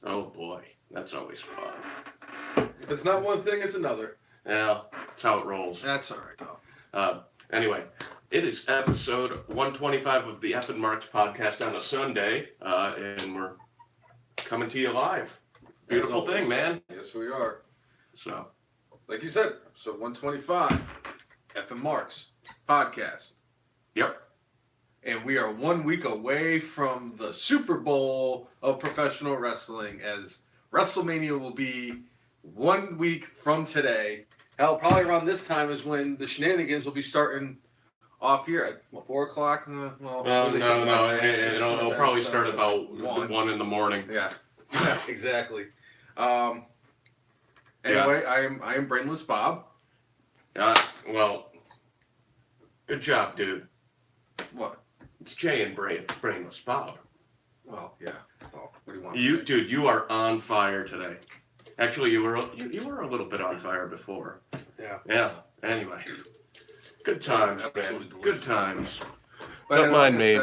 Oh boy, that's always fun. If it's not one thing, it's another. Yeah, that's how it rolls. That's all right, though. Anyway, it is episode 125 of the F and Marks podcast on a Sunday, and we're coming to you live. Beautiful thing, man. Yes, we are. So, like you said, episode 125, F and Marks podcast. Yep. And we are 1 week away from the Super Bowl of professional wrestling, as WrestleMania will be 1 week from today. Hell, probably around this time is when the shenanigans will be starting off here at 4 o'clock. No. It'll probably start about 1 in the morning. Yeah, exactly. Anyway, I am Brainless Bob. Well, good job, dude. What? It's Jay and Brainless Bob. Well, yeah. Well, what do you want? Dude, you are on fire today. Actually, you were a little bit on fire before. Yeah. Yeah. Anyway, good times, man. Good times. But Don't mind me.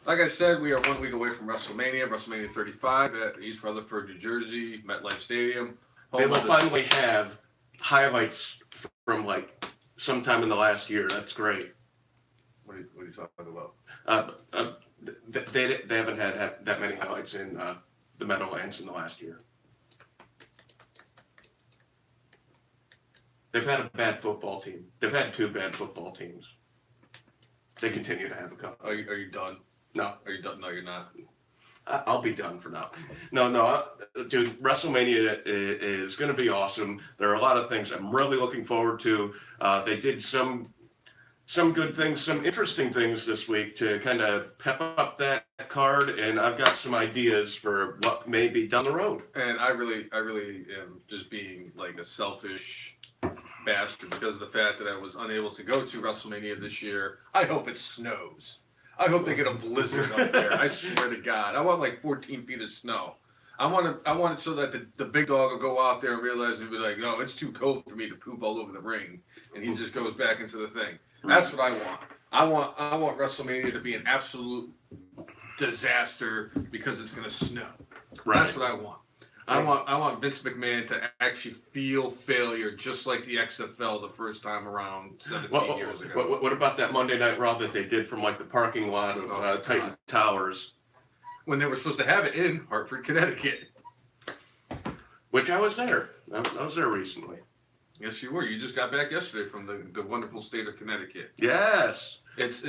Like I said, we are 1 week away from WrestleMania 35 at East Rutherford, New Jersey, MetLife Stadium. They will finally have highlights from like sometime in the last year. That's great. What are you talking about? They haven't had that many highlights in the Meadowlands in the last year. They've had a bad football team. They've had 2 bad football teams. They continue to have a couple. Are you done? No. Are you done? No, you're not. I'll be done for now. No, dude, WrestleMania is going to be awesome. There are a lot of things I'm really looking forward to. They did some good things, some interesting things this week to kind of pep up that card, and I've got some ideas for what may be down the road. And I really am just being like a selfish bastard because of the fact that I was unable to go to WrestleMania this year. I hope it snows. I hope they get a blizzard up there. I swear to God. I want like 14 feet of snow. I want it so that the big dog will go out there and realize and be like, no, it's too cold for me to poop all over the ring. And he just goes back into the thing. That's what I want. I want WrestleMania to be an absolute disaster because it's going to snow. Right. That's what I want. I want Vince McMahon to actually feel failure, just like the XFL the first time around 17 years ago. What about that Monday Night Raw that they did from like the parking lot of Titan Towers? When they were supposed to have it in Hartford, Connecticut. Which I was there. I was there recently. Yes, you were. You just got back yesterday from the wonderful state of Connecticut. Yes. It's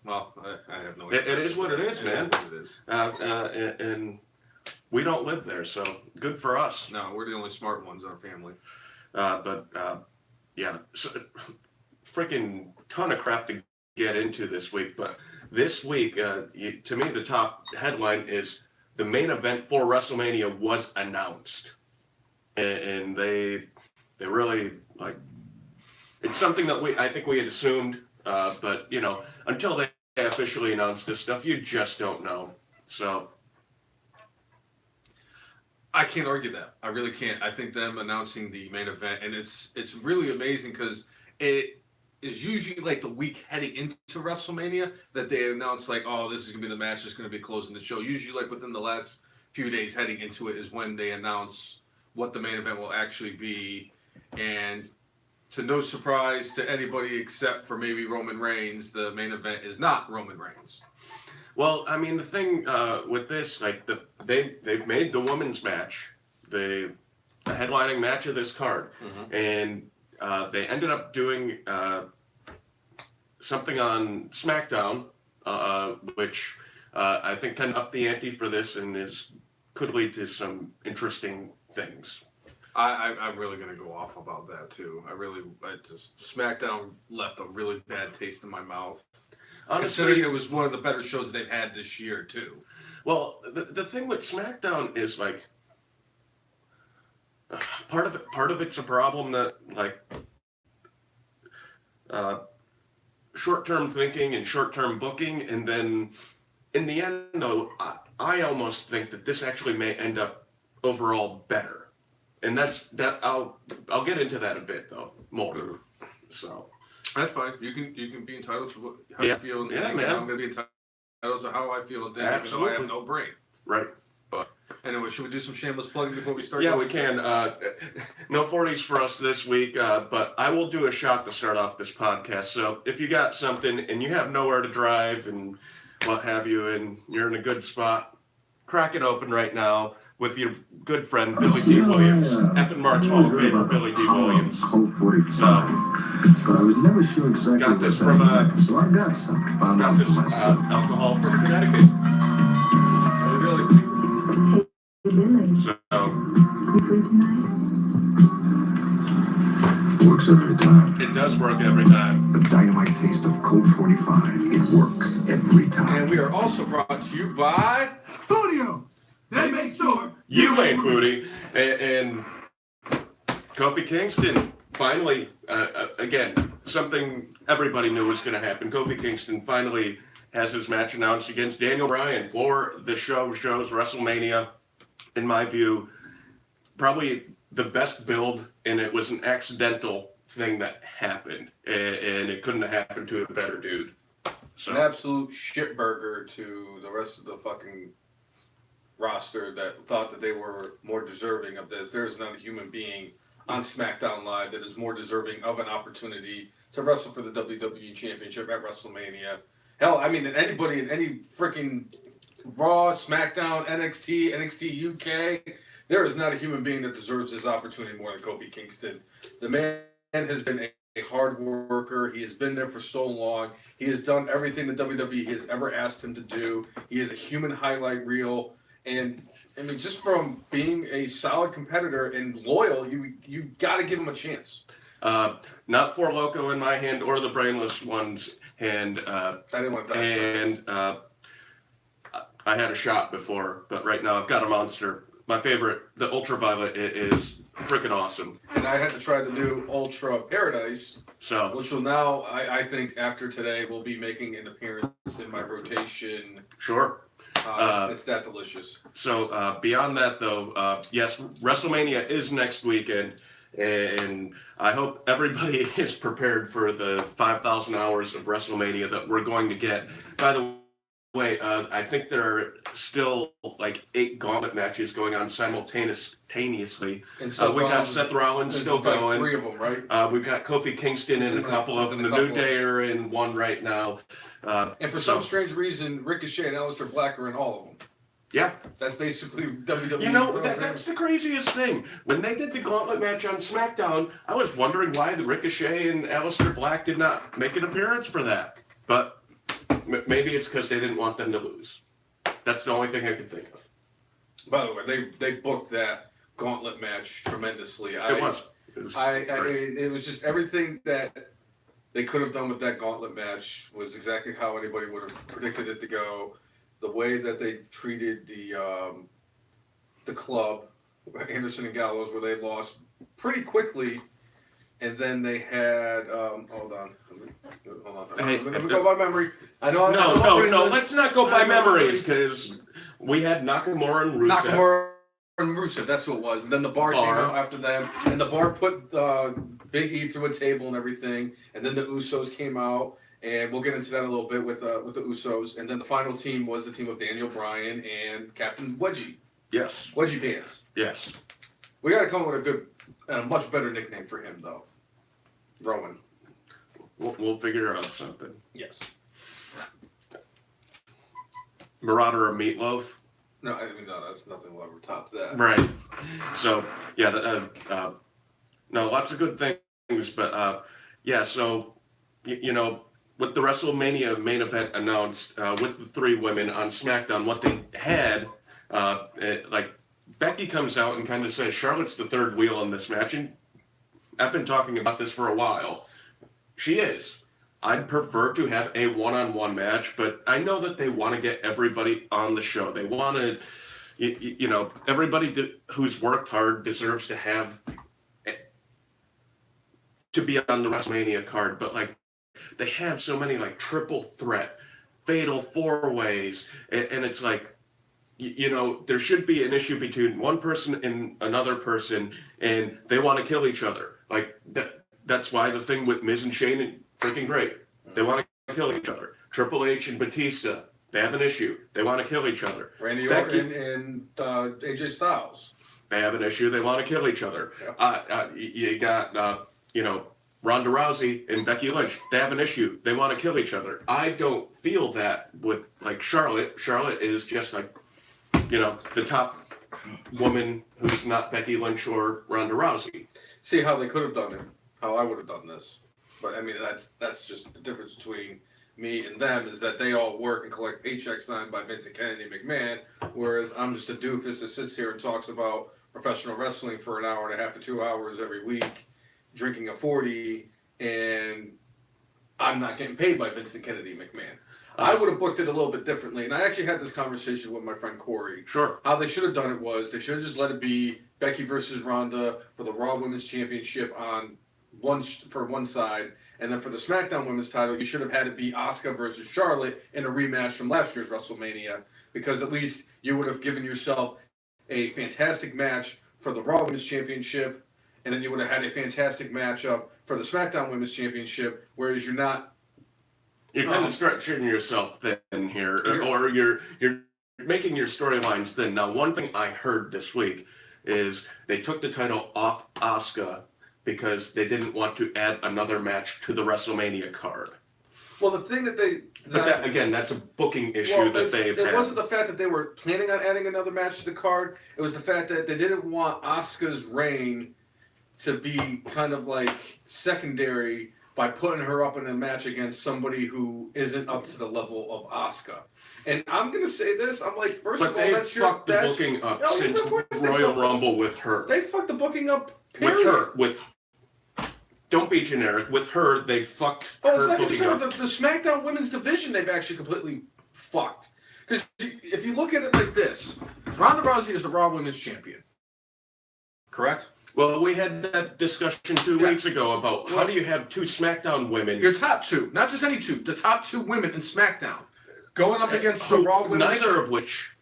well, I have no. It is what it is, man. It is what it is. And we don't live there, so good for us. No, we're the only smart ones in our family. Yeah, so, freaking ton of crap to get into this week. But this week, to me, the top headline is the main event for WrestleMania was announced, and they really like. It's something that I think we had assumed, but you know, until they officially announce this stuff, you just don't know. So. I can't argue that. I really can't. I think them announcing the main event, and it's really amazing because it is usually like the week heading into WrestleMania that they announce like, oh, this is going to be the match that's going to be closing the show. Usually like within the last few days heading into it is when they announce what the main event will actually be. And to no surprise to anybody except for maybe Roman Reigns, the main event is not Roman Reigns. Well, I mean, the thing with this, like, they've made the women's match the headlining match of this card, and they ended up doing something on SmackDown, which I think kind of upped the ante for this and could lead to some interesting things. I'm really going to go off about that, too. SmackDown left a really bad taste in my mouth. Honestly, considering it was one of the better shows they've had this year, too. Well, the thing with SmackDown is, like, part of it's a problem that, like, short-term thinking and short-term booking, and then in the end, though, I almost think that this actually may end up overall better. And I'll get into that a bit, though, more. So. That's fine. You can be entitled to how you feel. Yeah, man. I'm going to be entitled to how I feel. Then, even though I have no brain. Right. Anyway, should we do some shameless plugging before we start? Yeah, we can. No 40s for us this week, but I will do a shot to start off this podcast. So if you got something and you have nowhere to drive and what have you, and you're in a good spot, crack it open right now with your good friend Billy D. Williams, F and Mark's Hall of Famer Billy D. Williams. So, got this from alcohol from Connecticut. Oh, really? So, works every time. it does work every time. The dynamite taste of Colt 45. It works every time. And we are also brought to you by Studio. They make sure You ain't booty. And Kofi Kingston finally, again, something everybody knew was going to happen. Kofi Kingston finally has his match announced against Daniel Bryan for the shows WrestleMania. In my view, probably the best build, and it was an accidental thing that happened, and it couldn't have happened to a better dude. So an absolute shitburger to the rest of the fucking roster that thought that they were more deserving of this. There is not a human being on SmackDown Live that is more deserving of an opportunity to wrestle for the WWE Championship at WrestleMania. Hell, I mean, anybody in any freaking Raw, SmackDown, NXT UK, there is not a human being that deserves this opportunity more than Kofi Kingston. The man has been a hard worker. He has been there for so long. He has done everything the WWE has ever asked him to do. He is a human highlight reel. And, I mean, just from being a solid competitor and loyal, you got to give him a chance. not For Loco in my hand or the Brainless One's hand. I didn't want that. And I had a shot before, but right now I've got a monster. My favorite, the Ultraviolet, is freaking awesome. And I had to try the new Ultra Paradise, So, which will now, I think, after today, will be making an appearance in my rotation. sure. It's that delicious. So, beyond that, though, yes, WrestleMania is next weekend, and I hope everybody is prepared for the 5,000 hours of WrestleMania that we're going to get. By the way, I think there are still like 8 gauntlet matches going on simultaneously. And so We got Seth Rollins still like going. 3 of them, right? We've got Kofi Kingston in a couple of them. The New Day are in one right now. And for some strange reason, Ricochet and Aleister Black are in all of them. Yeah. That's basically WWE. You know, that's the craziest thing. When they did the gauntlet match on SmackDown, I was wondering why the Ricochet and Aleister Black did not make an appearance for that. But maybe it's because they didn't want them to lose. That's the only thing I could think of. By the way, they booked that gauntlet match tremendously. It was I mean, it was just everything that they could have done with that gauntlet match was exactly how anybody would have predicted it to go. The way that they treated the club, Anderson and Gallows, where they lost pretty quickly, and then they had hold on. Hey, Let me go by memory. I know. No. Let's not go by memories because we had Nakamura and Rusev. Nakamura and Rusev, that's who it was. And then the bar came out after them, and the bar put Big E through a table and everything. And then the Usos came out, and we'll get into that a little bit with the Usos. And then the final team was the team of Daniel Bryan and Captain Wedgie. Yes. Wedgie Pants. Yes. We got to come up with a much better nickname for him, though. Rowan. We'll figure out something. Yes. Marauder or Meatloaf. No, I mean, no, that's nothing will ever top that. Right. So, yeah, no, lots of good things, but, yeah, so, you know, with the WrestleMania main event announced, with the 3 women on SmackDown, what they had, like, Becky comes out and kind of says, Charlotte's the third wheel in this match, and I've been talking about this for a while. She is. I'd prefer to have a one-on-one match, but I know that they want to get everybody on the show. They want to, you know, everybody who's worked hard deserves to have, to be on the WrestleMania card, but like, they have so many like triple threat, fatal 4-ways, and it's like, you know, there should be an issue between one person and another person, and they want to kill each other. Like, that's why the thing with Miz and Shane is freaking great. They want to kill each other. Triple H and Batista, They have an issue. They want to kill each other. Randy Becky- Orton and AJ Styles. They have an issue. They want to kill each other. Yeah. You got, Ronda Rousey and Becky Lynch. They have an issue. They want to kill each other. I don't feel that with, like, Charlotte. Charlotte is just like, the top woman who's not Becky Lynch or Ronda Rousey. See how they could have done it, how I would have done this. But I mean, that's just the difference between me and them, is that they all work and collect paychecks signed by Vincent Kennedy McMahon, whereas I'm just a doofus that sits here and talks about professional wrestling for an hour and a half to 2 hours every week, drinking a 40, and I'm not getting paid by Vincent Kennedy McMahon. I would have booked it a little bit differently, and I actually had this conversation with my friend Corey. Sure. How they should have done it was they should have just let it be Becky versus Ronda for the Raw Women's Championship for one side, and then for the SmackDown Women's title, you should have had it be Asuka versus Charlotte in a rematch from last year's WrestleMania, because at least you would have given yourself a fantastic match for the Raw Women's Championship, and then you would have had a fantastic matchup for the SmackDown Women's Championship, whereas you're not. You're kind of stretching yourself thin here, or you're making your storylines thin. Now, one thing I heard this week is they took the title off Asuka because they didn't want to add another match to the WrestleMania card. Well, the thing that they. But that, again, that's a booking issue that they've had. It wasn't the fact that they were planning on adding another match to the card. It was the fact that they didn't want Asuka's reign to be kind of like secondary by putting her up in a match against somebody who isn't up to the level of Asuka. And I'm going to say this, I'm like, first of all, that's your... But they fucked the booking up since Royal Rumble with her. They fucked the booking up, period. With her, don't be generic. With her, they fucked her booking up. The SmackDown Women's Division, they've actually completely fucked. Because if you look at it like this, Ronda Rousey is the Raw Women's Champion. Correct? Well, we had that discussion 2 weeks ago about how do you have two SmackDown women. Your top two, not just any two, the top two women in SmackDown going up against the Raw Women's neither of which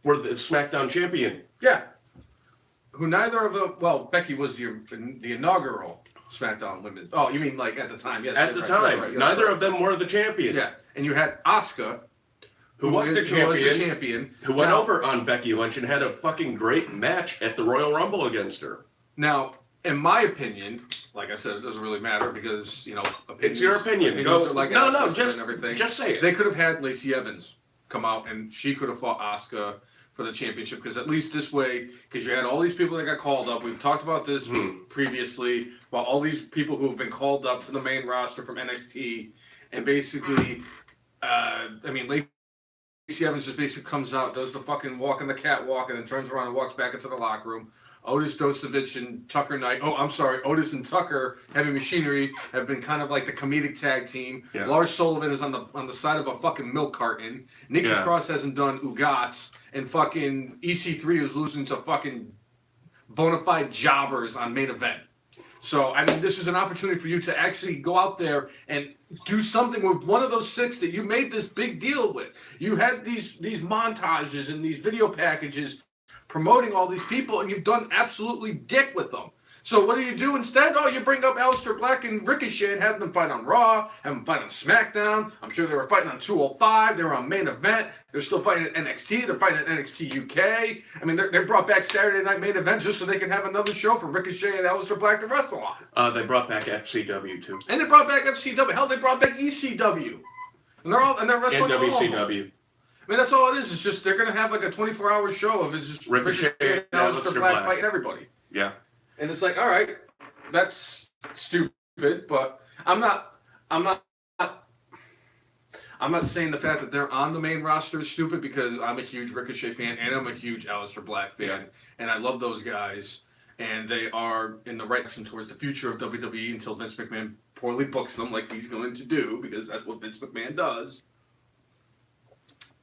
were the SmackDown champion. Yeah. Who neither of them, well, Becky was the inaugural SmackDown Women. Oh, you mean like at the time? Yes. At the time. Neither of them were the champion. Yeah. And you had Asuka, who was the champion, who went over on Becky Lynch and had a fucking great match at the Royal Rumble against her. Now, in my opinion, like I said, it doesn't really matter because, it's your opinion. Go, like just say it. They could have had Lacey Evans come out and she could have fought Asuka for the championship, because at least this way, because you had all these people that got called up. We've talked about this previously, about all these people who have been called up to the main roster from NXT, and basically, Lacey Evans just basically comes out, does the fucking walk on the catwalk, and then turns around and walks back into the locker room. Otis and Tucker Otis and Tucker, Heavy Machinery, have been kind of like the comedic tag team. Yeah. Lars Sullivan is on the side of a fucking milk carton. Nikki Cross hasn't done Ugats, and fucking EC3 is losing to fucking bona fide jobbers on main event. So, I mean, this is an opportunity for you to actually go out there and do something with one of those six that you made this big deal with. You had these montages and these video packages promoting all these people, and you've done absolutely dick with them. So what do you do instead? Oh, you bring up Aleister Black and Ricochet and have them fight on Raw, have them fight on SmackDown. I'm sure they were fighting on 205. They were on main event. They're still fighting at NXT. They're fighting at NXT UK. I mean, they brought back Saturday Night Main Event just so they can have another show for Ricochet and Aleister Black to wrestle on. They brought back FCW too. And they brought back FCW. Hell, they brought back ECW. And they're wrestling and all WCW. I mean, that's all it is. It's just they're going to have like a 24-hour show of it's just Ricochet and Aleister Black fighting everybody. Yeah. And it's like, all right, that's stupid, but I'm not saying the fact that they're on the main roster is stupid, because I'm a huge Ricochet fan and I'm a huge Aleister Black fan, and I love those guys, and they are in the right direction towards the future of WWE until Vince McMahon poorly books them like he's going to do, because that's what Vince McMahon does.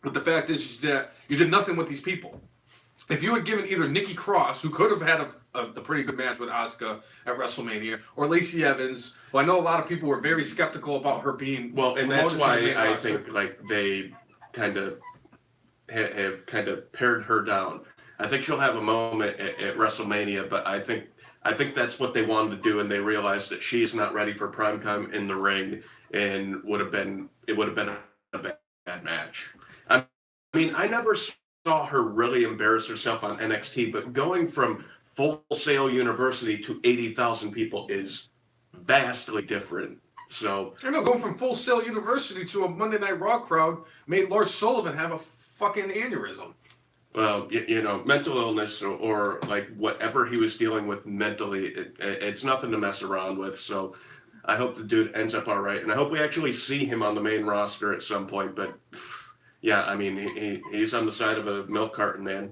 But the fact is that you did nothing with these people. If you had given either Nikki Cross, who could have had a pretty good match with Asuka at WrestleMania, or Lacey Evans, who I know a lot of people were very skeptical about her being well, and that's why I think like they kind of have kind of pared her down. I think she'll have a moment at WrestleMania, but I think that's what they wanted to do, and they realized that she's not ready for primetime in the ring, and it would have been a bad match. mean, I never saw her really embarrass herself on NXT, but going from Full Sail University to 80,000 people is vastly different. So, I know, going from Full Sail University to a Monday Night Raw crowd made Lars Sullivan have a fucking aneurysm. well, you know, mental illness or like whatever he was dealing with mentally, it's nothing to mess around with. So I hope the dude ends up all right. And I hope we actually see him on the main roster at some point. But yeah, I mean, he's on the side of a milk carton, man.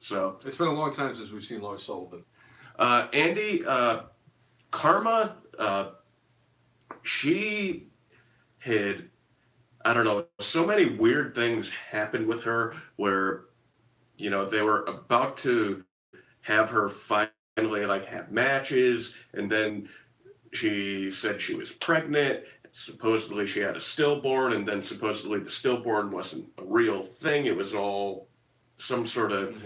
So It's been a long time since we've seen Lars Sullivan. Andy, Karma, she had, I don't know, so many weird things happened with her where, you know, they were about to have her finally like have matches, and then she said she was pregnant. Supposedly she had a stillborn, and then supposedly the stillborn wasn't a real thing. It was all some sort of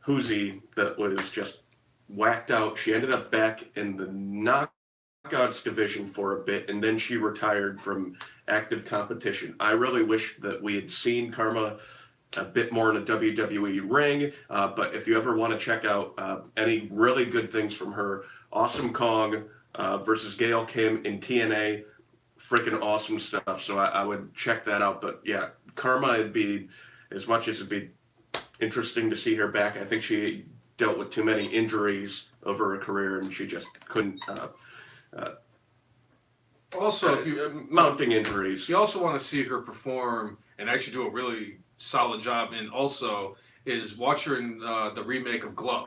hoozy that was just whacked out. She ended up back in the knockouts division for a bit, and then she retired from active competition. I really wish that we had seen Karma a bit more in a WWE ring, but if you ever want to check out any really good things from her, Awesome Kong versus Gail Kim in TNA, freaking awesome stuff. So I would check that out. But yeah, Karma, it'd be, as much as it'd be interesting to see her back, I think she dealt with too many injuries over her career, and she just couldn't. Also, if you mounting injuries. you also want to see her perform and actually do a really solid job, and also is watch her in the remake of Glow,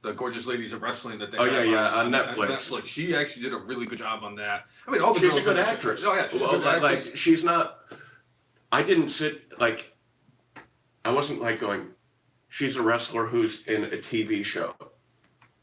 the Gorgeous Ladies of Wrestling that they Oh, have yeah, on Netflix. She actually did a really good job on that. I mean, all the She's a girls good in- actress. Oh yeah, she's a Well, good actress. like she's not. I didn't sit like. I wasn't like going. She's a wrestler who's in a TV show.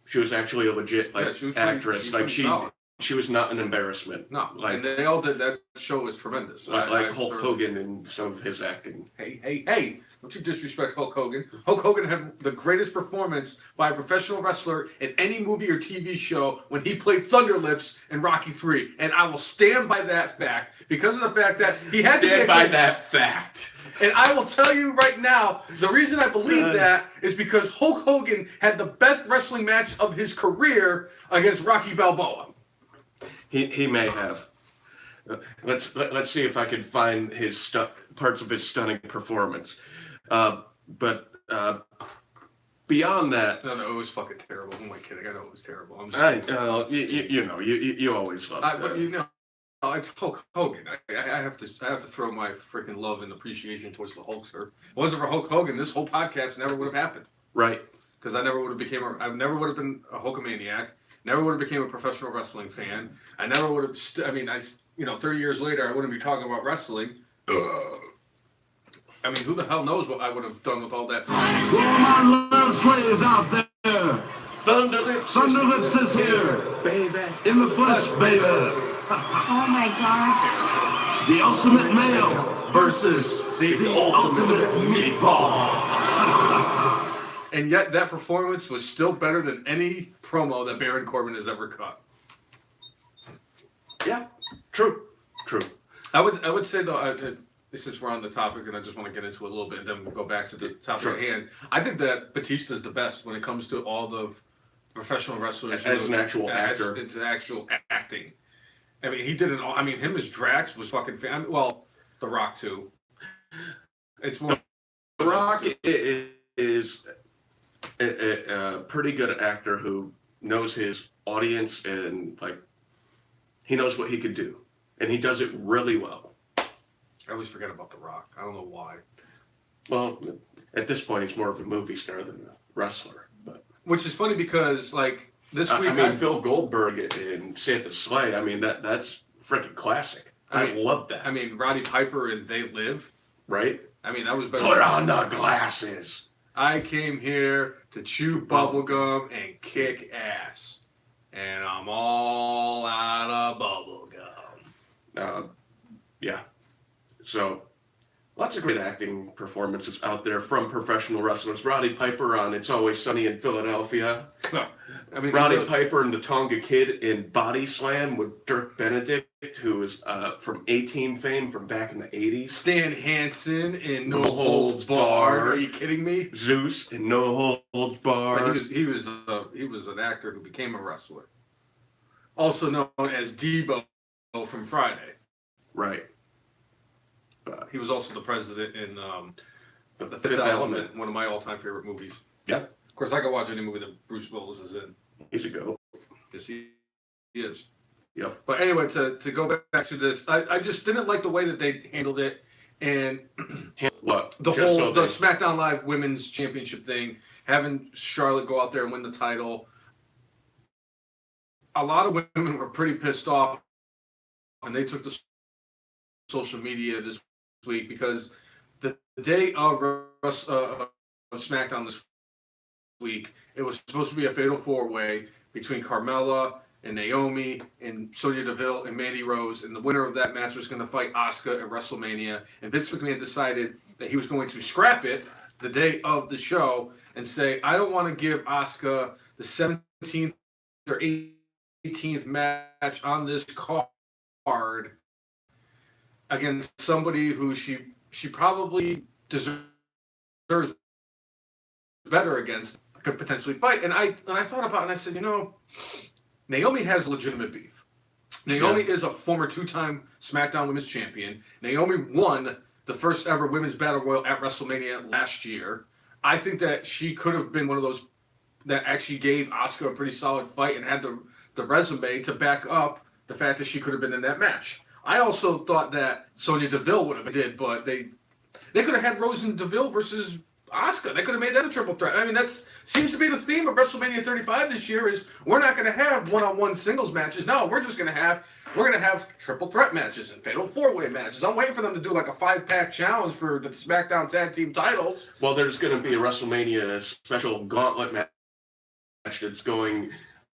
She was actually a legit like Yeah, she was pretty- actress. she's Like pretty solid. she was not an embarrassment. No, like and they all did. That show was tremendous. like I Hulk thoroughly- Hogan and some of his acting. Hey, don't you disrespect Hulk Hogan. Hulk Hogan had the greatest performance by a professional wrestler in any movie or TV show when he played Thunder Lips in Rocky III. And I will stand by that fact because of the fact that he had to Stand get by that fact. And I will tell you right now, the reason I believe that is because Hulk Hogan had the best wrestling match of his career against Rocky Balboa. He may have. Let's see if I can find his parts of his stunning performance. But beyond that, No, it was fucking terrible. Who am I kidding? I know it was terrible. I'm just you know, you always love but that. you know, it's Hulk Hogan. I have to throw my freaking love and appreciation towards the Hulkster. If it wasn't for Hulk Hogan, this whole podcast never would have happened. Right. Because I never would have I never would have been a Hulkamaniac. Never would have became a professional wrestling fan. I never would have. 30 years later, I wouldn't be talking about wrestling. I mean, who the hell knows what I would have done with all that time? To all my love slaves out there, Thunder Lips is here, baby. in the flesh, baby. Oh my god. The ultimate male Versus the ultimate meatball. And yet, that performance was still better than any promo that Baron Corbin has ever cut. Yeah, true. I would say though, since we're on the topic, and I just want to get into it a little bit, and then we'll go back to the topic Sure. at hand. I think that Batista's the best when it comes to all the professional wrestlers As an actual actor. into actual acting. I mean, he did it all. I mean, him as Drax was fucking. Well, The Rock too. It's more. The Rock is a pretty good actor who knows his audience and like he knows what he could do, and he does it really well. I always forget about The Rock. I don't know why. Well, at this point, he's more of a movie star than a wrestler. But Which is funny because like this week, I mean, Phil Goldberg in Santa Slay. I mean, that's freaking classic. I love that. I mean, Roddy Piper and They Live. Right? I mean, that was better. Put on the glasses. I came here to chew bubblegum and kick ass. And I'm all out of bubblegum. Yeah. So, lots of great acting performances out there from professional wrestlers. Roddy Piper on It's Always Sunny in Philadelphia. I mean, Roddy really, Piper and the Tonga Kid in Body Slam with Dirk Benedict, who is from A-Team fame from back in the 80s. Stan Hansen in No No Holds Holds Barred. Barred. Are you kidding me? Zeus in No Holds Barred. But he was an actor who became a wrestler, also known as Debo from Friday. Right. He was also the president in the Fifth Element. one of my all-time favorite movies. Yeah. Of course, I can watch any movie that Bruce Willis is in. He's a goat. Yes, he is. Yep. But anyway, to go back to this, I just didn't like the way that they handled it, and What? the Just whole so the SmackDown Live Women's Championship thing, having Charlotte go out there and win the title. A lot of women were pretty pissed off, and they took to social media this week because the day of SmackDown this week, it was supposed to be a fatal four-way between Carmella and Naomi and Sonya Deville and Mandy Rose, and the winner of that match was going to fight Asuka at WrestleMania. And Vince McMahon decided that he was going to scrap it the day of the show and say, I don't want to give Asuka the 17th or 18th match on this card against somebody who she probably deserves better against, could potentially fight. And I thought about it and I said, Naomi has legitimate beef. Naomi is a former two-time SmackDown Women's Champion. Naomi won the first ever Women's Battle Royal at WrestleMania last year. I think that she could have been one of those that actually gave Asuka a pretty solid fight and had the resume to back up the fact that she could have been in that match. I also thought that Sonya Deville would have did, but they could have had Rose and Deville versus Asuka. They could have made that a triple threat. I mean, that seems to be the theme of WrestleMania 35 this year is we're not going to have one-on-one singles matches. No, we're going to have triple threat matches and fatal four-way matches. I'm waiting for them to do like a 5-pack challenge for the SmackDown Tag Team titles. Well, there's going to be a WrestleMania special gauntlet match that's going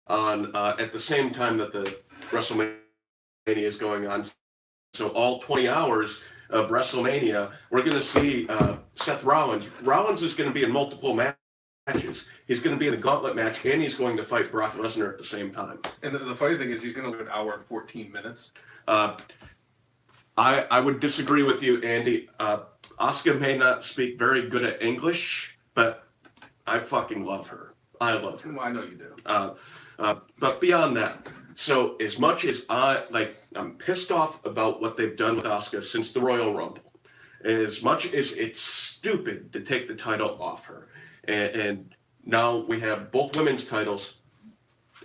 on at the same time that the WrestleMania is going on. So all 20 hours of WrestleMania, we're going to see Seth Rollins. Rollins is going to be in multiple matches. He's going to be in a gauntlet match, and he's going to fight Brock Lesnar at the same time. And the funny thing is he's going to live an hour and 14 minutes. I would disagree with you, Andy. Asuka may not speak very good at English, but I fucking love her. I love her. Well, I know you do. But beyond that, so as much as I'm pissed off about what they've done with Asuka since the Royal Rumble, as much as it's stupid to take the title off her, and now we have both women's titles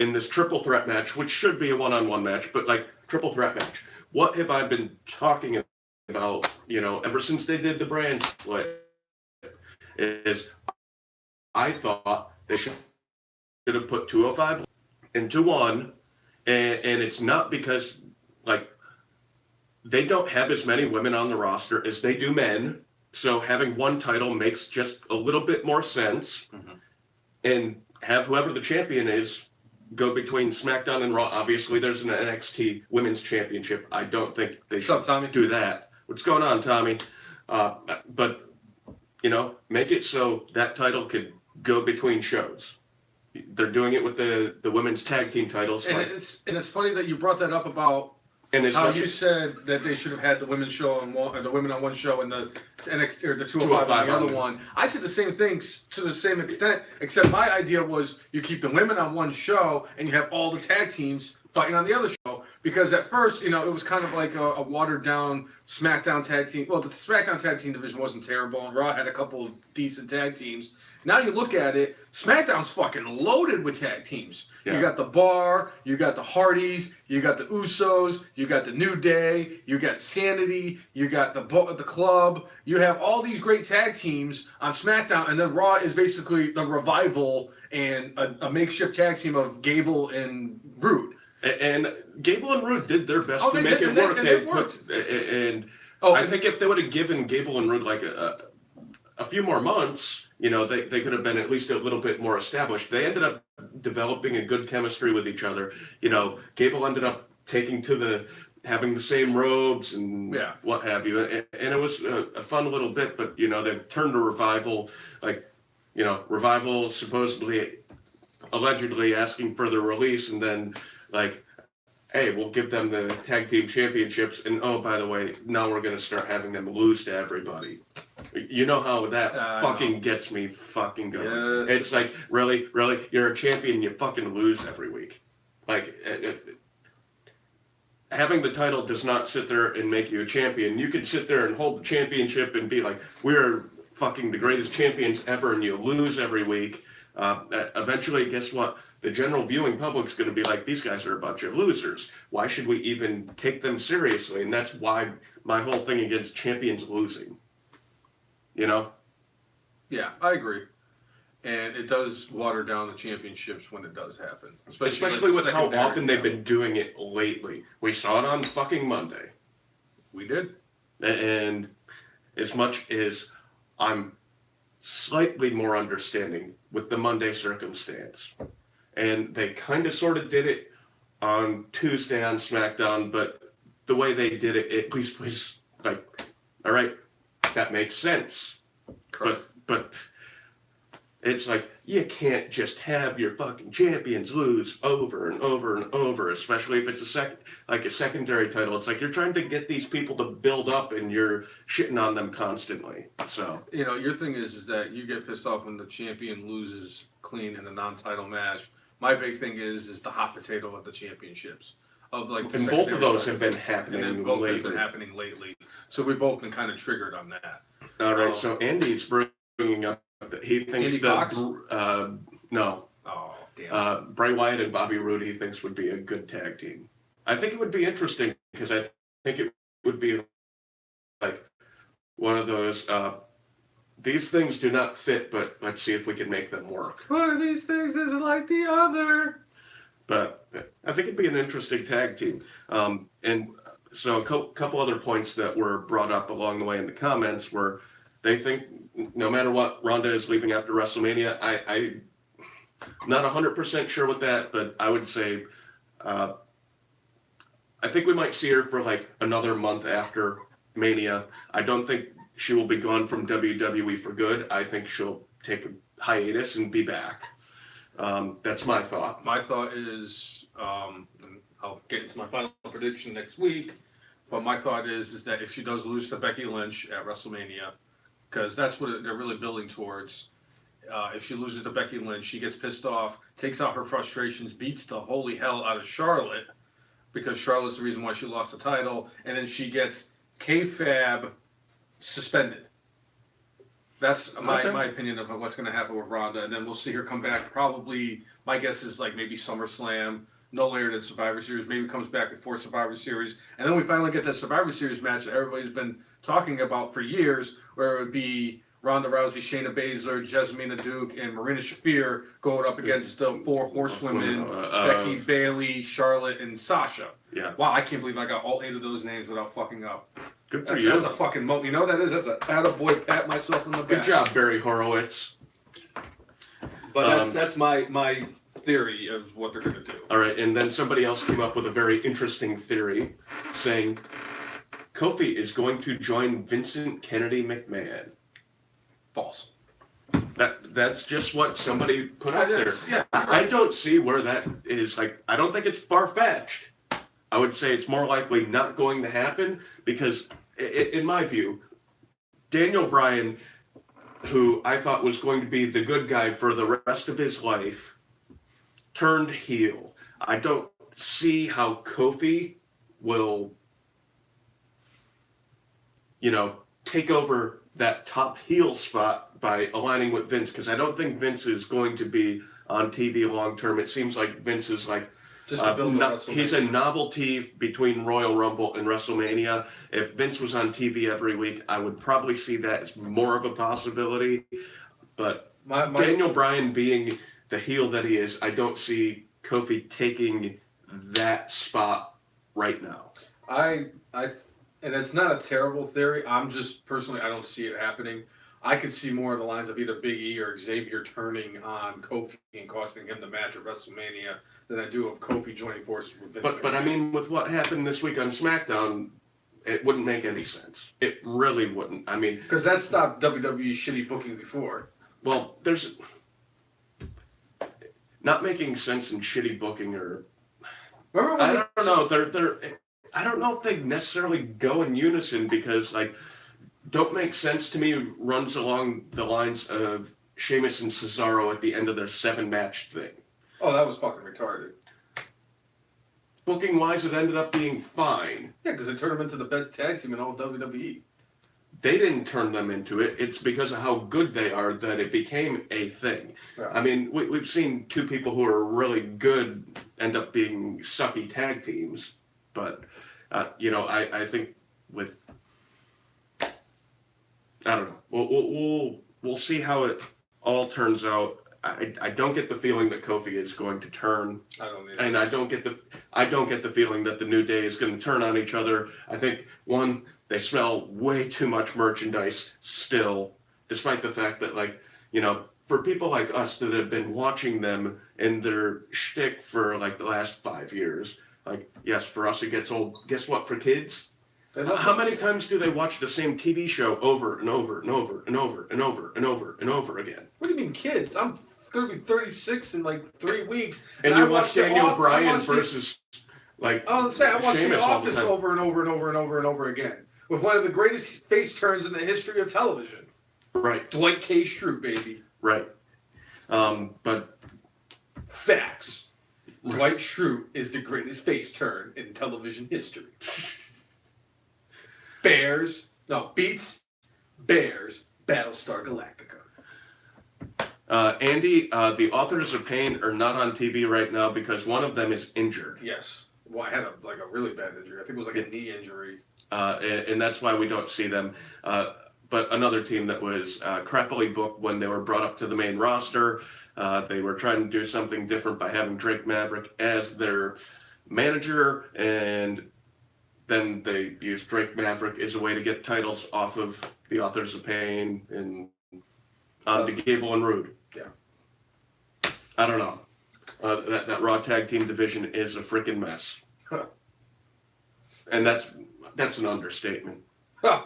in this triple threat match, which should be a one-on-one match, but triple threat match. What have I been talking about, ever since they did the brand split, is I thought they should have put 205 into one. And it's not because, they don't have as many women on the roster as they do men. So having one title makes just a little bit more sense. Mm-hmm. And have whoever the champion is go between SmackDown and Raw. Obviously, there's an NXT Women's Championship. I don't think they should do that. What's going on, Tommy? But, make it so that title could go between shows. They're doing it with the women's tag team titles. And it's funny that you brought that up about how you said that they should have had the women's show and the women on one show and the NXT or the 205 on the other one. I said the same thing to the same extent, except my idea was you keep the women on one show and you have all the tag teams fighting on the other show. Because at first, it was kind of like a watered down SmackDown tag team. Well, the SmackDown tag team division wasn't terrible, and Raw had a couple of decent tag teams. Now you look at it, SmackDown's fucking loaded with tag teams. Yeah. You got the Bar, you got the Hardys, you got the Usos, you got the New Day, you got Sanity, you got the Club. You have all these great tag teams on SmackDown, and then Raw is basically the Revival and a makeshift tag team of Gable and Roode. And Gable and Roode did their best to make it work. They worked. I think if they would have given Gable and Roode a few more months, they could have been at least a little bit more established. They ended up developing a good chemistry with each other. Gable ended up having the same robes and what have you. And it was a fun little bit, but, they've turned to Revival. Revival supposedly allegedly asking for the release, and then like, hey, we'll give them the tag team championships, and oh, by the way, now we're gonna start having them lose to everybody. You know how that fucking gets me fucking going. Yes. It's like, really, you're a champion, you fucking lose every week. Like, having the title does not sit there and make you a champion. You can sit there and hold the championship and be like, we're fucking the greatest champions ever, and you lose every week. Eventually, guess what? The general viewing public's going to be like, these guys are a bunch of losers. Why should we even take them seriously? And that's why my whole thing against champions losing. You know? Yeah, I agree. And it does water down the championships when it does happen. Especially with how often they've been doing it lately. We saw it on fucking Monday. We did. And as much as I'm slightly more understanding with the Monday circumstance, and they kind of sort of did it on Tuesday on SmackDown, but the way they did it at least was like, all right, that makes sense. Correct. But it's like, you can't just have your fucking champions lose over and over and over, especially if it's a secondary title. It's like you're trying to get these people to build up and you're shitting on them constantly. So, You know, your thing is that you get pissed off when the champion loses clean in a non-title match. My big thing is the hot potato of the championships. Of like, and both of those have been happening and both lately. have been happening lately. So we've both been kind of triggered on that. All right, so Andy's bringing up that he thinks Andy that Fox? no, Oh, damn. Bray Wyatt and Bobby Roode he thinks would be a good tag team. I think it would be interesting because I think it would be like one of those. These things do not fit, but let's see if we can make them work. One of these things isn't like the other. But I think it'd be an interesting tag team. And so a couple other points that were brought up along the way in the comments were they think no matter what, Ronda is leaving after WrestleMania. I'm not 100% sure with that, but I would say I think we might see her for like another month after Mania. I don't think she will be gone from WWE for good. I think she'll take a hiatus and be back. That's my thought. My thought is, and I'll get into my final prediction next week, but my thought is that if she does lose to Becky Lynch at WrestleMania, because that's what they're really building towards, if she loses to Becky Lynch, she gets pissed off, takes out her frustrations, beats the holy hell out of Charlotte, because Charlotte's the reason why she lost the title, and then she gets kayfabe suspended. That's my opinion of what's going to happen with Ronda, and then we'll see her come back. Probably, my guess is like maybe SummerSlam, no later than Survivor Series. Maybe comes back before Survivor Series, and then we finally get that Survivor Series match that everybody's been talking about for years, where it would be Ronda Rousey, Shayna Baszler, Jasmina Duke, and Marina Shafir going up against the four horsewomen: Becky, Bayley, Charlotte, and Sasha. Yeah. Wow, I can't believe I got all 8 of those names without fucking up. Good for you. That's a fucking you know what that is? That's a attaboy, pat myself on the back. Good job, Barry Horowitz. But that's my theory of what they're gonna do. All right, and then somebody else came up with a very interesting theory, saying Kofi is going to join Vincent Kennedy McMahon. False. That's just what somebody put out there. Yeah. I don't see where that is. Like, I don't think it's far-fetched. I would say it's more likely not going to happen because, in my view, Daniel Bryan, who I thought was going to be the good guy for the rest of his life, turned heel. I don't see how Kofi will, take over that top heel spot by aligning with Vince, because I don't think Vince is going to be on TV long term. It seems like Vince is like Just to build up he's a novelty between Royal Rumble and WrestleMania. If Vince was on TV every week, I would probably see that as more of a possibility. But Daniel Bryan being the heel that he is, I don't see Kofi taking that spot right now. And it's not a terrible theory. I'm just personally, I don't see it happening. I could see more of the lines of either Big E or Xavier turning on Kofi and costing him the match at WrestleMania than I do of Kofi joining forces with Vince McMahon. But I mean, with what happened this week on SmackDown, it wouldn't make any sense. It really wouldn't. I mean, because that stopped WWE shitty booking before. Well, not making sense and shitty booking, or Remember when I don't know. They're I don't know if they necessarily go in unison, because like don't make sense to me runs along the lines of Sheamus and Cesaro at the end of their 7-match thing. Oh, that was fucking retarded. Booking wise, it ended up being fine. Yeah, because they turned them into the best tag team in all of WWE. They didn't turn them into it. It's because of how good they are that it became a thing. Yeah. I mean, we've seen two people who are really good end up being sucky tag teams. But, I think with... I don't know. We'll see how it all turns out. I don't get the feeling that Kofi is going to turn. I don't either. And I don't get the feeling that the New Day is going to turn on each other. I think, one, they smell way too much merchandise still, despite the fact that, for people like us that have been watching them in their shtick for, the last 5 years, yes, for us it gets old. Guess what, for kids? How many times do they watch the same TV show over and over and over and over and over and over and over again? What do you mean, kids? I'm going to be 36 in 3 weeks. And you watch Daniel Bryan versus, I watched Sheamus The all the Office time. over and over and over and over and over again. With one of the greatest face turns in the history of television. Right, Dwight K. Schrute, baby. right. But Facts. Dwight Schrute is the greatest face turn in television history. Beats, Bears, Battlestar Galactica. Andy, the Authors of Pain are not on TV right now because one of them is injured. Yes. Well, I had a really bad injury. I think it was a knee injury. And that's why we don't see them. But another team that was crappily booked when they were brought up to the main roster, they were trying to do something different by having Drake Maverick as their manager, and then they used Drake Maverick as a way to get titles off of the Authors of Pain and onto Gable and Rude. Yeah. I don't know. That Raw Tag Team division is a freaking mess. Huh. And that's an understatement. Huh.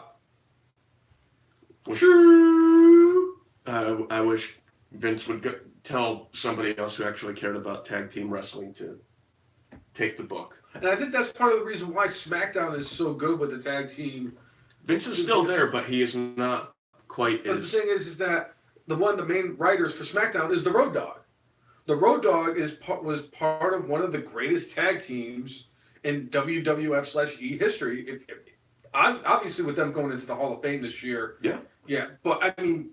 I wish Vince would tell somebody else who actually cared about tag team wrestling to take the book. And I think that's part of the reason why SmackDown is so good with the tag team. Vince is still there, but he is not quite But as... the thing is that the main writers for SmackDown is the Road Dogg. The Road Dogg was part of one of the greatest tag teams in WWF/E history. Obviously, with them going into the Hall of Fame this year. Yeah. Yeah, but I mean,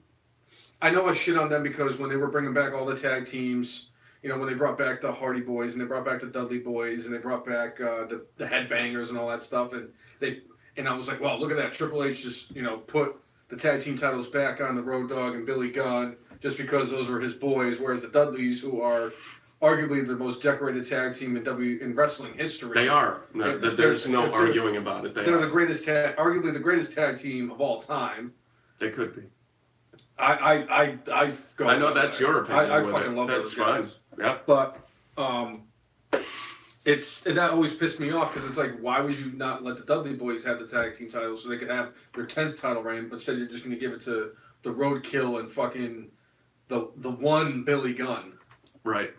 I know I shit on them because when they were bringing back all the tag teams, when they brought back the Hardy Boys and they brought back the Dudley Boys and they brought back the Headbangers and all that stuff, and I was like, well, look at that, Triple H just put the tag team titles back on the Road Dogg and Billy Gunn just because those were his boys, whereas the Dudleys, who are arguably the most decorated tag team in wrestling history, They are. No, there's no arguing about it. They're the greatest arguably the greatest tag team of all time. They could be. I know that's your opinion. I with fucking it. love That's those fine. guys. Yeah. But that always pissed me off because it's like, why would you not let the Dudley Boys have the tag team titles so they could have their 10th title reign, but instead you're just going to give it to the Roadkill and fucking the one Billy Gunn. Right.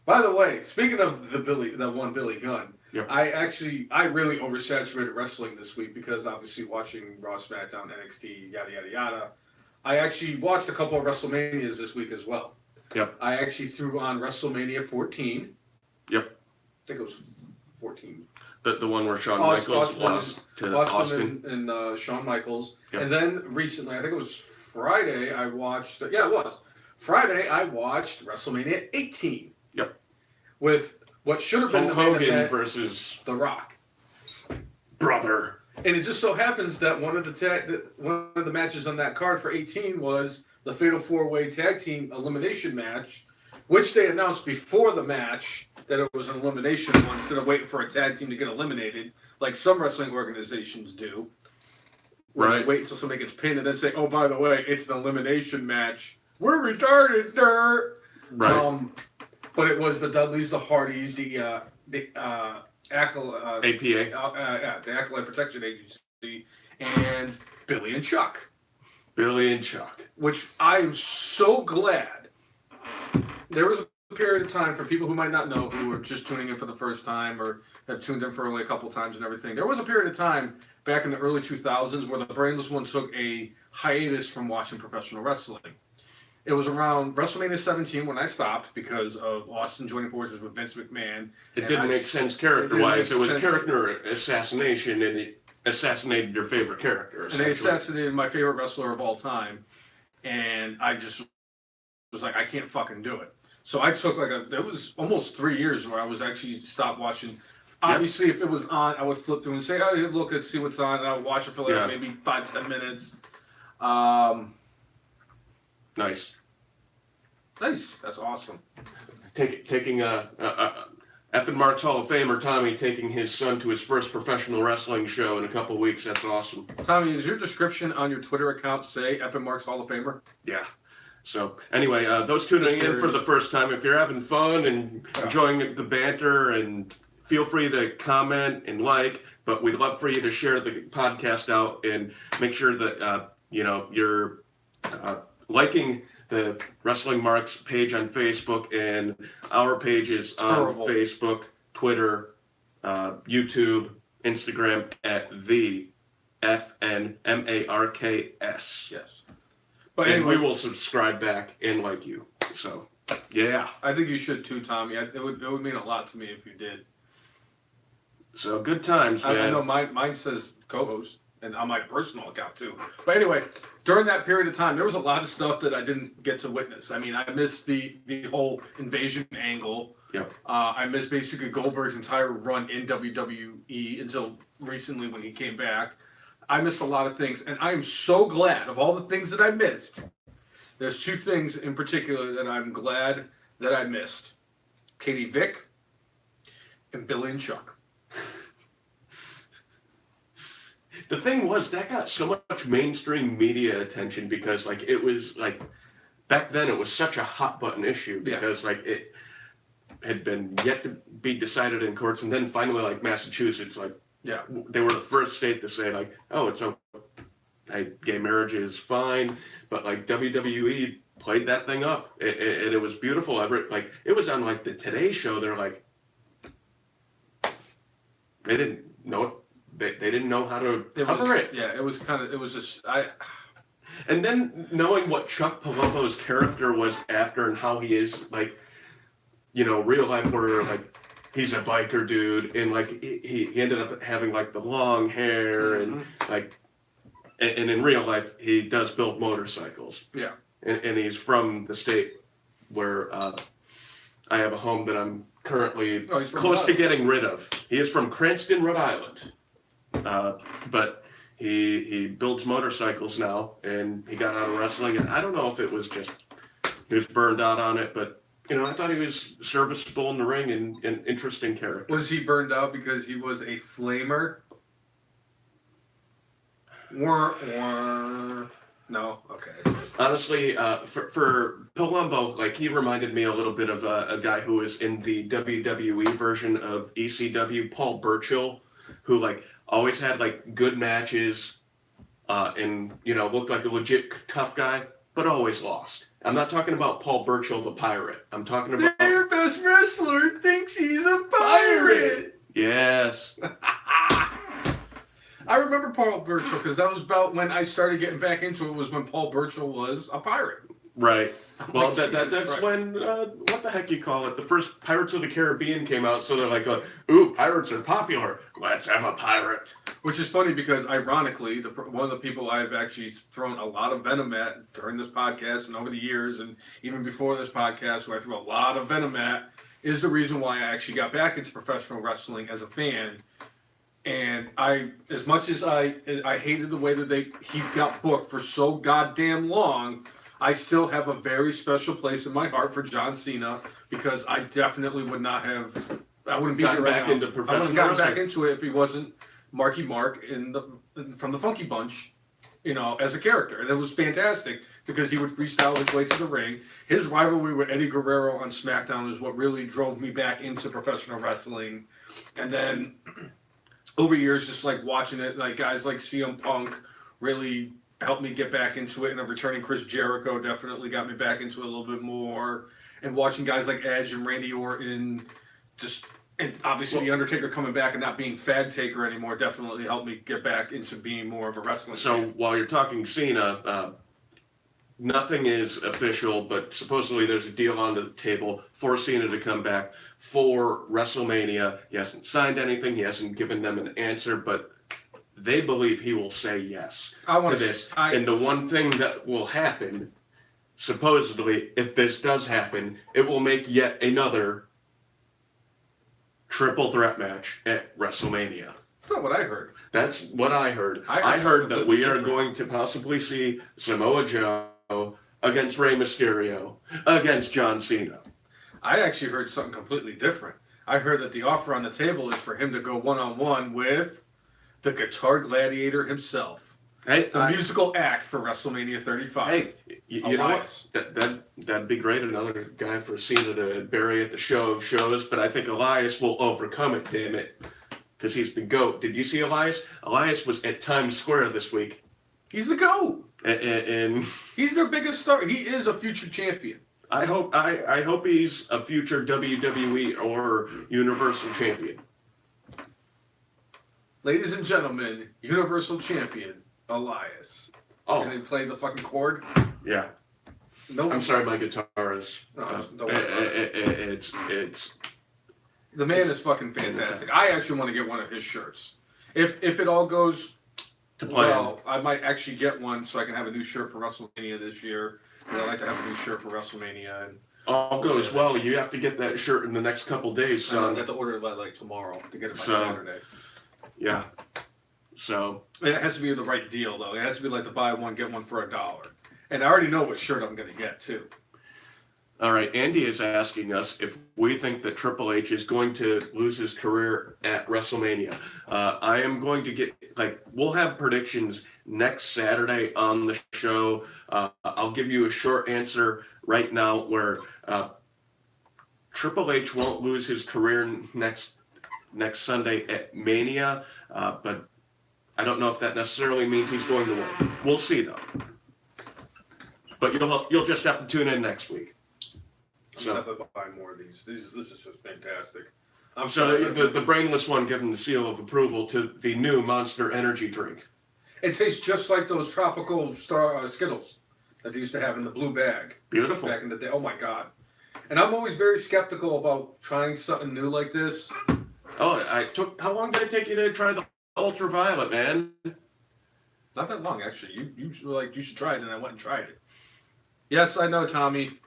By the way, speaking of the one Billy Gunn, Yep. I really oversaturated wrestling this week because obviously watching Raw, SmackDown, NXT, yada yada yada. I actually watched a couple of WrestleManias this week as well. Yep. I actually threw on WrestleMania 14. Yep. I think it was 14. The one where Shawn Michaels lost to Austin. and Shawn Michaels. Yep. And then recently, I think it was Friday, I watched... Yeah, it was. Friday, I watched WrestleMania 18. Yep. With what should have been Hulk the main Hogan event, versus The Rock. Brother. And it just so happens that one of the matches on that card for 18 was the Fatal 4-Way Tag Team Elimination match, which they announced before the match that it was an elimination one instead of waiting for a tag team to get eliminated, like some wrestling organizations do. Where Right. They wait until somebody gets pinned and then say, "Oh, by the way, it's an elimination match. We're retarded, dirt." Right. But it was the Dudleys, the Hardys, the APA. the Acolyte Protection Agency, and Billy and Chuck. Billy and Chuck. Which I am so glad there was a period of time for people who might not know, who are just tuning in for the first time or have tuned in for only a couple times and everything. There was a period of time back in the early 2000s where the Brainless One took a hiatus from watching professional wrestling. It was around WrestleMania 17 when I stopped because of Austin joining forces with Vince McMahon. It didn't make sense character-wise. It was character assassination, and it assassinated your favorite character. And they assassinated my favorite wrestler of all time. And I just was like, I can't fucking do it. So I took there was almost 3 years where I was actually stopped watching. Obviously, if it was on, I would flip through and say, oh, look and see what's on, and I would watch it for maybe 5-10 minutes. Nice. That's awesome. Taking F and Mark's Hall of Famer Tommy taking his son to his first professional wrestling show in a couple weeks. That's awesome. Tommy, does your description on your Twitter account say F and Mark's Hall of Famer? Yeah. So anyway, those tuning in for the first time, if you're having fun and enjoying the banter, and feel free to comment and like. But we'd love for you to share the podcast out and make sure that you're liking the Wrestling Marks page on Facebook and our pages on Facebook, Twitter, YouTube, Instagram at the FNMARKS. Yes. But anyway, we will subscribe back and like you. So, yeah. I think you should too, Tommy. It would mean a lot to me if you did. So, good times, man. I know mine says co-host, and on my personal account too. But anyway, during that period of time, there was a lot of stuff that I didn't get to witness. I mean, I missed the whole invasion angle. Yep. I missed basically Goldberg's entire run in WWE until recently when he came back. I missed a lot of things, and I am so glad of all the things that I missed. There's two things in particular that I'm glad that I missed. Katie Vick and Billy and Chuck. The thing was, that got so much mainstream media attention because, it was, back then it was such a hot button issue because, it had been yet to be decided in courts, and then finally, Massachusetts, they were the first state to say, oh, it's okay, gay marriage is fine, but, WWE played that thing up, and it was beautiful. It was on, the Today Show, they're they didn't know it. They didn't know how to cover it. Yeah, it was just, And then knowing what Chuck Palumbo's character was after and how he is, real life, where, he's a biker dude, and, he ended up having, the long hair, and, and in real life, he does build motorcycles. Yeah. And he's from the state where I have a home that I'm currently close to getting rid of. He is from Cranston, Rhode Island. But he builds motorcycles now, and he got out of wrestling, and I don't know if it was just he was burned out on it, but I thought he was serviceable in the ring and an interesting character. Was he burned out because he was a flamer? No? Okay. Honestly, for Palumbo, he reminded me a little bit of a guy who was in the WWE version of ECW, Paul Burchill, who, always had, good matches, and, looked like a legit tough guy, but always lost. I'm not talking about Paul Burchill, the pirate. I'm talking about... Their best wrestler thinks he's a pirate! Yes. I remember Paul Burchill, because that was about when I started getting back into it, was when Paul Burchill was a pirate. Right. Well, that's Christ. when, what the heck you call it? The first Pirates of the Caribbean came out, so they're ooh, pirates are popular. Let's have a pirate. Which is funny because, ironically, one of the people I've actually thrown a lot of venom at during this podcast and over the years, and even before this podcast, who I threw a lot of venom at, is the reason why I actually got back into professional wrestling as a fan. And as much as I hated the way that he got booked for so goddamn long, I still have a very special place in my heart for John Cena, because I definitely would not have. I wouldn't be gotten back into I professional wouldn't have gotten wrestling. back into it if he wasn't Marky Mark from the Funky Bunch, as a character. And it was fantastic because he would freestyle his way to the ring. His rivalry with Eddie Guerrero on SmackDown is what really drove me back into professional wrestling. And then over years, just watching it, guys like CM Punk really helped me get back into it, and a returning Chris Jericho definitely got me back into it a little bit more. and watching guys like Edge and Randy Orton, and obviously the Undertaker coming back and not being Fag Taker anymore definitely helped me get back into being more of a wrestling fan. while you're talking Cena, nothing is official, but supposedly there's a deal on the table for Cena to come back for WrestleMania. He hasn't signed anything. He hasn't given them an answer, but they believe he will say yes to this. And the one thing that will happen, supposedly, if this does happen, it will make yet another triple threat match at WrestleMania. That's not what I heard. That's what I heard. I heard that we are going to possibly see Samoa Joe against Rey Mysterio against John Cena. I actually heard something completely different. I heard that the offer on the table is for him to go one-on-one with the Guitar Gladiator himself. Hey, the musical act for WrestleMania 35. Hey, you know what? That'd be great. Another guy for Cena to bury at the show of shows, but I think Elias will overcome it, damn it. Because he's the GOAT. Did you see Elias? Elias was at Times Square this week. He's the GOAT. And he's their biggest star. He is a future champion. I hope he's a future WWE or Universal champion. Ladies and gentlemen, Universal Champion Elias. Oh, Can they play the fucking chord? Yeah. No. I'm sorry, my guitar is. Don't worry about it. It's. The man is fucking fantastic. I actually want to get one of his shirts. If it all goes To plan. well, I might actually get one so I can have a new shirt for WrestleMania this year. And I'd like to have a new shirt for WrestleMania. And All goes well. You have to get that shirt in the next couple days, I son. got to order it by like tomorrow to get it by So- Saturday. Yeah. So. It has to be the right deal though. It has to be like the buy one get one for $1. And I already know what shirt I'm gonna get too. All right, Andy is asking us if we think that Triple H is going to lose his career at WrestleMania. I am going to get, we'll have predictions next Saturday on the show. I'll give you a short answer right now where Triple H won't lose his career next Sunday at Mania, but I don't know if that necessarily means he's going to win. We'll see, though. But you'll just have to tune in next week. I'm gonna have to buy more of these. This is just fantastic. I'm So sorry. the brainless one giving the seal of approval to the new Monster Energy drink. It tastes just like those tropical Skittles that they used to have in the blue bag Beautiful. back in the day. Oh my god! And I'm always very skeptical about trying something new like this. Oh, how long did it take you to try the ultraviolet, man? Not that long, actually. You were like, you should try it, and I went and tried it. Yes, I know, Tommy.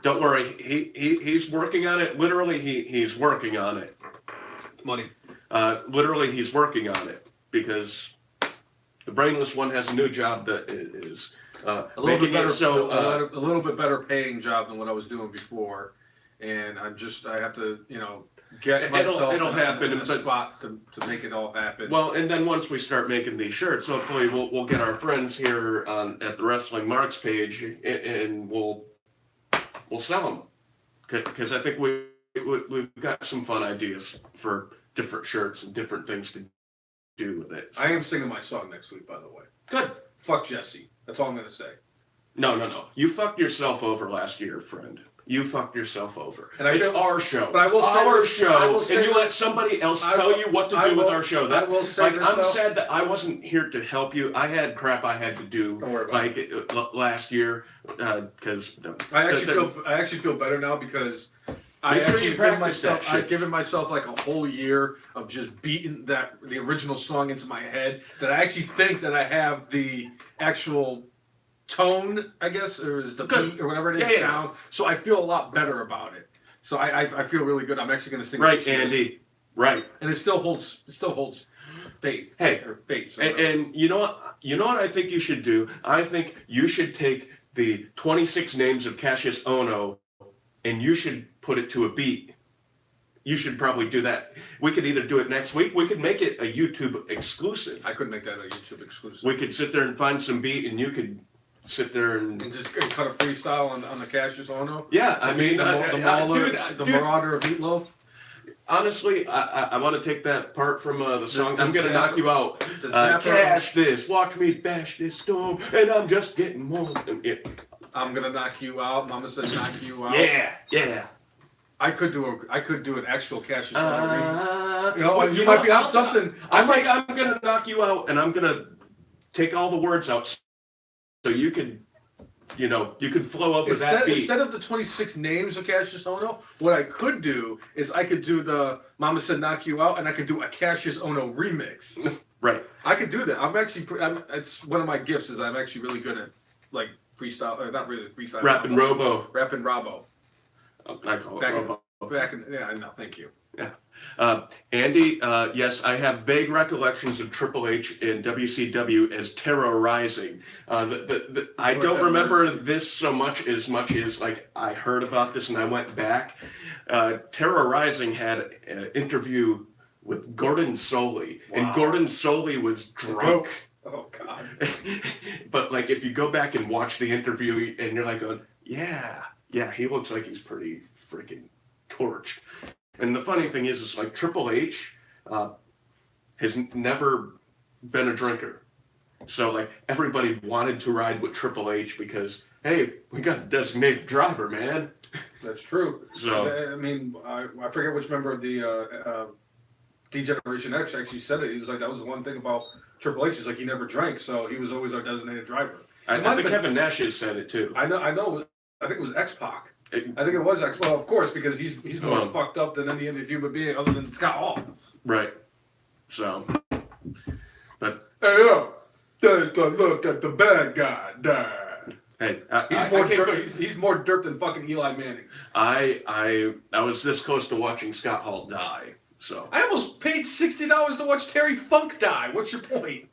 Don't worry, he's working on it. Literally, he's working on it. It's money. Literally, he's working on it because the brainless one has a new job that is A little making bit better, it so. a little bit better paying job than what I was doing before, and I have to, get myself it'll in happen, a but- spot to make it all happen. Well, and then once we start making these shirts, hopefully we'll get our friends here at the Wrestling Marks page, and we'll sell them because I think we've got some fun ideas for different shirts and different things to do with it. So. I am singing my song next week, by the way. Good. Fuck Jesse. That's all I'm gonna say. No. You fucked yourself over last year, friend. You fucked yourself over. And It's our show. But I will say our this- show, I will say and you let this- somebody else I tell will- you what to I do with will- our show. I will say this, I'm though. sad that I wasn't here to help you. I had crap I had to do Don't worry about last year because I actually feel better now because Make sure you practice that shit. I've given myself like a whole year of just beating the original song into my head that I actually think that I have the actual tone, I guess, or is the Good. beat or whatever it is Yeah. down. So I feel a lot better about it. So I feel really good. I'm actually going to sing right, this year. Andy. Right. And it still holds faith. Hey, or faith. And you know what? You know what I think you should do? I think you should take the 26 names of Cassius Ohno and you should put it to a beat. You should probably do that. We could either do it next week. We could make it a YouTube exclusive. I could make that a YouTube exclusive. We could sit there and find some beat, and you could sit there and just cut a freestyle on the Cassius Ohno. yeah. I mean, the dude, Marauder of Meatloaf. honestly, I want to take that part from the song. The I'm gonna knock you out. The Zapper- Cash this, watch me bash this storm, and I'm just getting more. I'm gonna knock you out. Mama said knock you out. Yeah. I could do an actual Cassius. You You might be on something. I'm gonna knock you out, and I'm gonna take all the words out, so you can flow over that beat. Instead of the 26 names of Cassius Ono, what I could do is I could do the Mama said knock you out, and I could do a Cassius Ono remix. Right. I could do that. It's one of my gifts is I'm actually really good at like freestyle, or not really freestyle. Rapping Robo. Rapping Robo. I call it Robo. No, thank you. Yeah. Andy, yes, I have vague recollections of Triple H in WCW as terrorizing. I don't remember this so much as like I heard about this and I went back. Terrorizing had an interview with Gordon Soley, and Gordon Soley was drunk. Oh God! But like, if you go back and watch the interview, and you're like, going, yeah, he looks like he's pretty freaking torched. And the funny thing is like Triple H has never been a drinker, so like everybody wanted to ride with Triple H because hey, we got a designated driver, man. That's true. So I mean, I forget which member of the D-Generation X actually said it. He was like, that was the one thing about Triple H. He's like, he never drank, so he was always our designated driver. I think Kevin Nash has said it too. I know. I think it was X-Pac. I think it was X. Well, of course, because he's more fucked up than any other human being other than Scott Hall. Right. So, but hey, yo, take a look at the bad guy there. Hey, he's more dirt than fucking Eli Manning. I was this close to watching Scott Hall die. So I almost paid $60 to watch Terry Funk die. What's your point?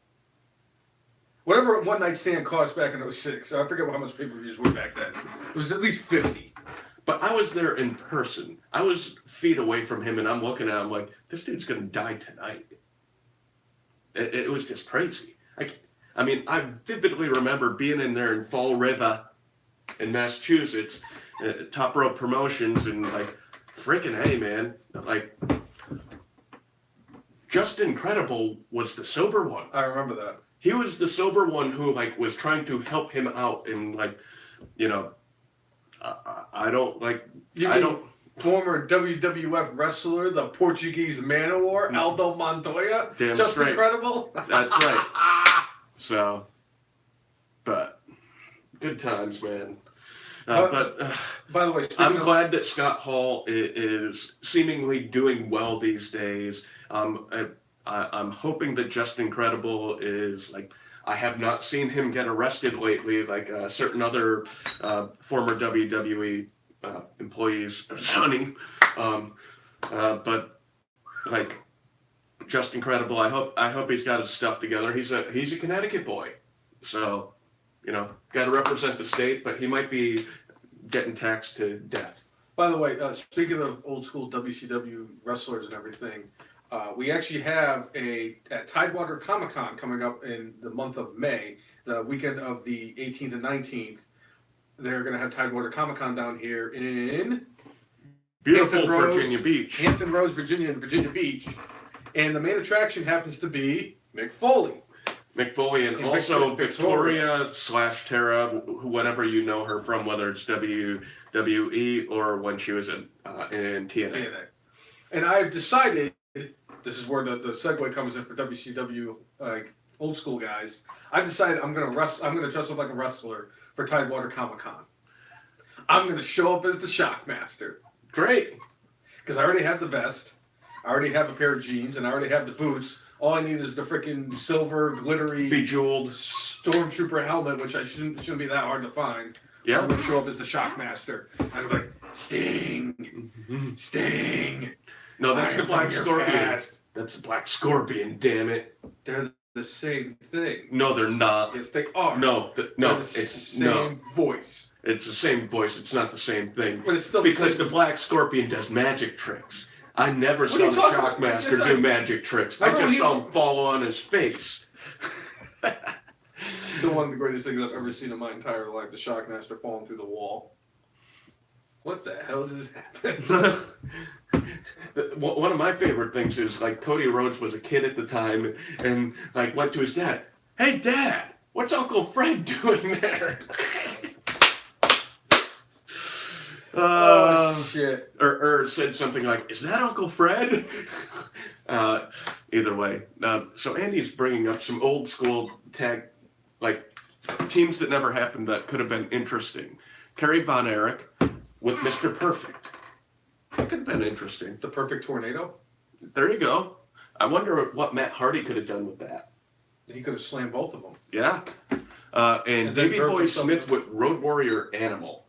Whatever One Night Stand cost back in 06, I forget how much pay-per-views were back then. It was at least 50. But I was there in person. I was feet away from him, and I'm looking at him like, this dude's going to die tonight. It was just crazy. I mean, I vividly remember being in there in Fall River in Massachusetts, Top Rope Promotions, and like, freaking hey, man. Like, Just Incredible was the sober one. I remember that. He was the sober one who like was trying to help him out and like, Former WWF wrestler, the Portuguese Man of War, Aldo Montoya. Damn Just straight. Incredible. That's right. So, but good times, man. By the way, I'm glad that Scott Hall is seemingly doing well these days. I'm hoping that Just Incredible is like, I have not seen him get arrested lately, like certain other former WWE employees, Sonny. But like Just Incredible, I hope he's got his stuff together. He's a Connecticut boy, so got to represent the state, but he might be getting taxed to death. By the way, speaking of old school WCW wrestlers and everything, we actually have at Tidewater Comic Con coming up in the month of May, the weekend of the 18th and 19th. They're going to have Tidewater Comic Con down here in Beautiful Virginia Beach. Hampton Roads, Virginia, and Virginia Beach. And the main attraction happens to be Mick Foley. Mick Foley and also Victoria/Tara, whatever you know her from, whether it's WWE or when she was in TNA. And I've decided, this is where the segue comes in for WCW, like old school guys. I've decided I'm gonna dress up like a wrestler for Tidewater Comic Con. I'm gonna show up as the Shockmaster. Great, because I already have the vest, I already have a pair of jeans, and I already have the boots. All I need is the freaking silver, glittery, bejeweled Stormtrooper helmet, which shouldn't be that hard to find. Yeah, I'm gonna show up as the Shockmaster. I'm like, Sting. No, that's the Black Scorpion. That's the Black Scorpion. Damn it. They're the same thing. No, they're not. Yes, they are. No, it's the same voice. It's the same voice. It's not the same thing. But it's still because the Black Scorpion does magic tricks. I never saw the Shockmaster do magic tricks. I just saw him fall on his face. Still one of the greatest things I've ever seen in my entire life, the Shockmaster falling through the wall. What the hell just happened? One of my favorite things is like Cody Rhodes was a kid at the time and like went to his dad. Hey, Dad, what's Uncle Fred doing there? Oh shit! Or said something like, "Is that Uncle Fred?" Either way, so Andy's bringing up some old school tag, like teams that never happened that could have been interesting. Terry Von Erich with Mr. Perfect. That could have been interesting. The Perfect Tornado. There you go. I wonder what Matt Hardy could have done with that. He could have slammed both of them. Yeah. And then Davey Dirk Boy himself- Smith with Road Warrior Animal.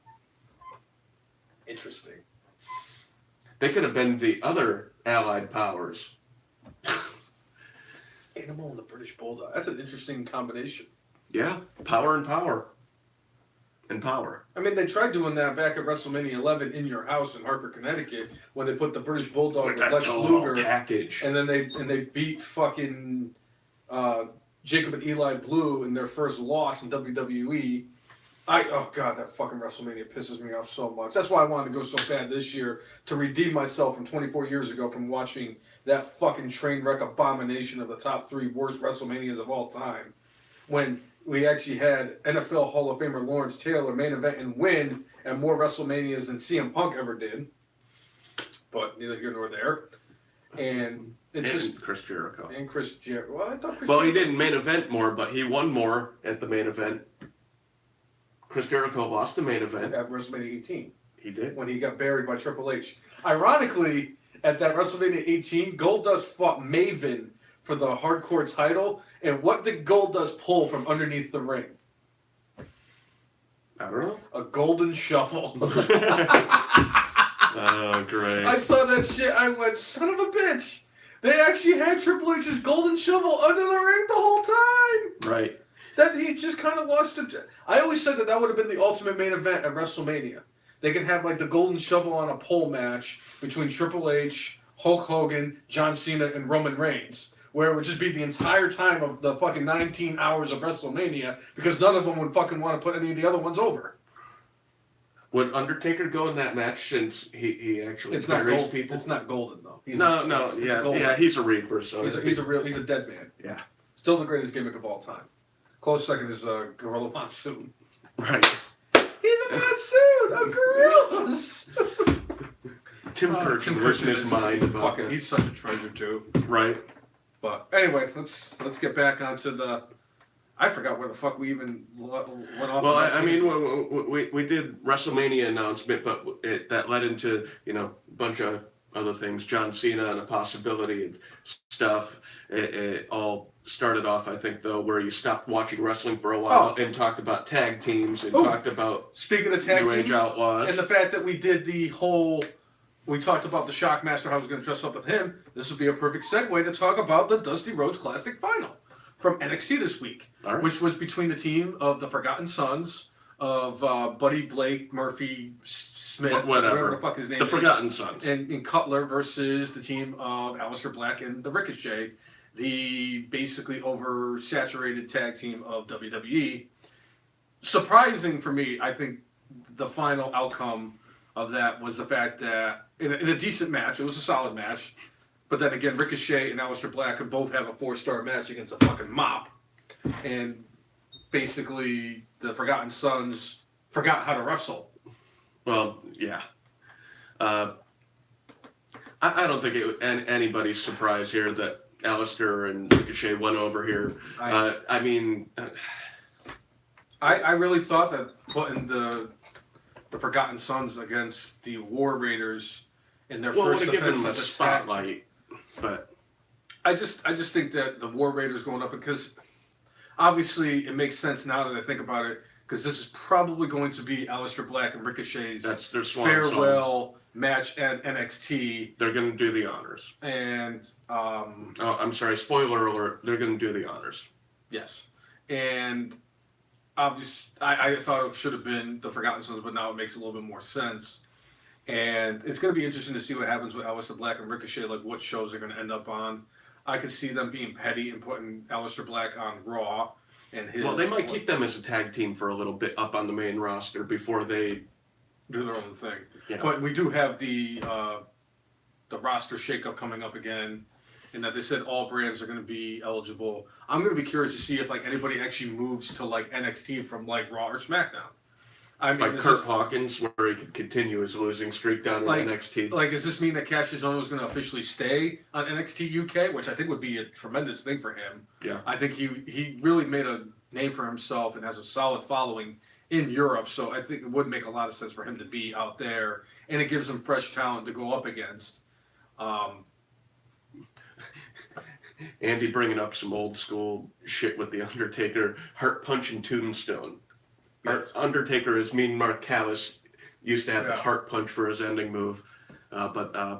Interesting. They could have been the other allied powers. Animal and the British Bulldog. That's an interesting combination. Yeah, power and power. And power. I mean, they tried doing that back at WrestleMania 11 in your house in Hartford, Connecticut, when they put the British Bulldog with That Lex total Luger, package. and then they beat fucking Jacob and Eli Blue in their first loss in WWE. Oh god, that fucking WrestleMania pisses me off so much. That's why I wanted to go so bad this year to redeem myself from 24 years ago from watching that fucking train wreck abomination of the top 3 worst WrestleManias of all time. When we actually had NFL Hall of Famer Lawrence Taylor main event and win at more WrestleManias than CM Punk ever did. But neither here nor there. And it's just Chris Jericho. and Chris Jericho. Well, I thought Chris Well, he Jericho- didn't main event more, but he won more at the main event. Chris Jericho lost the main event. at WrestleMania 18 He did. when he got buried by Triple H. Ironically, at that WrestleMania 18, Goldust fought Maven for the hardcore title. And what did Goldust pull from underneath the ring? I don't know. A golden shovel. Oh, great. I saw that shit. I went, son of a bitch. They actually had Triple H's golden shovel under the ring the whole time. Right. That he just kind of lost it. I always said that would have been the ultimate main event at WrestleMania. They could have like the golden shovel on a pole match between Triple H, Hulk Hogan, John Cena, and Roman Reigns, where it would just be the entire time of the fucking 19 hours of WrestleMania because none of them would fucking want to put any of the other ones over. Would Undertaker go in that match since he actually It's not buries gold. people? It's not golden though. It's Yeah, golden. yeah, he's a Reaper, so He's a dead man. Yeah. Still the greatest gimmick of all time. Close second is Gorilla Monsoon. Right. He's a monsoon, a gorilla. That's the Tim Curtin losing his mind about fucking. that. He's such a treasure too. Right. But anyway, let's get back onto the. I forgot where the fuck we even went off. Well, on that I mean, tangent. we did WrestleMania announcement, but that led into a bunch of other things. John Cena and a possibility of stuff. It all started off, I think, though, where you stopped watching wrestling for a while and talked about tag teams and talked about Speaking of tag New Age teams Outlaws. and the fact that we did the whole. We talked about the Shockmaster, how I was going to dress up with him. This would be a perfect segue to talk about the Dusty Rhodes Classic Final from NXT this week, All right. which was between the team of the Forgotten Sons of Buddy, Blake, Murphy, Smith, whatever the fuck his name The is. Forgotten Sons. And Cutler versus the team of Aleister Black and the Ricochet, the basically oversaturated tag team of WWE. Surprising for me, I think the final outcome of that was the fact that in a decent match, it was a solid match, but then again, Ricochet and Aleister Black could both have a 4-star match against a fucking mop, and basically the Forgotten Sons forgot how to wrestle. Well, yeah. I don't think anybody's surprised here that Alistair and Ricochet went over here. I mean, I really thought that putting the Forgotten Sons against the War Raiders in their well, first would have given them a defensive spotlight, but I just think that the War Raiders going up because obviously it makes sense now that I think about it because this is probably going to be Aleister Black and Ricochet's that's their swan farewell match at NXT, They're going to do the honors. and Oh, I'm sorry, spoiler alert. They're going to do the honors. yes, and obviously I thought it should have been the Forgotten Sons, but now it makes a little bit more sense. And it's going to be interesting to see what happens with Aleister Black and Ricochet, like what shows they're going to end up on. I could see them being petty and putting Aleister Black on Raw. And his, Well, they might keep them as a tag team for a little bit up on the main roster before they do their own thing. Yeah. But we do have the roster shakeup coming up again, and that they said all brands are going to be eligible. I'm going to be curious to see if like anybody actually moves to like NXT from like Raw or SmackDown. I mean, Like Kurt Hawkins, where he could continue his losing streak down in NXT. Like, does this mean that Cassius Ohno is going to officially stay on NXT UK, which I think would be a tremendous thing for him? Yeah. I think he really made a name for himself and has a solid following in Europe, so I think it would make a lot of sense for him to be out there, and it gives him fresh talent to go up against. Andy bringing up some old school shit with The Undertaker, heart punching Tombstone. Yes. Undertaker is mean Mark Callis used to have the Yeah. heart punch for his ending move. Yeah.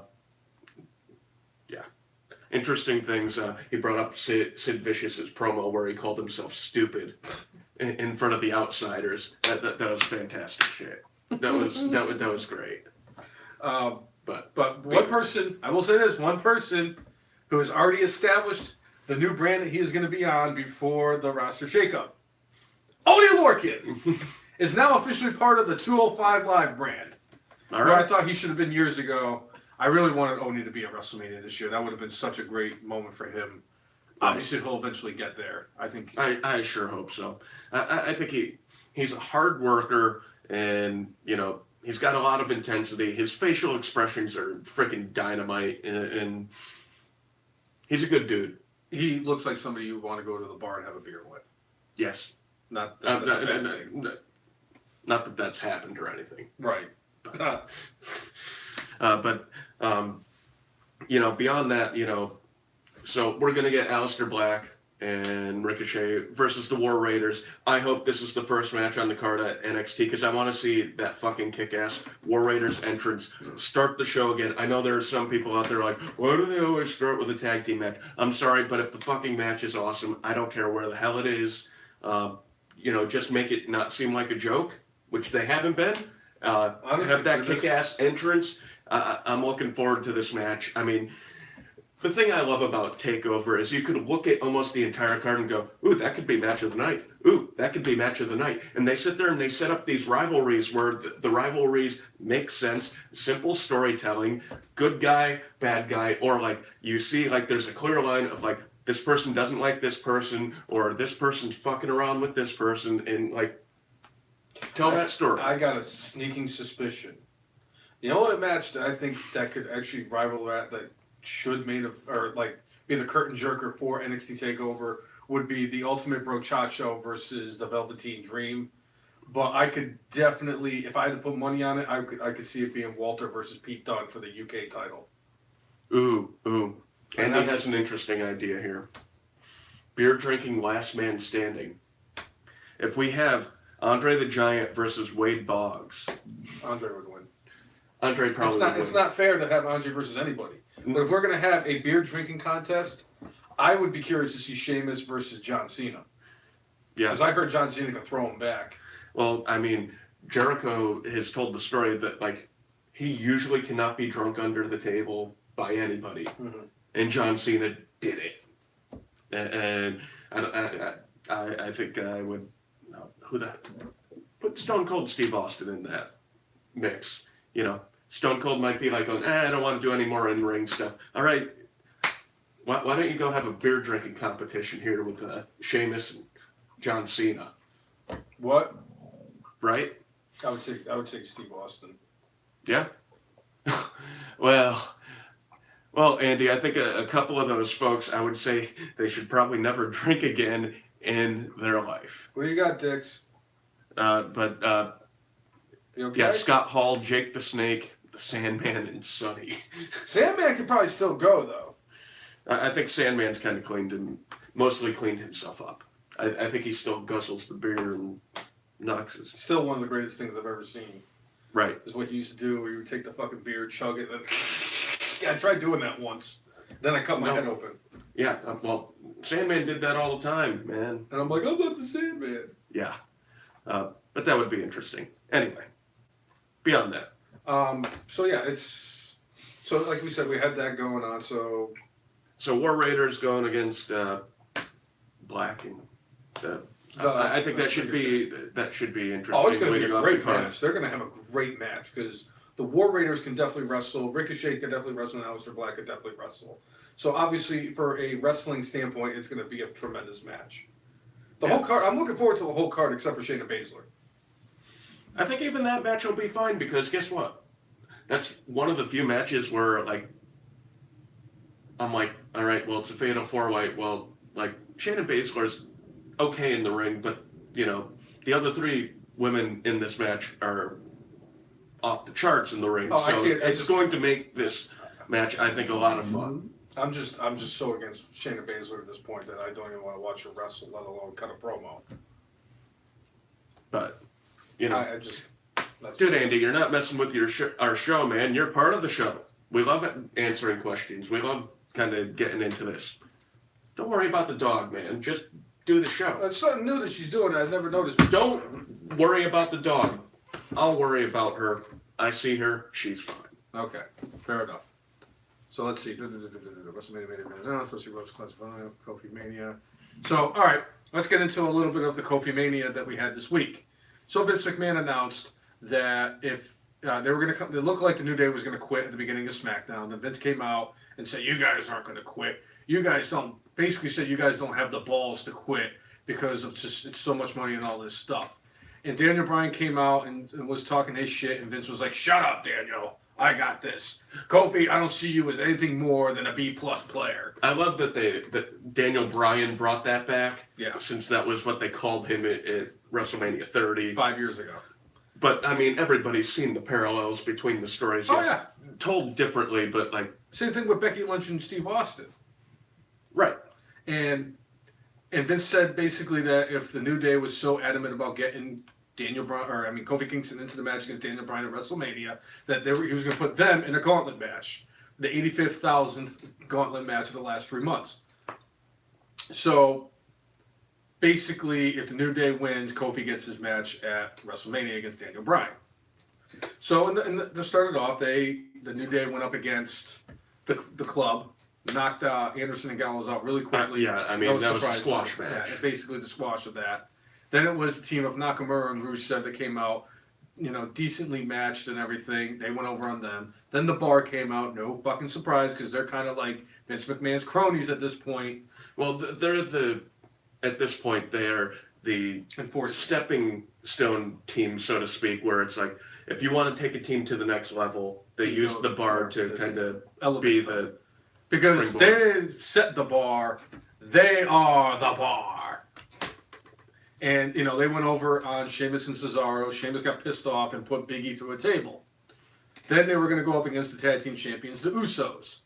Interesting things. He brought up Sid Vicious's promo where he called himself stupid in front of the outsiders. That was fantastic shit. That was great. But one person, I will say this, one person who has already established the new brand that he is going to be on before the roster shakeup. Oney Lorcan is now officially part of the 205 Live brand. All Where I right. thought he should have been years ago. I really wanted Oney to be at WrestleMania this year. That would have been such a great moment for him. Obviously, he'll eventually get there. I think. I sure hope so. I think he's a hard worker, and he's got a lot of intensity. His facial expressions are freaking dynamite, and he's a good dude. He looks like somebody you want to go to the bar and have a beer with. Yes. Not that that's a bad thing. Not that that's happened or anything. Right. Beyond that, so we're going to get Aleister Black and Ricochet versus the War Raiders. I hope this is the first match on the card at NXT because I want to see that fucking kick-ass War Raiders entrance start the show again. I know there are some people out there like, why do they always start with a tag team match? I'm sorry, but if the fucking match is awesome, I don't care where the hell it is. Just make it not seem like a joke, which they haven't been. Honestly, have that kick-ass entrance. I'm looking forward to this match. I mean, the thing I love about Takeover is you could look at almost the entire card and go, ooh, that could be match of the night. Ooh, that could be match of the night. And they sit there and they set up these rivalries where the rivalries make sense, simple storytelling, good guy, bad guy, or like you see like there's a clear line of like this person doesn't like this person or this person's fucking around with this person and like tell that story. I got a sneaking suspicion. The only match that I think that could actually rival that should be the curtain jerker for NXT TakeOver would be the Ultimate Brochacho versus the Velveteen Dream. But I could definitely, if I had to put money on it, I could see it being Walter versus Pete Dunne for the UK title. Ooh. And Andy has an interesting idea here. Beer drinking last man standing. If we have Andre the Giant versus Wade Boggs. Andre would win. Andre probably would It's win. not fair to have Andre versus anybody. But if we're going to have a beer drinking contest, I would be curious to see Sheamus versus John Cena. Yeah. Because I heard John Cena can throw him back. Well, I mean, Jericho has told the story that like he usually cannot be drunk under the table by anybody, Mm-hmm. and John Cena did it. And I think I would put Stone Cold Steve Austin in that mix. Stone Cold might be like, I don't want to do any more in-ring stuff. All right, why don't you go have a beer drinking competition here with Sheamus and John Cena, What? right? I would take Steve Austin. Yeah. Well, Andy, I think a couple of those folks, I would say they should probably never drink again in their life. What do you got, Dix? You okay? Yeah, Scott Hall, Jake the Snake, the Sandman, and Sonny. Sandman could probably still go though. I think Sandman's kind of mostly cleaned himself up. I think he still guzzles the beer and knocks his. Still one of the greatest things I've ever seen. Right. Is what he used to do, where you would take the fucking beer, chug it, and yeah, I tried doing that once. Then I cut my head open. Yeah, well, Sandman did that all the time, man. And I'm like, I'm not the Sandman. Yeah. But that would be interesting. Anyway, beyond that. So like we said, we had that going on. So War Raiders going against Black and I think that should be interesting. Oh, it's going to be leading a off great the card. match. They're going to have a great match because the War Raiders can definitely wrestle. Ricochet can definitely wrestle, and Aleister Black can definitely wrestle. So obviously, for a wrestling standpoint, it's going to be a tremendous match. The whole card. I'm looking forward to the whole card, except for Shayna Baszler. I think even that match will be fine because guess what? That's one of the few matches where like I'm like, all right, well it's a fatal 4-way. Well, like Shayna Baszler's okay in the ring, but you know the other 3 women in this match are off the charts in the ring. Oh, So it's going to make this match, I think, a lot of fun. I'm just so against Shayna Baszler at this point that I don't even want to watch her wrestle, let alone cut a promo. But you know, I just dude, Andy, you're not messing with our show, man. You're part of the show. We love answering questions. We love kind of getting into this. Don't worry about the dog, man. Just do the show. It's something new that she's doing. I've never noticed. Don't worry about the dog. I'll worry about her. I see her. She's fine. Okay, fair enough. So let's see. WrestleMania main event. Let's see Rhodes Class 5, Kofi Mania. So, all right, let's get into a little bit of the Kofi Mania that we had this week. So Vince McMahon announced that if they were going to come, it looked like the New Day was going to quit at the beginning of SmackDown. Then Vince came out and said, "You guys aren't going to quit. You guys don't." Basically said, "You guys don't have the balls to quit because of just it's so much money and all this stuff." And Daniel Bryan came out and was talking his shit, and Vince was like, "Shut up, Daniel. I got this. Kofi, I don't see you as anything more than a B-plus player." I love that Daniel Bryan brought that back. Yeah. Since that was what they called him at WrestleMania 30. 5 years ago. But, I mean, everybody's seen the parallels between the stories. Oh, yes, yeah. Told differently, but, like... Same thing with Becky Lynch and Steve Austin. Right. And Vince said basically that if the New Day was so adamant about getting Kofi Kingston into the match against Daniel Bryan at WrestleMania, that he was going to put them in a gauntlet match. The 85,000th gauntlet match of the last 3 months. So... basically, if the New Day wins, Kofi gets his match at WrestleMania against Daniel Bryan. So, to start it off, the New Day went up against the club, knocked Anderson and Gallows out really quickly. Yeah, I mean, that was a squash match. Yeah, basically the squash of that. Then it was the team of Nakamura and Rusev that came out, decently matched and everything. They went over on them. Then the Bar came out, no fucking surprise, because they're kind of like Vince McMahon's cronies at this point. Well, at this point, they're the stepping stone team, so to speak, where it's like, if you want to take a team to the next level, they use the Bar to kind of be the... Because they set the bar, they are the Bar. And, they went over on Sheamus and Cesaro. Sheamus got pissed off and put Big E through a table. Then they were going to go up against the tag team champions, the Usos.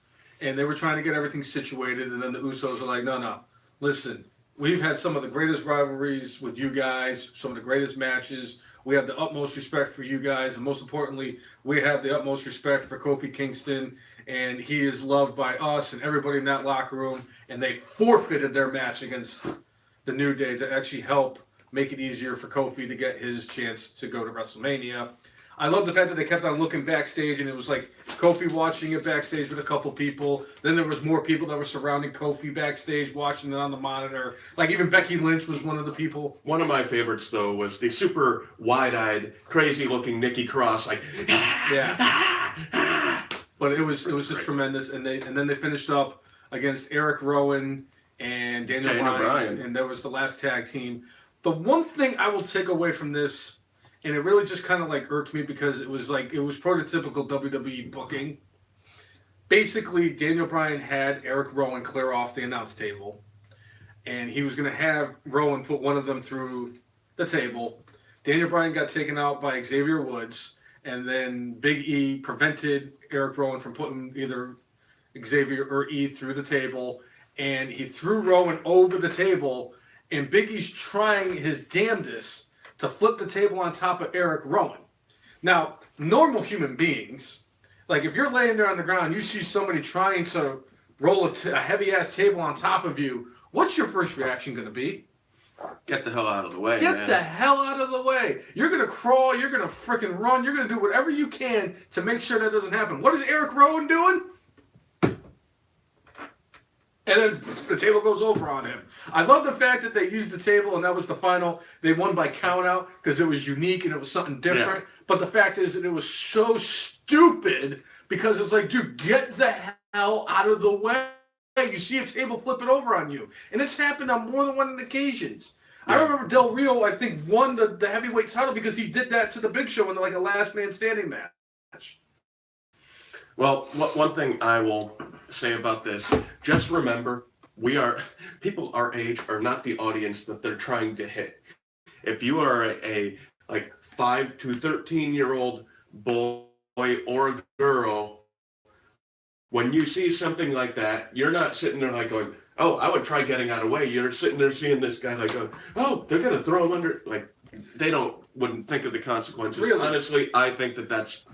And they were trying to get everything situated, and then the Usos were like, no, listen, we've had some of the greatest rivalries with you guys, some of the greatest matches. We have the utmost respect for you guys, and most importantly, we have the utmost respect for Kofi Kingston, and he is loved by us and everybody in that locker room, and they forfeited their match against the New Day to actually help make it easier for Kofi to get his chance to go to WrestleMania. I love the fact that they kept on looking backstage, and it was like Kofi watching it backstage with a couple people. Then there was more people that were surrounding Kofi backstage, watching it on the monitor. Like even Becky Lynch was one of the people. One of my favorites, though, was the super wide-eyed, crazy-looking Nikki Cross, like... Yeah. But it was just tremendous, and then they finished up against Eric Rowan and Daniel Bryan, and that was the last tag team. The one thing I will take away from this, and it really just kind of like irked me because it was prototypical WWE booking. Basically, Daniel Bryan had Eric Rowan clear off the announce table, and he was going to have Rowan put one of them through the table. Daniel Bryan got taken out by Xavier Woods, and then Big E prevented Eric Rowan from putting either Xavier or E through the table, and he threw Rowan over the table, and Big E's trying his damnedest to flip the table on top of Eric Rowan. Now, normal human beings, like if you're laying there on the ground, you see somebody trying to roll a heavy-ass table on top of you, what's your first reaction going to be? Get the hell out of the way, Get the hell out of the way. You're going to crawl, you're going to freaking run, you're going to do whatever you can to make sure that doesn't happen. What is Eric Rowan doing? And then the table goes over on him. I love the fact that they used the table and that was the final. They won by count out because it was unique and it was something different. Yeah. But the fact is that it was so stupid because it's like, dude, get the hell out of the way. You see a table flipping over on you. And it's happened on more than one occasions. I remember Del Rio, I think, won the heavyweight title because he did that to the Big Show in like a last man standing match. Well, one thing I will say about this, just remember, people our age are not the audience that they're trying to hit. If you are a 5 to 13-year-old boy or girl, when you see something like that, you're not sitting there like going, oh, I would try getting out of the way. You're sitting there seeing this guy like going, oh, they're going to throw him under. Like, they wouldn't think of the consequences. Really? Honestly, I think that's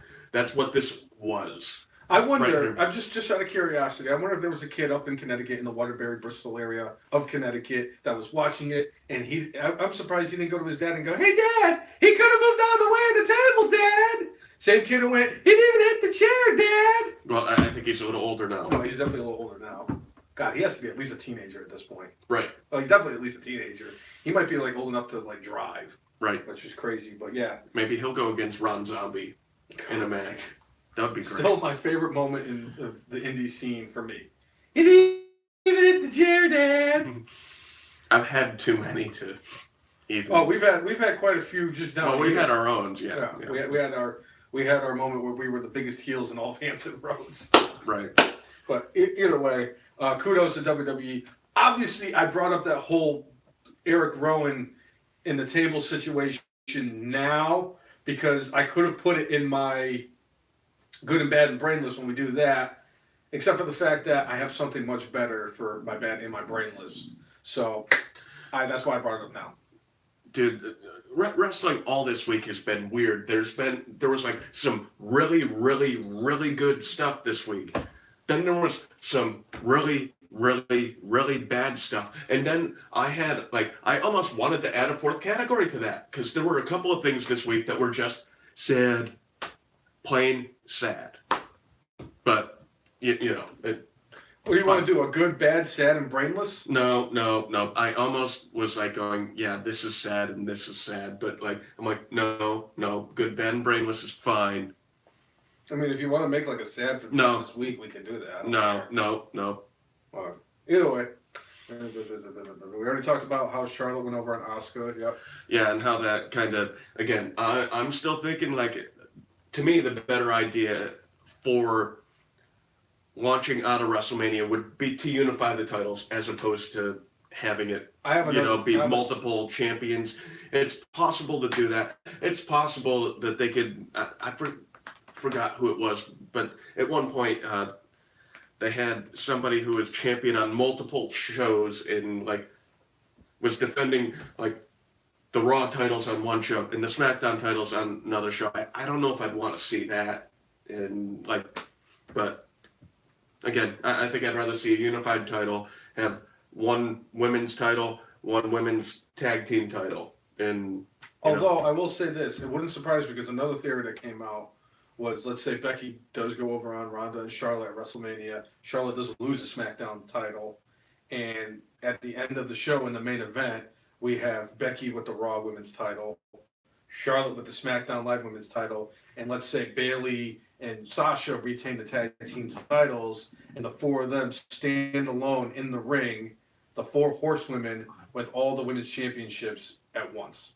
what this was. I wonder, Right. I'm just out of curiosity, I wonder if there was a kid up in Connecticut, in the Waterbury, Bristol area of Connecticut, that was watching it, and I'm surprised he didn't go to his dad and go, hey, Dad, he could have moved out of the way of the table, Dad. Same kid who went, he didn't even hit the chair, Dad. Well, I think he's a little older now. No, he's definitely a little older now. God, he has to be at least a teenager at this point. Right, Oh, he's definitely at least a teenager. He might be like old enough to like drive, right. which is crazy, but yeah. Maybe he'll go against Ron Zombie in a match. That'd be great. Still my favorite moment of the indie scene for me. He didn't even hit the chair, Dad. I've had too many to even. Oh, we've had quite a few just down well, we've here. had our own, yeah. We had our moment where we were the biggest heels in all of Hampton Roads. Right. But either way, kudos to WWE. Obviously, I brought up that whole Eric Rowan in the table situation now because I could have put it in my good and bad and brainless when we do that, except for the fact that I have something much better for my bad and my brainless. So that's why I brought it up now. Dude, wrestling all this week has been weird. There was like some really, really, really good stuff this week. Then there was some really, really, really bad stuff. And then I almost wanted to add a fourth category to that because there were a couple of things this week that were just sad, plain sad. But, you know. What do you want to do? A good, bad, sad, and brainless? No. I almost was like going, yeah, this is sad and this is sad. But I'm like, no. Good, bad, and brainless is fine. I mean, if you want to make like a sad for this week, we can do that. No. Either way. We already talked about how Charlotte went over on Asuka. Yep. Yeah, and how that kind of, again, I'm still thinking to me, the better idea for launching out of WrestleMania would be to unify the titles as opposed to having it, be multiple champions. It's possible to do that. It's possible that they could, I forgot who it was, but at one point, they had somebody who was champion on multiple shows and was defending the Raw titles on one show and the SmackDown titles on another show. I don't know if I'd want to see that. And but again, I think I'd rather see a unified title, have one women's title, one women's tag team title. And although I will say this, it wouldn't surprise me because another theory that came out was, let's say Becky does go over on Ronda and Charlotte at WrestleMania. Charlotte doesn't lose the SmackDown title. And at the end of the show in the main event, we have Becky with the Raw Women's title, Charlotte with the SmackDown Live Women's title, and let's say Bayley and Sasha retain the tag team titles, and the four of them stand alone in the ring, the four horsewomen with all the women's championships at once.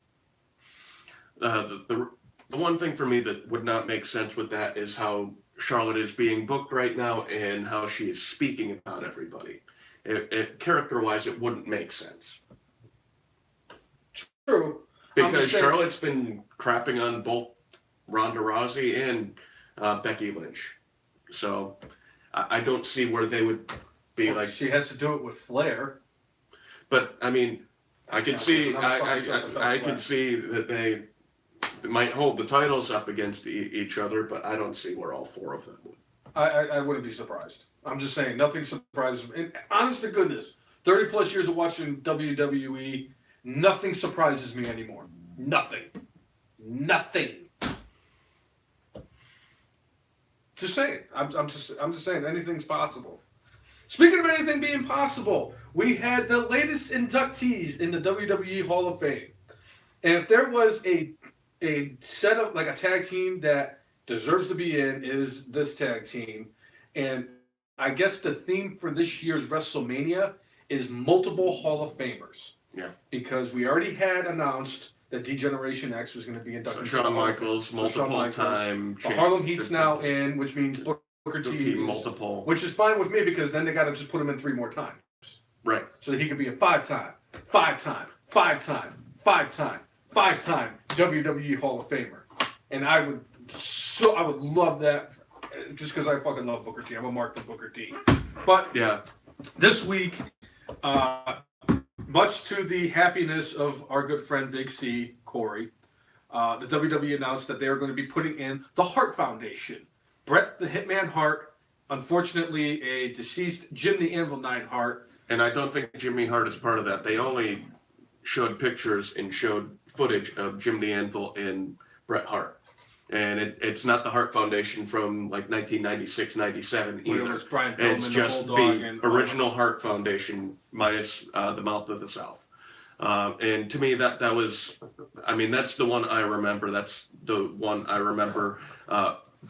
The one thing for me that would not make sense with that is how Charlotte is being booked right now and how she is speaking about everybody. Character-wise, it wouldn't make sense. True. Because Charlotte's been crapping on both Ronda Rousey and Becky Lynch. So I don't see where they would be She has to do it with Flair. But, I mean, I could see that they might hold the titles up against each other, but I don't see where all four of them would. I wouldn't be surprised. I'm just saying, nothing surprises me. And honest to goodness, 30 plus years of watching WWE, nothing surprises me anymore. Nothing. Just saying. I'm just saying anything's possible. Speaking of anything being possible, we had the latest inductees in the WWE Hall of Fame. And if there was a set of a tag team that deserves to be in, is this tag team. And I guess the theme for this year's WrestleMania is multiple Hall of Famers. Yeah. Because we already had announced that D-Generation X was going to be inducted. So Shawn Michaels, multiple time. The Harlem Heat's now in, which means Booker T multiple. Which is fine with me because then they got to just put him in 3 more times. Right. So that he could be a 5-time WWE Hall of Famer. And I would love that just because I fucking love Booker T. I'm a mark for Booker T. But yeah, this week, much to the happiness of our good friend Big C, Corey, the WWE announced that they are going to be putting in the Hart Foundation. Bret the Hitman Hart, unfortunately a deceased Jim the Anvil Neidhart. And I don't think Jimmy Hart is part of that. They only showed pictures and showed footage of Jim the Anvil and Bret Hart. And it's not the Hart Foundation from like 1996, 97 either. It was Brian It's Pillman, just the original Hart Foundation minus the Mouth of the South. And to me, that was, I mean, that's the one I remember. That's the one I remember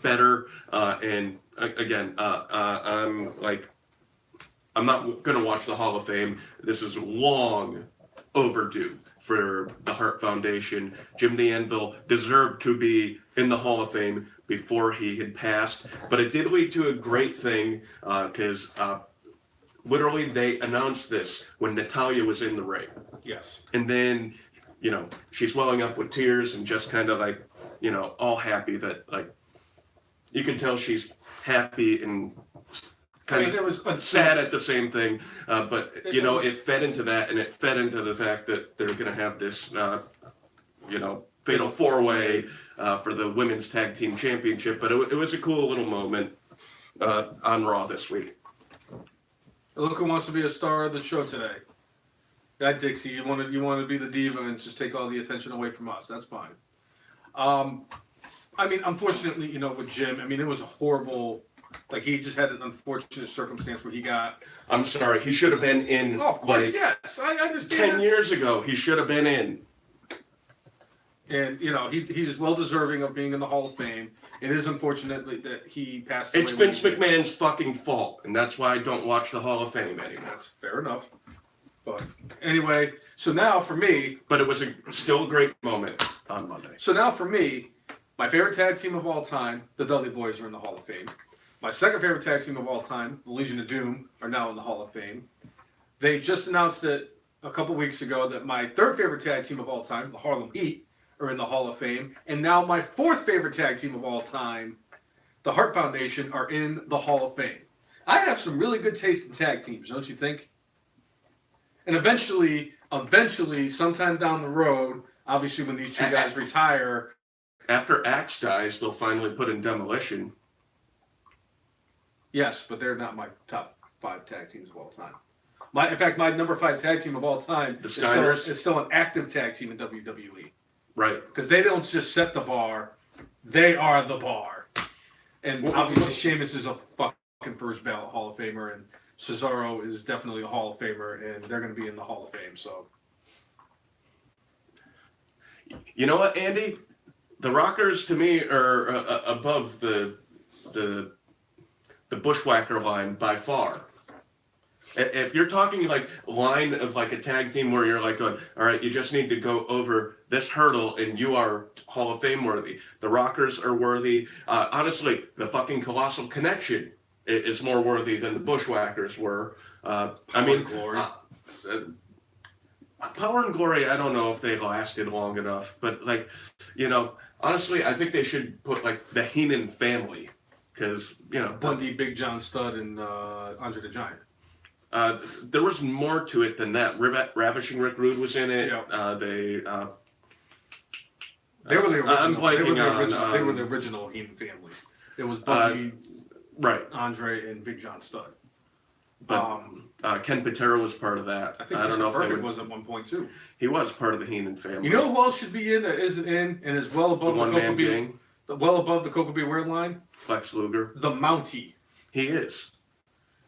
better. And again, I'm not going to watch the Hall of Fame. This is long overdue for the Hart Foundation. Jim the Anvil deserved to be in the Hall of Fame before he had passed, but it did lead to a great thing because literally they announced this when Natalya was in the ring. Yes. And then, you know, she's welling up with tears and just kind of like, you know, all happy that like, you can tell she's happy and kind of sad at the same thing, but you know, it fed into that, and it fed into the fact that they're going to have this, you know, fatal 4-way for the women's tag team championship. But it was a cool little moment on Raw this week. Look who wants to be a star of the show today. That Dixie, you want to be the diva and just take all the attention away from us. That's fine. I mean, unfortunately, you know, with Jim, I mean, it was a horrible. Like, he just had an unfortunate circumstance where he got... I'm sorry, he should have been in, of course, like, yes, I understand 10 years ago, he should have been in. And, you know, he's well-deserving of being in the Hall of Fame. It is unfortunate that he passed away. It's Vince McMahon's fucking fault, and that's why I don't watch the Hall of Fame anymore. That's fair enough. But, anyway, so now for me... But it was still a great moment on Monday. So now for me, my favorite tag team of all time, the Dudley Boys, are in the Hall of Fame. My second favorite tag team of all time, the Legion of Doom, are now in the Hall of Fame. They just announced it a couple weeks ago that my third favorite tag team of all time, the Harlem Heat, are in the Hall of Fame. And now my fourth favorite tag team of all time, the Hart Foundation, are in the Hall of Fame. I have some really good taste in tag teams, don't you think? And eventually, sometime down the road, obviously when these two guys retire... After Axe dies, they'll finally put in Demolition. Yes, but they're not my top 5 tag teams of all time. In fact, my number 5 tag team of all time is still an active tag team in WWE. Right. Because they don't just set the bar, they are the bar. And obviously Sheamus is a fucking first ballot Hall of Famer, and Cesaro is definitely a Hall of Famer, and they're going to be in the Hall of Fame. So, you know what, Andy? The Rockers, to me, are above the Bushwhacker line by far. If you're talking like line of like a tag team where you're like going, all right, you just need to go over this hurdle and you are Hall of Fame worthy. The Rockers are worthy. Honestly, the fucking Colossal Connection is more worthy than the Bushwhackers were. I mean, Power and Glory, I don't know if they lasted long enough, but like, you know, honestly, I think they should put like the Heenan family. Because, you know... Bundy, Big John Studd, and Andre the Giant. There was more to it than that. Ravishing Rick Rude was in it. Yeah. They were the original. I'm blanking they were the original Heenan family. It was Bundy, right, Andre, and Big John Studd. But Ken Patera was part of I think I don't know if Perfect was at one point too. He was part of the Heenan family. You know who else should be in that isn't in and is well above the Coco B? Well above the Coco B wear line? Lex Luger. The Mountie. He is.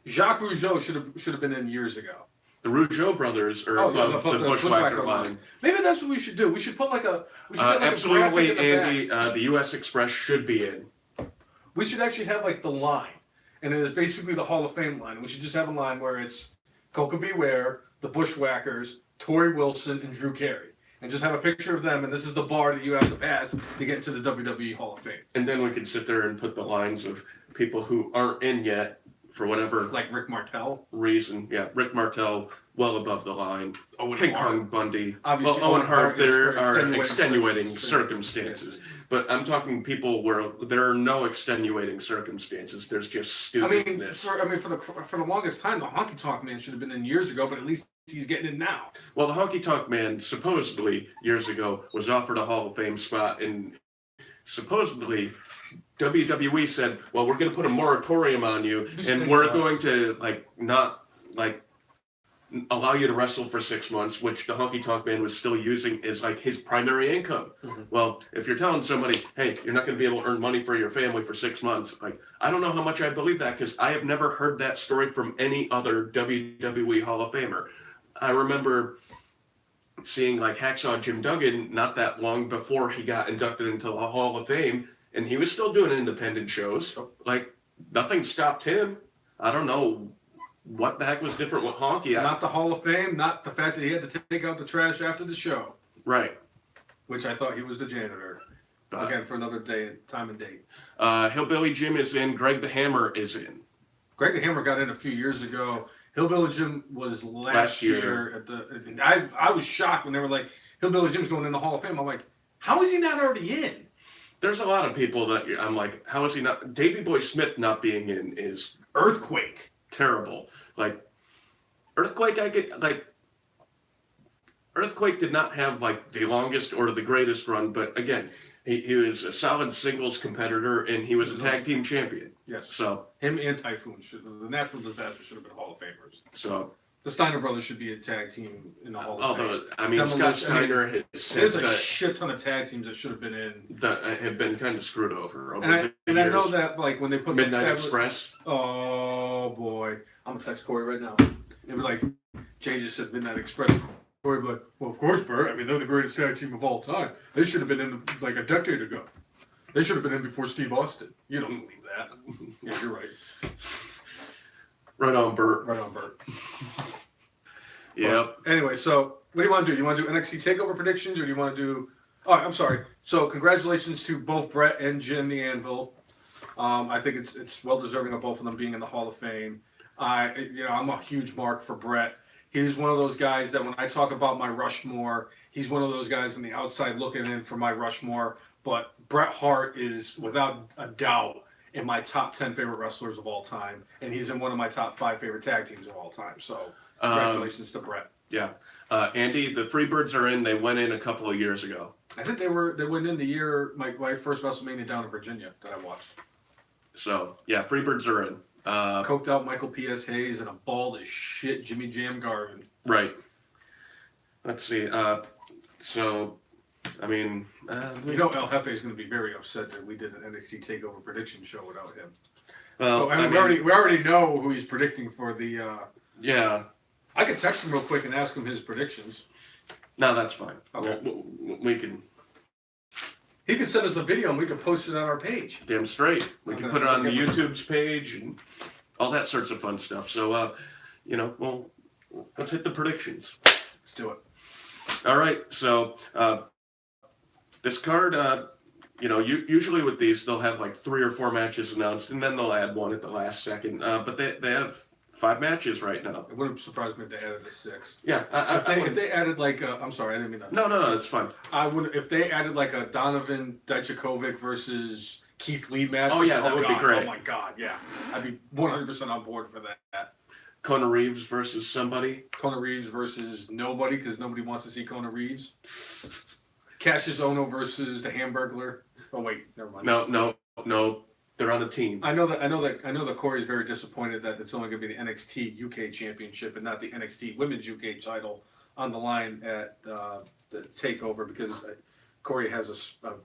Jacques Rougeau should have been in years ago. The Rougeau brothers are above the Bushwhacker line. Maybe that's what we should do. We should put like a... absolutely, Andy. The U.S. Express should be in. We should actually have like the line. And it is basically the Hall of Fame line. We should just have a line where it's Coco Beware, the Bushwhackers, Torrie Wilson, and Drew Carey. And just have a picture of them, and this is the bar that you have to pass to get into the WWE Hall of Fame. And then we could sit there and put the lines of people who aren't in yet for whatever Like Rick Martel. reason. Yeah, Rick Martel, well above the line. Owen King Hart. Kong Bundy. Obviously, Well, Owen Hart, is there for are extenuating circumstances. circumstances. But I'm talking people where there are no extenuating circumstances. There's just stupidness. For the longest time, the Honky Tonk Man should have been in years ago, but at least he's getting in now. Well, the Honky Tonk Man supposedly years ago was offered a Hall of Fame spot, and supposedly WWE said, "Well, we're going to put a moratorium on you, and we're going to not allow you to wrestle for 6 months," which the Honky Tonk Man was still using as his primary income. Mhm. Well, if you're telling somebody, "Hey, you're not going to be able to earn money for your family for 6 months," I don't know how much I believe that, because I have never heard that story from any other WWE Hall of Famer. I remember seeing Hacksaw Jim Duggan not that long before he got inducted into the Hall of Fame, and he was still doing independent shows. Nothing stopped him. I don't know what the heck was different with Honky. Not the Hall of Fame, not the fact that he had to take out the trash after the show, Right. which I thought he was the janitor. Again, for another day, time and date. Hillbilly Jim is in. Greg the Hammer is in. Greg the Hammer got in a few years ago. Hillbilly Jim was last year at the. I was shocked when they were like, Hillbilly Jim's going in the Hall of Fame. I'm like, how is he not already in? There's a lot of people that I'm like, how is he not? Davey Boy Smith not being in is Earthquake. terrible. Earthquake, Earthquake did not have the longest or the greatest run, but again, he was a solid singles competitor, and he was a tag team champion. Yes. So Him and Typhoon the Natural Disaster should have been Hall of Famers. So The Steiner brothers should be a tag team in the Hall of Fame. although I mean, Scott Steiner has said There's a that shit ton of tag teams that should have been in. that have been kind of screwed over And I the years. know that when they put Midnight the Express. Oh boy, I'm gonna text Corey right now. It was Jay just said Midnight Express. Corey was like, well, of course, Bert. I mean, they're the greatest tag team of all time. They should have been in a decade ago. They should have been in before Steve Austin. You don't believe that? Yeah, you're right. Right on, Bert. Right on, Bert. Yep. But anyway, so what do you want to do? You want to do NXT Takeover predictions, or do you want to do? Oh, I'm sorry. So congratulations to both Brett and Jim the Anvil. I think it's well deserving of both of them being in the Hall of Fame. I'm a huge mark for Brett. He's one of those guys that when I talk about my Rushmore, he's one of those guys on the outside looking in for my Rushmore. But Bret Hart is without a doubt in my top 10 favorite wrestlers of all time, and he's in one of my top 5 favorite tag teams of all time. So congratulations to Bret. Yeah. Andy, the Freebirds are in. They went in a couple of years ago. I think they went in the year my first WrestleMania down in Virginia that I watched. So yeah, Freebirds are in. Coked out Michael P.S. Hayes and a bald as shit Jimmy Jam Garvin. Right. Let's see. So, I mean, El Jefe is going to be very upset that we did an NXT Takeover prediction show without him. Well, we already know who he's predicting for the. Yeah. I could text him real quick and ask him his predictions. No, that's fine. Okay. We can. He can send us a video and we can post it on our page. Damn straight. We can put it on the YouTube's page and all that sorts of fun stuff. So, well, let's hit the predictions. Let's do it. All right. So, this card, usually with these, they'll have 3 or 4 matches announced, and then they'll add one at the last second. But they have 5 matches right now. It wouldn't surprise me if they added a 6th. Yeah. If they added I'm sorry, I didn't mean that. No, it's fine. I would if they added a Donovan Dijakovic versus Keith Lee match. Oh yeah, that would be great. Oh my God, yeah, I'd be 100% on board for that. Kona Reeves versus somebody. Kona Reeves versus nobody because nobody wants to see Kona Reeves. Cassius Ohno versus the Hamburglar. Oh wait, never mind. No. They're on a team. I know that Corey's very disappointed that it's only going to be the NXT UK Championship and not the NXT Women's UK title on the line at the Takeover because Corey has a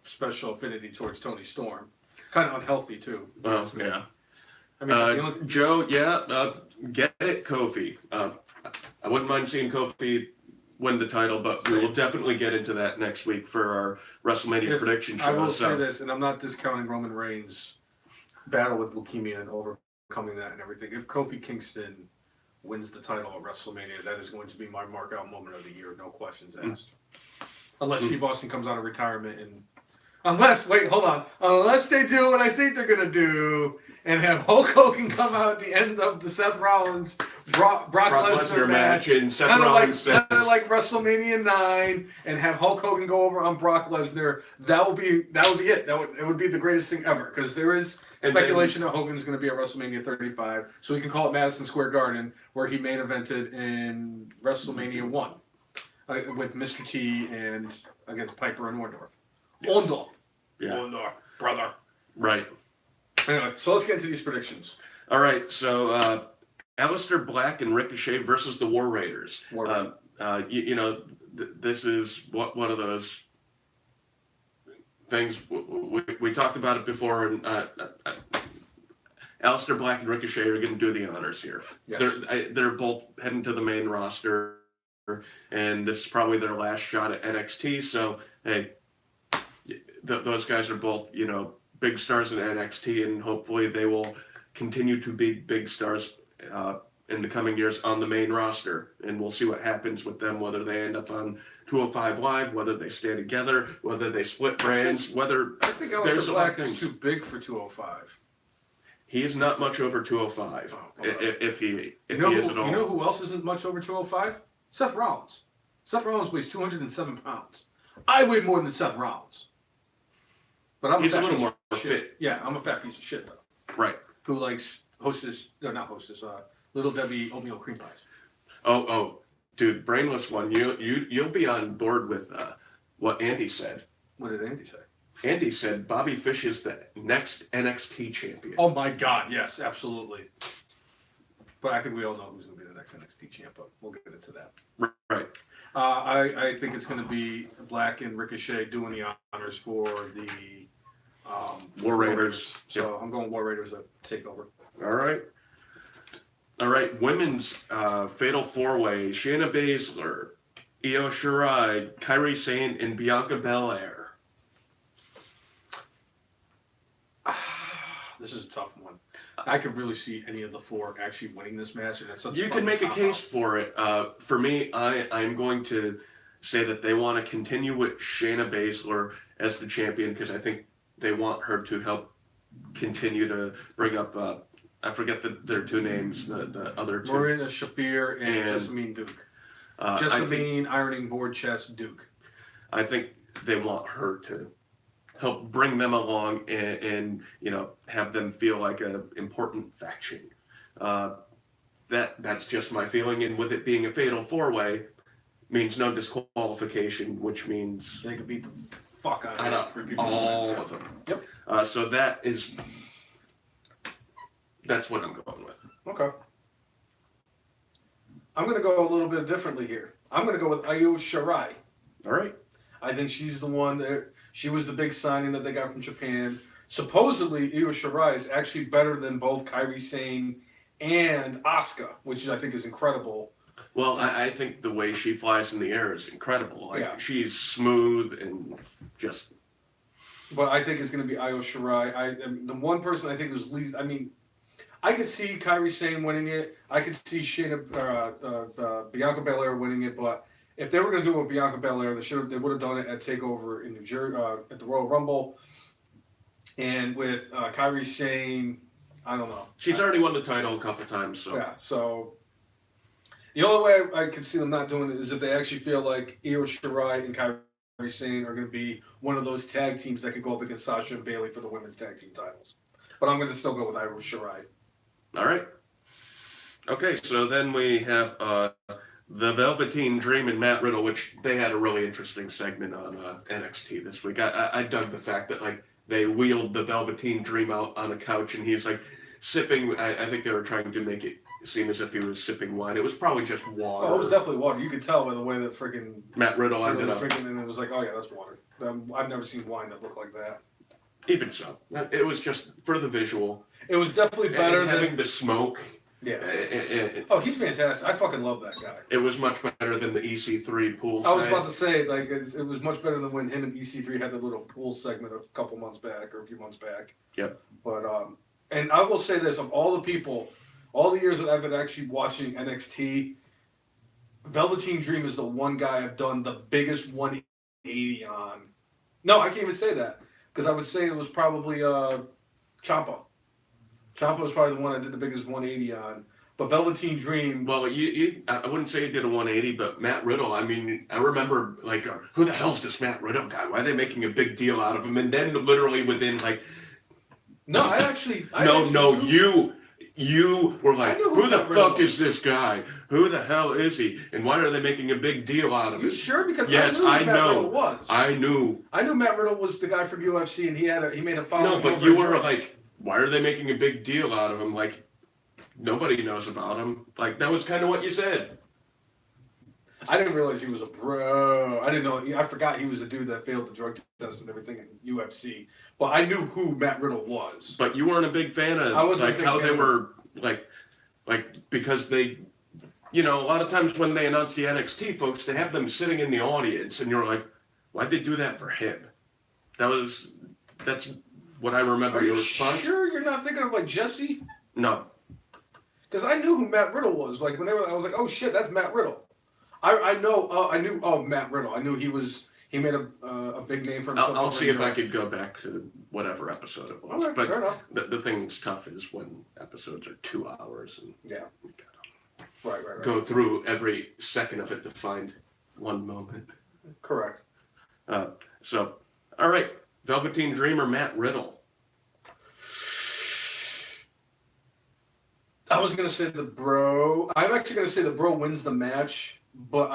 special affinity towards Tony Storm. Kind of unhealthy too. Well, yeah. I mean, Joe, get it, Kofi. I wouldn't mind seeing Kofi win the title, but we will definitely get into that next week for our WrestleMania prediction show. I will say this, and I'm not discounting Roman Reigns' battle with leukemia and overcoming that and everything. If Kofi Kingston wins the title at WrestleMania. That is going to be my mark-out moment of the year, no questions asked. Unless Steve Austin comes out of retirement and... Unless they do what I think they're going to do and have Hulk Hogan come out at the end of the Seth Rollins Brock Lesnar match and Seth kind Rollins of like WrestleMania 9 and have Hulk Hogan go over on Brock Lesnar. That would be it. It would be the greatest thing ever because there is speculation that Hogan's going to be at WrestleMania 35, so we can call it Madison Square Garden, where he main evented in WrestleMania 1 with Mr. T and against Piper and Orndorff. Yes. Orndorff. Yeah. Orndorff, brother. Right. Anyway, so let's get into these predictions. All right. So, Aleister Black and Ricochet versus the War Raiders. This is one of those things we talked about it before, and Aleister Black and Ricochet are going to do the honors here. Yes. They're both heading to the main roster, and this is probably their last shot at NXT. So, hey, those guys are both, big stars in NXT, and hopefully they will continue to be big stars in the coming years on the main roster. And we'll see what happens with them, whether they end up on 205 Live, whether they stay together, whether they split brands, whether... I think Aleister Black is too big for 205. He is not much over 205, if he is at all. You know who else isn't much over 205? Seth Rollins. Seth Rollins weighs 207 pounds. I weigh more than Seth Rollins. But He's a little more fit. Yeah, I'm a fat piece of shit, though. Right. Who likes Little Debbie oatmeal cream pies. Oh, dude, brainless one. You'll be on board with what Andy said. What did Andy say? Andy said Bobby Fish is the next NXT champion. Oh my God, yes, absolutely. But I think we all know who's going to be the next NXT champ, but we'll get into that. Right. I think it's going to be Black and Ricochet doing the honors for the War Raiders. So I'm going War Raiders at Takeover. All right. Women's Fatal 4-Way. Shayna Baszler, Io Shirai, Kairi Sane, and Bianca Belair. This is a tough one. I could really see any of the four actually winning this match, and that's such You can make a case for it. For me, I'm going to say that they want to continue with Shayna Baszler as the champion because I think they want her to help continue to bring up. I forget their two names. The other two. Marina Shafir and Jessamine Duke. Jessamine Ironing Board Chest Duke. I think they want her to help bring them along and have them feel like an important faction. That's just my feeling. And with it being a fatal 4-way, means no disqualification, which means they could beat the fuck out of all of them. Yep. So that's what I'm going with. Okay. I'm going to go a little bit differently here. I'm going to go with Io Shirai. All right. I think she's the one that she was the big signing that they got from Japan. Supposedly, Io Shirai is actually better than both Kairi Sane and Asuka, which I think is incredible. Well, I think the way she flies in the air is incredible. She's smooth and just. But I think it's going to be Io Shirai. The one person I think was least. I mean, I could see Kairi Sane winning it. I could see Bianca Belair winning it. But if they were going to do it with Bianca Belair, they would have done it at Takeover in New Jersey at the Royal Rumble. And with Kairi Sane, I don't know. She's already won the title a couple times. So. Yeah. So the only way I could see them not doing it is if they actually feel like Io Shirai and Kairi Sane are going to be one of those tag teams that could go up against Sasha and Bayley for the women's tag team titles. But I'm going to still go with Io Shirai. All right. Okay, so then we have the Velveteen Dream and Matt Riddle, which they had a really interesting segment on NXT this week. I dug the fact that they wheeled the Velveteen Dream out on a couch and he's sipping. I think they were trying to make it seem as if he was sipping wine. It was probably just water. Oh, it was definitely water. You could tell by the way that freaking Matt Riddle ended up drinking, and it was like, oh yeah, that's water. I've never seen wine that looked like that. Even so, it was just for the visual. It was definitely better than having the smoke. Yeah. Oh, he's fantastic. I fucking love that guy. It was much better than the EC3 pool. I was about to say, it was much better than when him and EC3 had the little pool segment a couple months back or a few months back. Yep. But and I will say this: of all the all the years that I've been actually watching NXT, Velveteen Dream is the one guy I've done the biggest 180 on. No, I can't even say that because I would say it was probably Ciampa. Ciampa was probably the one I did the biggest 180 on. But Velveteen Dream. Well, I wouldn't say he did a 180, but Matt Riddle, I mean, I remember, like, who the hell's this Matt Riddle guy? Why are they making a big deal out of him? And then literally within, like... No, you were like, who the fuck is this guy? Who the hell is he? And why are they making a big deal out of it? You sure? Because yes, I knew who Matt Riddle was. I knew. I knew Matt Riddle was the guy from UFC, and he made a following. No, but you were like, why are they making a big deal out of him? Like, nobody knows about him. Like, that was kind of what you said. I didn't realize he was a bro. I didn't know. I forgot he was a dude that failed the drug test and everything in UFC. But I knew who Matt Riddle was. But you weren't a big fan of like how they were like because they, you know, a lot of times when they announce the NXT folks, they have them sitting in the audience, and you're like, why'd they do that for him? That's what I remember. Are you response. Sure you're not thinking of like Jesse? No. Because I knew who Matt Riddle was. Like whenever I was like, oh shit, that's Matt Riddle. I knew of Matt Riddle. I knew he made a big name for himself. I'll see if I could go back to whatever episode it was. Okay, but fair enough. the thing's tough is when episodes are 2 hours and Yeah. you gotta Right. go through every second of it to find one moment. Correct. So, all right, Velveteen Dream or Matt Riddle? I was gonna say the bro. I'm actually gonna say the bro wins the match, but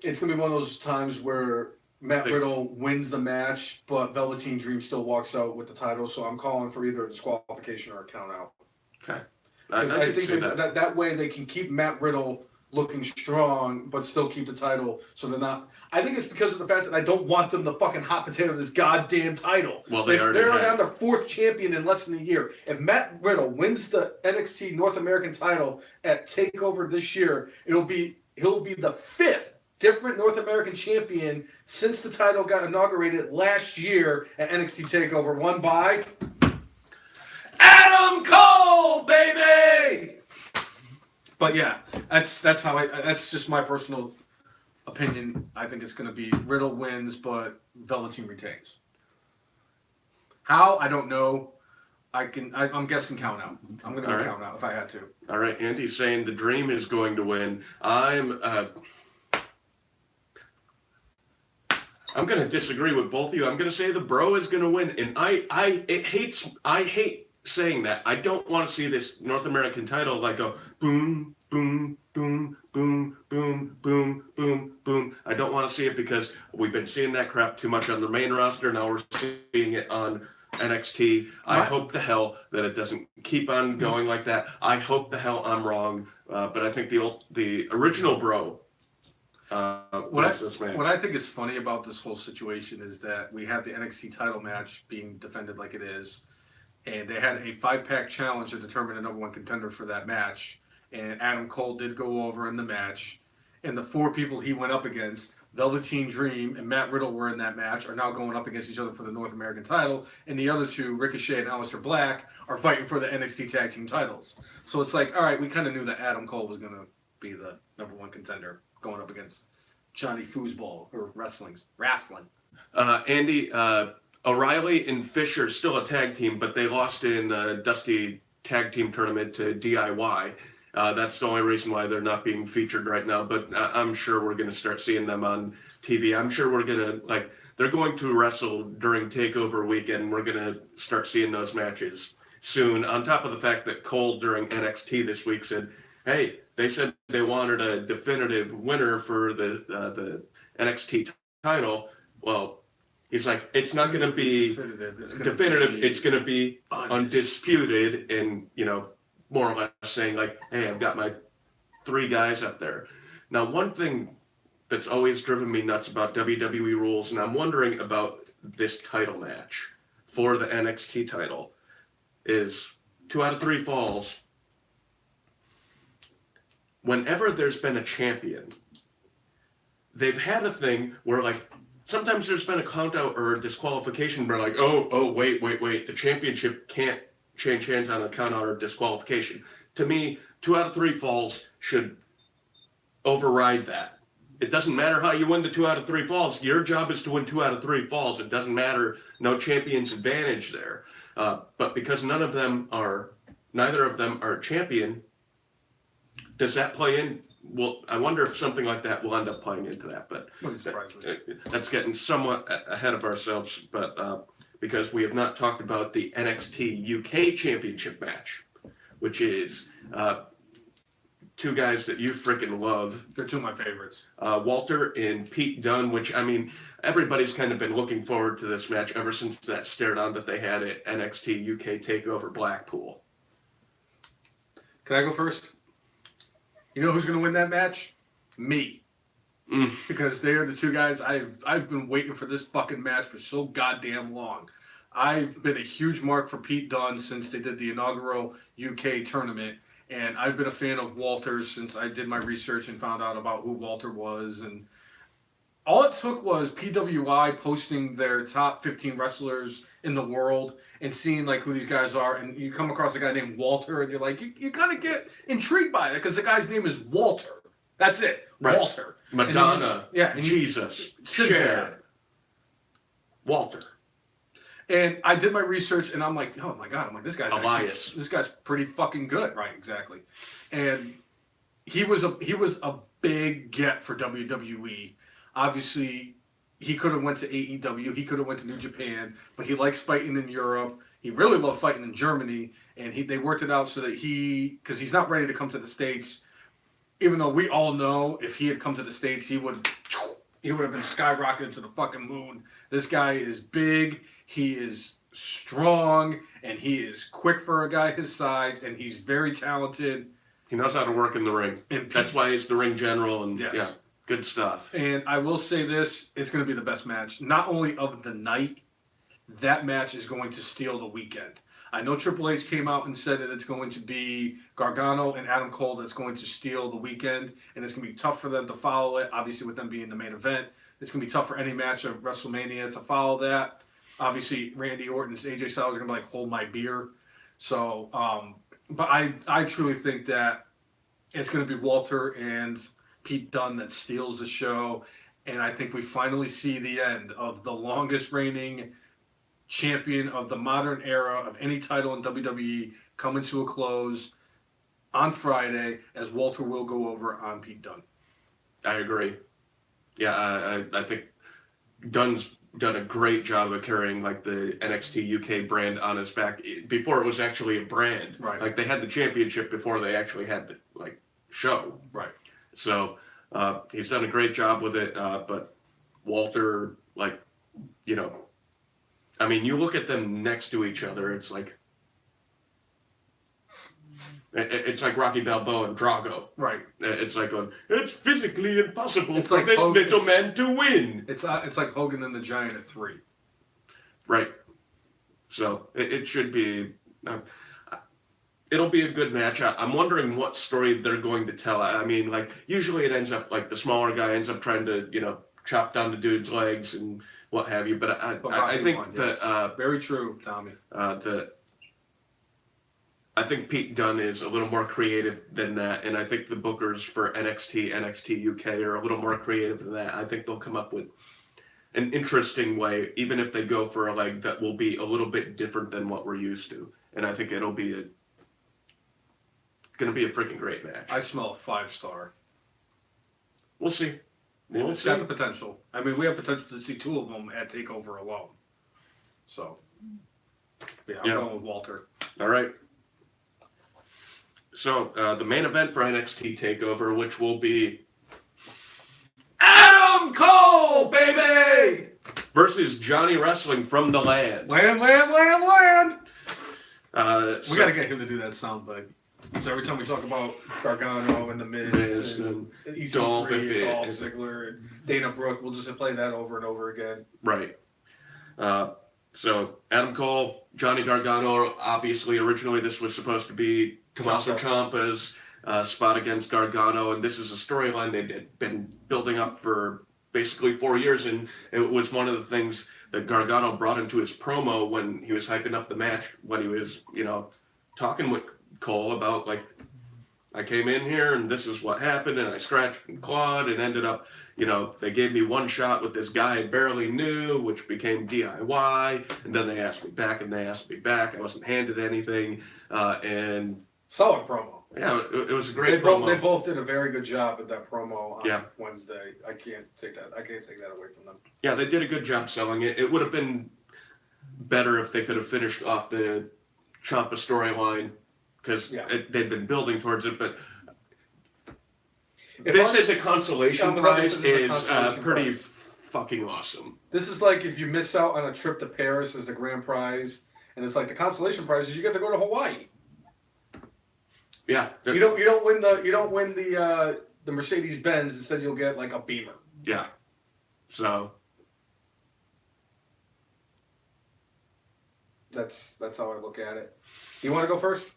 it's gonna be one of those times where Matt Riddle wins the match, but Velveteen Dream still walks out with the title. So I'm calling for either a disqualification or a count out. Okay. Because I think that way they can keep Matt Riddle looking strong, but still keep the title. So they're not. I think it's because of the fact that I don't want them to fucking hot potato this goddamn title. Well, they're on their fourth champion in less than a year. If Matt Riddle wins the NXT North American title at Takeover this year, he'll be the fifth different North American champion since the title got inaugurated last year at NXT Takeover, won by Adam Cole, baby. But yeah, that's just my personal opinion. I think it's going to be Riddle wins, but Velveteen retains. How? I don't know. I'm guessing count out. I'm going to count out if I had to. All right, Andy's saying the Dream is going to win. I'm going to disagree with both of you. I'm going to say the Bro is going to win, and I hate saying that. I don't want to see this North American title like go boom, boom, boom, boom, boom, boom, boom, boom. I don't want to see it because we've been seeing that crap too much on the main roster. Now we're seeing it on NXT. I hope the hell that it doesn't keep on going like that. I hope the hell I'm wrong. But I think the original Bro what I think is funny about this whole situation is that we have the NXT title match being defended like it is. And they had a 5-pack challenge to determine the number one contender for that match. And Adam Cole did go over in the match. And the 4 people he went up against, Velveteen Dream and Matt Riddle were in that match, are now going up against each other for the North American title. And the other 2, Ricochet and Aleister Black, are fighting for the NXT tag team titles. So it's like, all right, we kind of knew that Adam Cole was going to be the number one contender going up against Johnny Foosball, or wrestling. Andy, O'Reilly and Fisher still a tag team, but they lost in Dusty Tag Team Tournament to DIY. That's the only reason why they're not being featured right now, but I'm sure we're going to start seeing them on TV. I'm sure we're going to, they're going to wrestle during TakeOver weekend. We're going to start seeing those matches soon. On top of the fact that Cole during NXT this week said, hey, they said they wanted a definitive winner for the NXT title. Well, he's like, it's not going to be definitive. It's going to be undisputed, and more or less saying like, hey, I've got my 3 guys up there. Now, one thing that's always driven me nuts about WWE rules, and I'm wondering about this title match for the NXT title, is 2 out of 3 falls. Whenever there's been a champion, they've had a thing where sometimes there's been a count out or a disqualification where wait, the championship can't change hands on a count out or disqualification. to me, 2 out of 3 falls should override that. It doesn't matter how you win the 2 out of 3 falls. Your job is to win 2 out of 3 falls. It doesn't matter. No champion's advantage there. But because neither of them are champion, does that play in? Well, I wonder if something like that will end up playing into that. But Wouldn't surprise me. that's getting somewhat ahead of ourselves. But because we have not talked about the NXT UK Championship match, which is 2 guys that you freaking love. They're 2 of my favorites. Walter and Pete Dunne, which, I mean, everybody's kind of been looking forward to this match ever since that stare down that they had at NXT UK Takeover Blackpool. Can I go first? You know who's going to win that match? Me. Because they are the 2 guys I've been waiting for this fucking match for so goddamn long. I've been a huge mark for Pete Dunne since they did the inaugural UK tournament. And I've been a fan of Walter's since I did my research and found out about who Walter was. And all it took was PWI posting their top 15 wrestlers in the world and seeing like who these guys are. And you come across a guy named Walter and you're like, you kind of get intrigued by it because the guy's name is Walter. That's it. Right. Walter. Madonna. And Jesus. Cher. Cher. Walter. And I did my research, and I'm like, oh my god, I'm like, this guy's Elias. this guy's pretty fucking good, right? Exactly. And he was a big get for WWE. Obviously, he could have went to AEW, he could have went to New Japan, but he likes fighting in Europe. He really loved fighting in Germany, and they worked it out so that because he's not ready to come to the States. Even though we all know if he had come to the States, he would have been skyrocketed to the fucking moon. This guy is big. He is strong, and he is quick for a guy his size, and he's very talented. He knows how to work in the ring. And That's why he's the ring general, and Yes. yeah, good stuff. And I will say this, it's going to be the best match, not only of the night, that match is going to steal the weekend. I know Triple H came out and said that it's going to be Gargano and Adam Cole that's going to steal the weekend, and it's going to be tough for them to follow it, obviously with them being the main event. It's going to be tough for any match of WrestleMania to follow that. Obviously, Randy Orton's AJ Styles are going to be like, hold my beer. So, but I truly think that it's going to be Walter and Pete Dunne that steals the show. And I think we finally see the end of the longest reigning champion of the modern era of any title in WWE coming to a close on Friday, as Walter will go over on Pete Dunne. I agree. Yeah, I think Dunn's done a great job of carrying like the NXT UK brand on his back before it was actually a brand. Right. Like they had the championship before they actually had the like show. Right. So he's done a great job with it. But Walter, like, you know, I mean, you look at them next to each other, it's like Rocky Balboa and Drago. Right. It's like it's physically impossible It's for like this Hogan- little man to win. It's like Hogan and the Giant at 3. Right. So it should be. It'll be a good match. I'm wondering what story they're going to tell. I mean, like usually it ends up like the smaller guy ends up trying to chop down the dude's legs and what have you. But I think won, that yes. Very true, Tommy. I think Pete Dunne is a little more creative than that, and I think the bookers for NXT UK are a little more creative than that. I think they'll come up with an interesting way, even if they go for a leg that will be a little bit different than what we're used to. And I think it'll be going to be a freaking great match. I smell a 5-star. We'll see. It's got the potential. I mean, we have potential to see 2 of them at TakeOver alone. So, yeah, I'm going with Walter. All right. So, the main event for NXT TakeOver, which will be Adam Cole, baby! Versus Johnny Wrestling from the Land. Land! We got to get him to do that soundbite. So every time we talk about Gargano and The Miz and Dolph Ziggler and Dana Brooke, we'll just play that over and over again. Right. So, Adam Cole, Johnny Gargano, obviously, originally this was supposed to be Tommaso Ciampa's spot against Gargano, and this is a storyline they'd been building up for basically 4 years, and it was one of the things that Gargano brought into his promo when he was hyping up the match, when he was, talking with Cole about like, I came in here and this is what happened, and I scratched and clawed and ended up, they gave me one shot with this guy I barely knew, which became DIY, and then they asked me back and they asked me back. I wasn't handed anything, and Solid promo. yeah, it was a great promo. They both did a very good job at that promo on Yeah. Wednesday. I can't take that away from them. Yeah, they did a good job selling it. It would have been better if they could have finished off the Ciampa storyline, because they'd been building towards it, but this is a consolation prize is pretty fucking awesome. This is like if you miss out on a trip to Paris as the grand prize, and it's like the consolation prize is you get to go to Hawaii. Yeah, You don't win the Mercedes Benz. Instead, you'll get like a Beamer. yeah. So That's how I look at it. You want to go first?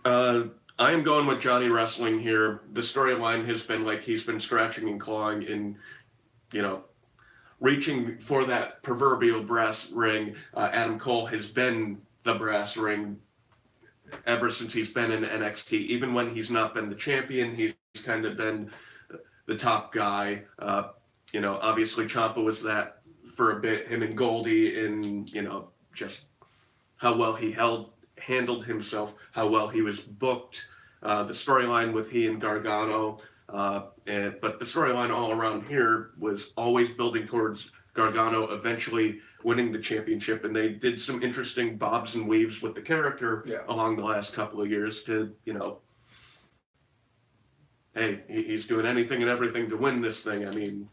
I am going with Johnny Wrestling here. The storyline has been like he's been scratching and clawing and, reaching for that proverbial brass ring. Adam Cole has been the brass ring ever since he's been in NXT. Even when he's not been the champion, he's kind of been the top guy. Obviously Ciampa was that for a bit, him and Goldie, and, just how well he handled himself, how well he was booked, the storyline with he and Gargano, but the storyline all around here was always building towards Gargano eventually winning the championship, and they did some interesting bobs and weaves with the character along the last couple of years to, hey, he's doing anything and everything to win this thing. I mean,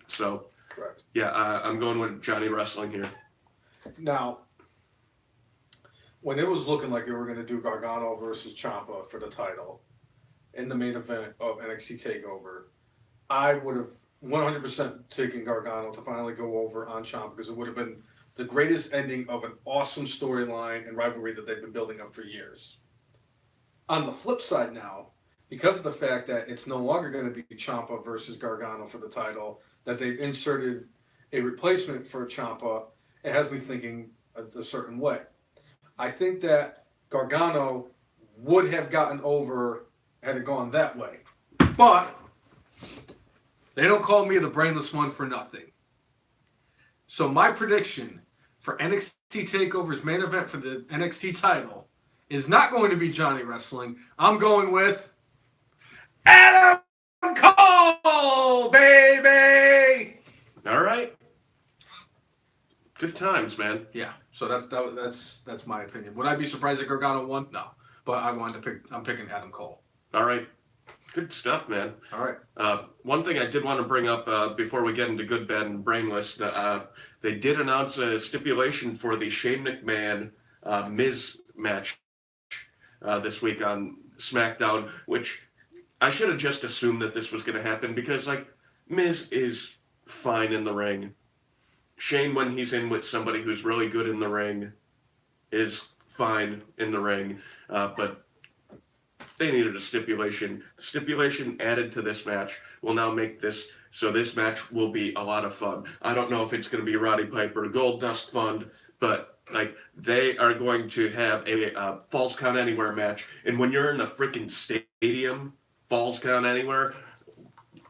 so, Correct. Yeah, I'm going with Johnny Wrestling here. Now, when it was looking like we were going to do Gargano versus Ciampa for the title in the main event of NXT TakeOver, I would have 100% taken Gargano to finally go over on Ciampa, because it would have been the greatest ending of an awesome storyline and rivalry that they've been building up for years. On the flip side now, because of the fact that it's no longer going to be Ciampa versus Gargano for the title, that they've inserted a replacement for Ciampa, it has me thinking a certain way. I think that Gargano would have gotten over had it gone that way. But they don't call me the brainless one for nothing. So my prediction for NXT TakeOver's main event for the NXT title is not going to be Johnny Wrestling. I'm going with Adam Cole, baby! All right. Good times, man. Yeah, so that's my opinion. Would I be surprised if Gargano won? No, but I'm picking Adam Cole. All right. Good stuff, man. All right. One thing I did want to bring up before we get into good, bad, and brainless, they did announce a stipulation for the Shane McMahon Miz match this week on SmackDown, which I should have just assumed that this was going to happen, because, like, Miz is fine in the ring. Shane, when he's in with somebody who's really good in the ring, is fine in the ring, but they needed a stipulation. The stipulation added to this match will now make this so this match will be a lot of fun. I don't know if it's going to be Roddy Piper or Goldust Fund, but like they are going to have a Falls Count Anywhere match. And when you're in the freaking stadium, Falls Count Anywhere,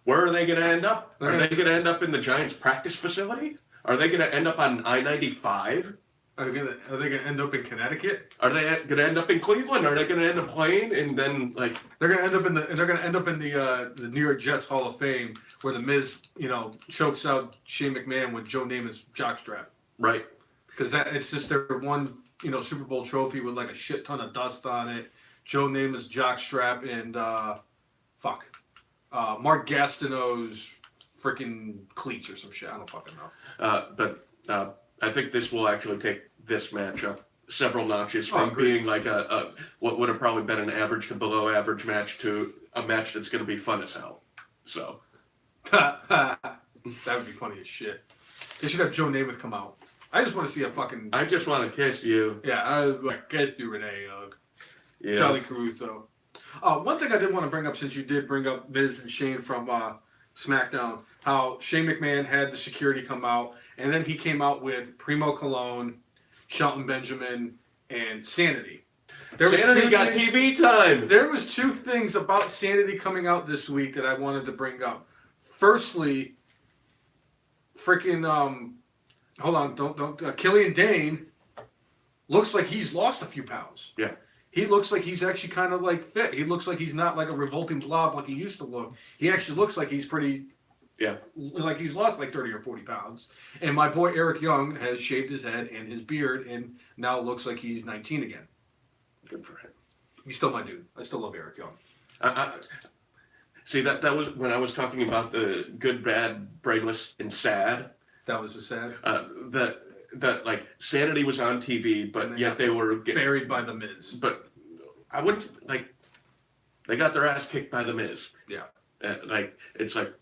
where are they going to end up? Are they going to end up in the Giants practice facility? Are they going to end up on I-95? Are they gonna end up in Connecticut? Are they going to end up in Cleveland? Are they going to end up playing and then like they're gonna end up in the New York Jets Hall of Fame, where the Miz chokes out Shane McMahon with Joe Namath's jockstrap? Right. Because it's just their one Super Bowl trophy with like a shit ton of dust on it. Joe Namath's jockstrap and Mark Gastineau's freaking cleats or some shit. I don't fucking know. But I think this will actually take this match up several notches from being like a what would have probably been an average to below average match to a match that's going to be fun as hell. So that would be funny as shit. They should have Joe Namath come out. I just want to see a fucking. I just want to kiss you. Yeah, I like kiss you, Renee. Yeah. Charlie Caruso. One thing I did want to bring up, since you did bring up Miz and Shane from SmackDown, how Shane McMahon had the security come out, and then he came out with Primo Cologne, Shelton Benjamin, and Sanity. Sanity got TV time. There was two things about Sanity coming out this week that I wanted to bring up. Firstly, freaking hold on, don't Killian Dane looks like he's lost a few pounds. Yeah. He looks like he's actually kind of like fit. He looks like he's not like a revolting blob like he used to look. He actually looks like he's pretty. Yeah. Like he's lost like 30 or 40 pounds. And my boy Eric Young has shaved his head and his beard and now looks like he's 19 again. Good for him. He's still my dude. I still love Eric Young. See, that was when I was talking about the good, bad, brainless, and sad. That was a sad. That like Sanity was on TV, but yet they were buried by the Miz. But I wouldn't like. They got their ass kicked by the Miz. Yeah. Like it's like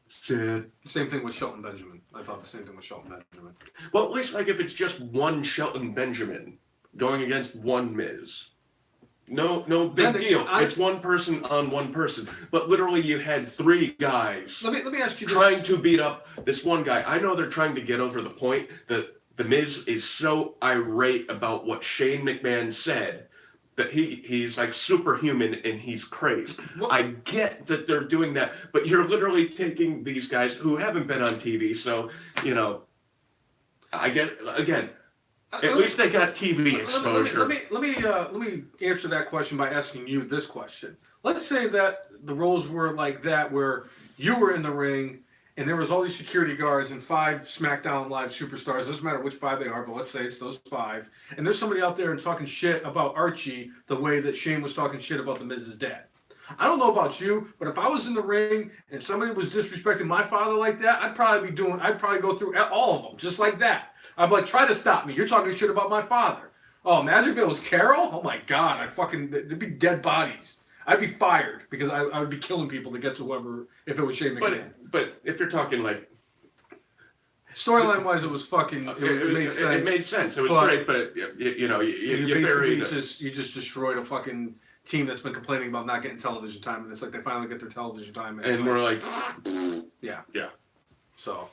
sad. Same thing with Shelton Benjamin. I thought the same thing with Shelton Benjamin. Well, at least like if it's just one Shelton Benjamin going against one Miz. No big deal. It's one person on one person. But literally you had three guys let me ask you this. trying to beat up this one guy. I know they're trying to get over the point that the Miz is so irate about what Shane McMahon said that he's like superhuman and he's crazed. Well, I get that they're doing that, but you're literally taking these guys who haven't been on TV, so, you know, I get, again, at least they got TV exposure. Let me answer that question by asking you this question. Let's say that the roles were like that, where you were in the ring and there was all these security guards and 5 SmackDown Live superstars. It doesn't matter which 5 they are, but let's say it's those 5. And there's somebody out there and talking shit about Archie the way that Shane was talking shit about the Miz's dad. I don't know about you, but if I was in the ring and somebody was disrespecting my father like that, I'd probably go through all of them just like that. I'd be like, try to stop me. You're talking shit about my father. Oh, imagine if it was Carol? Oh my God, there'd be dead bodies. I'd be fired because I would be killing people to get to whoever, if it was Shane McMahon. But if you're talking like... Storyline wise, it was fucking, it made sense. It made sense. It was great, but you know, you buried it. You just destroyed a fucking team that's been complaining about not getting television time, and it's like they finally get their television time. And we're like... Yeah. Yeah. So...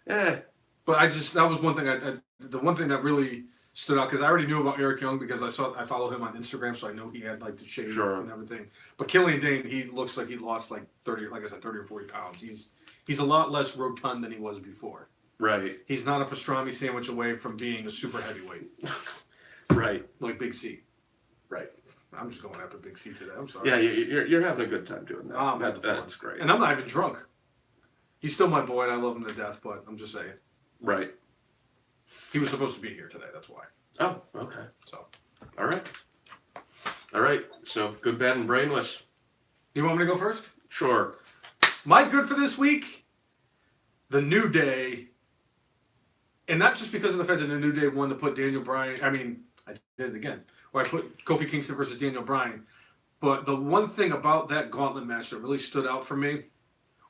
Eh. But that was one thing, the one thing that really stood out, because I already knew about Eric Young because I follow him on Instagram, so I know he had like the shave and everything. But Killian Dane, he looks like he lost like 30 or 40 pounds. He's a lot less rotund than he was before. Right. He's not a pastrami sandwich away from being a super heavyweight. Right. Like Big C. Right. I'm just going after Big C today. I'm sorry. Yeah, you're having a good time doing that. That's great. And I'm not even drunk. He's still my boy, and I love him to death, but I'm just saying. Right. He was supposed to be here today, that's why. Oh, okay. So. All right. So, good, bad, and brainless. You want me to go first? Sure. My good for this week, the New Day. And not just because of the fact that the New Day won to put Daniel Bryan. I mean, I did it again. Where I put Kofi Kingston versus Daniel Bryan. But the one thing about that gauntlet match that really stood out for me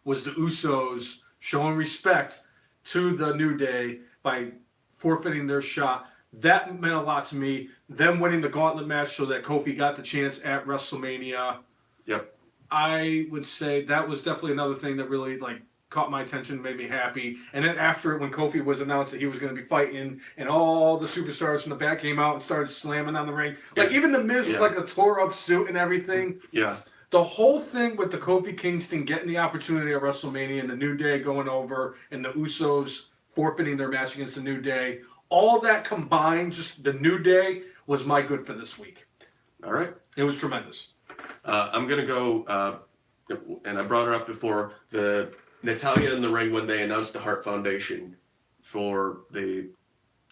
was the Usos showing respect to the New Day by forfeiting their shot. That meant a lot to me. Them winning the gauntlet match so that Kofi got the chance at WrestleMania. Yep. I would say that was definitely another thing that really caught my attention, made me happy. And then after it, when Kofi was announced that he was going to be fighting, and all the superstars from the back came out and started slamming on the ring. Like even the Miz with like a tore up suit and everything. Yeah. The whole thing with the Kofi Kingston getting the opportunity at WrestleMania and the New Day going over and the Usos forfeiting their match against the New Day, all that combined, just the New Day, was my good for this week. All right. It was tremendous. I'm going to go, and I brought her up before, the Natalya in the ring when they announced the Hart Foundation for the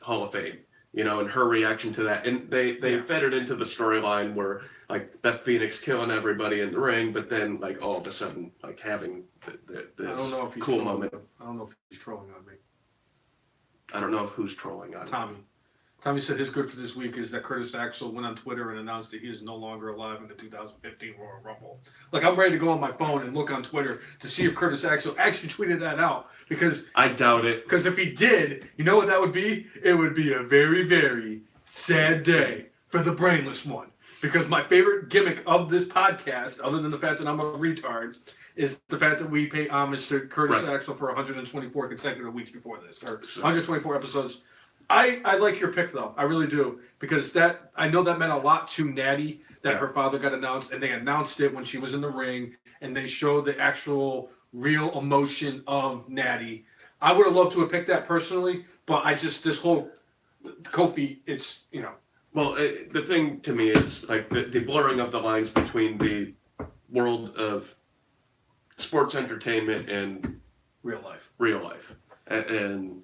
Hall of Fame. You know, and her reaction to that. And they fed it into the storyline where, like, Beth Phoenix killing everybody in the ring, but then, like, all of a sudden, like, having this I don't know if he's cool moment. I don't know if he's trolling on me. I don't know if who's trolling on Tommy. Tommy said his good for this week is that Curtis Axel went on Twitter and announced that he is no longer alive in the 2015 Royal Rumble. Like, I'm ready to go on my phone and look on Twitter to see if Curtis Axel actually tweeted that out. Because I doubt it. Because if he did, you know what that would be? It would be a very, very sad day for the brainless one. Because my favorite gimmick of this podcast, other than the fact that I'm a retard, is the fact that we pay homage to Curtis Axel for 124 consecutive weeks before this, or 124 episodes I like your pick though. I really do, because I know that meant a lot to Natty that her father got announced, and they announced it when she was in the ring, and they showed the actual real emotion of Natty. I would have loved to have picked that personally, but this whole Kofi, it's Well, the thing to me is like the blurring of the lines between the world of sports entertainment and real life. and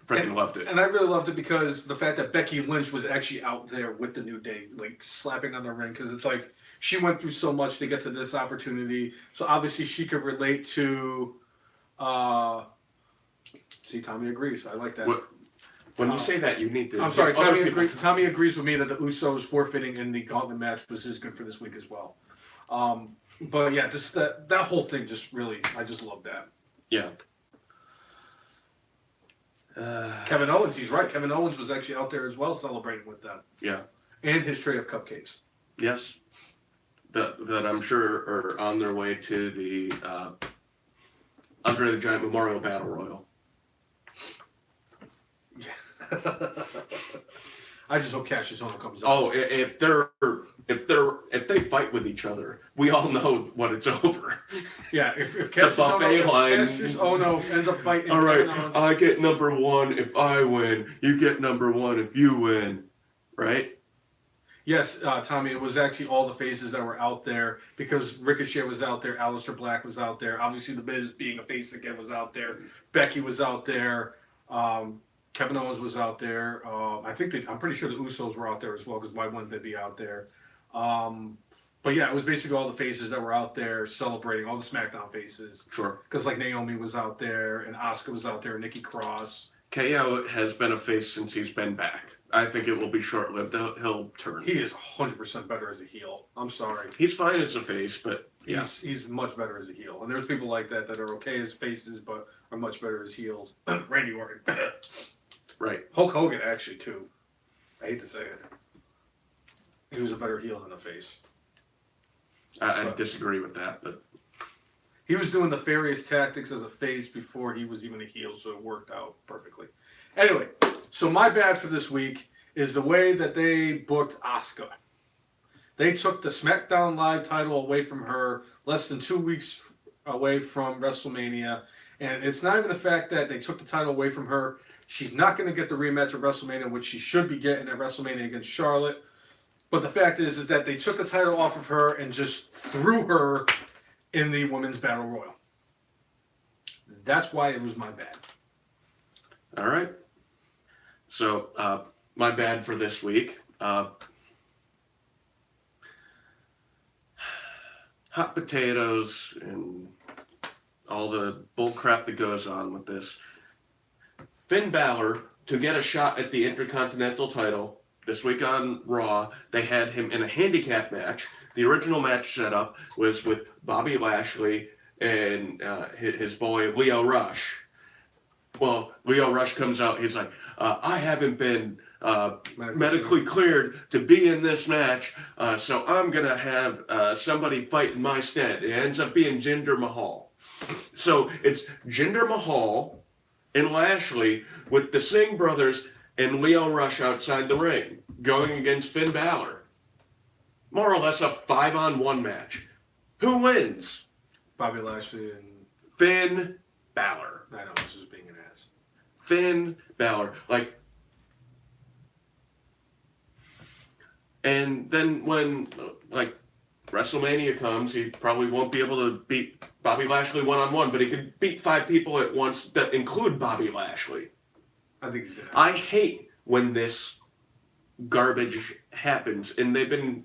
freaking loved it. And I really loved it because the fact that Becky Lynch was actually out there with the New Day, like slapping on the ring, because it's like she went through so much to get to this opportunity. So obviously she could relate to. See, Tommy agrees. I like that. When you say that, you need to. I'm sorry, Tommy agrees with me that the Usos forfeiting in the Gauntlet match was good for this week as well. But yeah, that whole thing just really, I just love that. Yeah. Kevin Owens, he's right. Kevin Owens was actually out there as well, celebrating with them. Yeah. And his tray of cupcakes. Yes. That I'm sure are on their way to the Andre the Giant Memorial Battle Royal. I just hope Cassius Ohno comes up. Oh, if they fight with each other, we all know what it's over. Yeah, if Cassius Ohno ends up fighting. All right, I get number one if I win. You get number one if you win, right? Yes, Tommy, it was actually all the faces that were out there, because Ricochet was out there, Aleister Black was out there, obviously the Miz being a face again was out there, Becky was out there, Kevin Owens was out there. I'm pretty sure the Usos were out there as well, because why wouldn't they be out there? But yeah, it was basically all the faces that were out there celebrating, all the SmackDown faces. Sure. Because like Naomi was out there, and Asuka was out there, and Nikki Cross. KO has been a face since he's been back. I think it will be short-lived. He'll turn. He is 100% better as a heel. I'm sorry. He's fine as a face, but yeah. He's much better as a heel. And there's people like that are okay as faces, but are much better as heels. Randy Orton. Right. Hulk Hogan, actually, too. I hate to say it. He was a better heel than a face. I disagree with that, but he was doing nefarious tactics as a face before he was even a heel, so it worked out perfectly. Anyway, so my bad for this week is the way that they booked Asuka. They took the SmackDown Live title away from her less than 2 weeks away from WrestleMania. And it's not even the fact that they took the title away from her. She's not going to get the rematch at WrestleMania, which she should be getting at WrestleMania against Charlotte. But the fact is that they took the title off of her and just threw her in the Women's Battle Royal. That's why it was my bad. all right. So, my bad for this week. Hot potatoes and all the bull crap that goes on with this. Finn Balor, to get a shot at the Intercontinental title this week on Raw, they had him in a handicap match. The original match setup was with Bobby Lashley and his boy Leo Rush. Well, Leo Rush comes out, he's like, I haven't been medically cleared to be in this match, so I'm going to have somebody fight in my stead. It ends up being Jinder Mahal. So it's Jinder Mahal and Lashley with the Singh brothers and Leo Rush outside the ring going against Finn Balor. More or less a 5-on-1 match. Who wins? Bobby Lashley and Finn Balor. I know, this is being an ass. Finn Balor. Like, and then when, like, WrestleMania comes, he probably won't be able to beat Bobby Lashley one-on-one, but he could beat 5 people at once that include Bobby Lashley. I think he's gonna. I hate when this garbage happens, and they've been,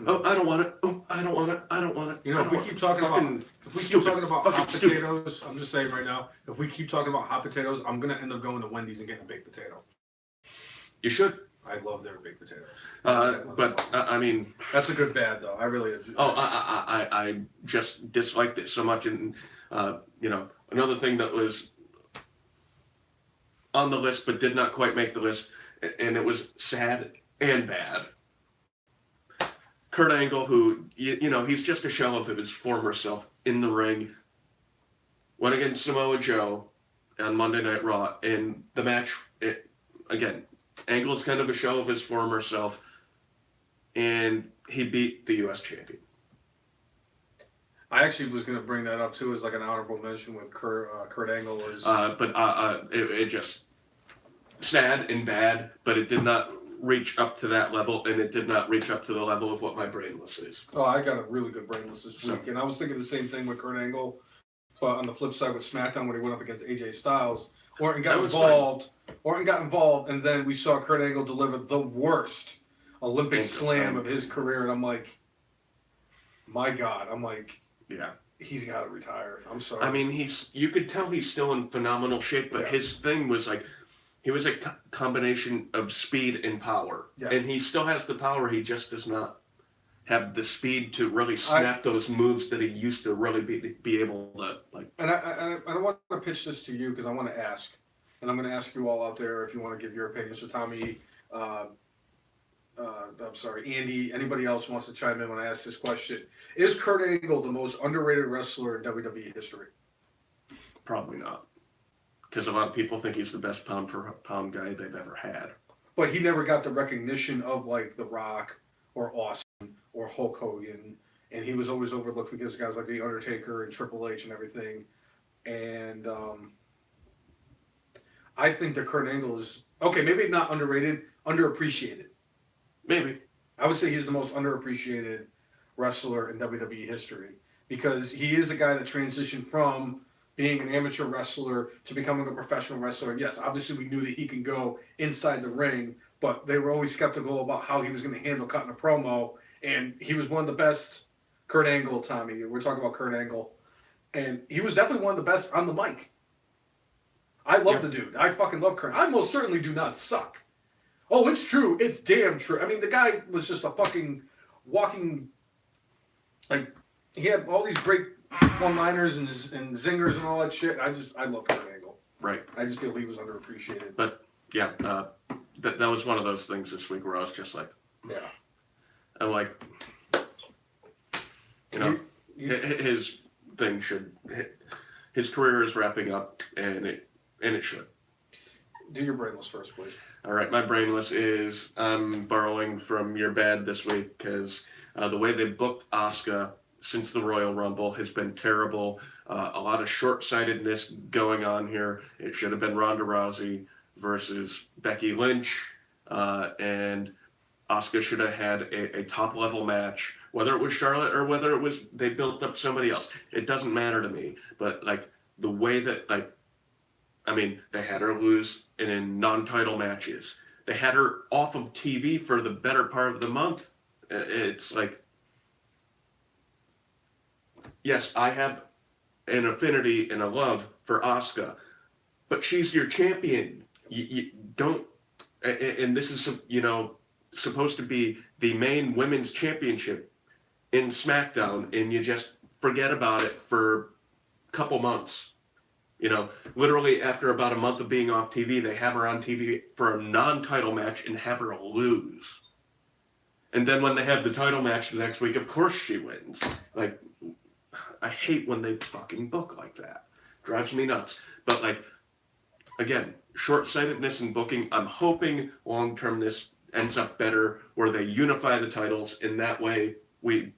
oh, I don't want it. Oh, I don't want it. I don't want it. You know, if we keep talking about hot potatoes, I'm just saying right now, if we keep talking about hot potatoes, I'm gonna end up going to Wendy's and getting a baked potato. You should. I love their baked potatoes. I mean, that's a good bad though. I really. Oh, I just disliked it so much, and you know, another thing that was on the list but did not quite make the list, and it was sad and bad. Kurt Angle, who you know, he's just a shell of his former self in the ring, went against Samoa Joe on Monday Night Raw, and the match again, Angle's kind of a shell of his former self, and he beat the U.S. champion. I actually was going to bring that up too as like an honorable mention with Kurt Angle was. But it just sad and bad, but it did not reach up to that level, and it did not reach up to the level of what my brainless is. Oh, I got a really good brainless this week, and I was thinking the same thing with Kurt Angle, but on the flip side with SmackDown when he went up against AJ Styles, Orton got involved, and then we saw Kurt Angle deliver the worst Olympic slam of his career, and I'm like, my God, Yeah. He's got to retire. I'm sorry. I mean, you could tell he's still in phenomenal shape, but his thing was like, he was a combination of speed and power. Yeah. And he still has the power, he just does not have the speed to really snap those moves that he used to really be able to, like. And I don't want to pitch this to you because I want to ask, and I'm going to ask you all out there if you want to give your opinion. So Tommy, I'm sorry, Andy, anybody else wants to chime in when I ask this question. Is Kurt Angle the most underrated wrestler in WWE history? Probably not. Because a lot of people think he's the best pound for pound guy they've ever had. But he never got the recognition of like The Rock or Austin or Hulk Hogan. And he was always overlooked because guys like The Undertaker and Triple H and everything. And I think that Kurt Angle is, okay, maybe not underrated, underappreciated. Maybe. I would say he's the most underappreciated wrestler in WWE history because he is a guy that transitioned from being an amateur wrestler to becoming a professional wrestler. And yes, obviously we knew that he can go inside the ring, but they were always skeptical about how he was going to handle cutting a promo. And he was one of the best. Kurt Angle, Tommy, we're talking about Kurt Angle. And he was definitely one of the best on the mic. I love the dude. I fucking love Kurt. I most certainly do not suck. Oh, it's true. It's damn true. I mean, the guy was just a fucking walking, like, he had all these great one-liners and zingers and all that shit. I love Kurt Angle. Right. I just feel he was underappreciated. But, yeah, that was one of those things this week where I was just like, yeah. I'm like, you know, his thing his career is wrapping up, and it should. Do your brainless first, please. All right, my brainless is I'm borrowing from your bad this week because the way they booked Asuka since the Royal Rumble has been terrible. A lot of short-sightedness going on here. It should have been Ronda Rousey versus Becky Lynch, and Asuka should have had a top-level match, whether it was Charlotte or whether it was they built up somebody else. It doesn't matter to me, but like the way that they had her lose in non-title matches. They had her off of TV for the better part of the month. It's like, yes, I have an affinity and a love for Asuka, but she's your champion. You don't, and this is, supposed to be the main women's championship in SmackDown, and you just forget about it for a couple months. Literally after about a month of being off TV, they have her on TV for a non-title match and have her lose. And then when they have the title match the next week, of course she wins. Like, I hate when they fucking book like that. Drives me nuts. But like, again, short-sightedness in booking. I'm hoping long-term this ends up better where they unify the titles. In that way, we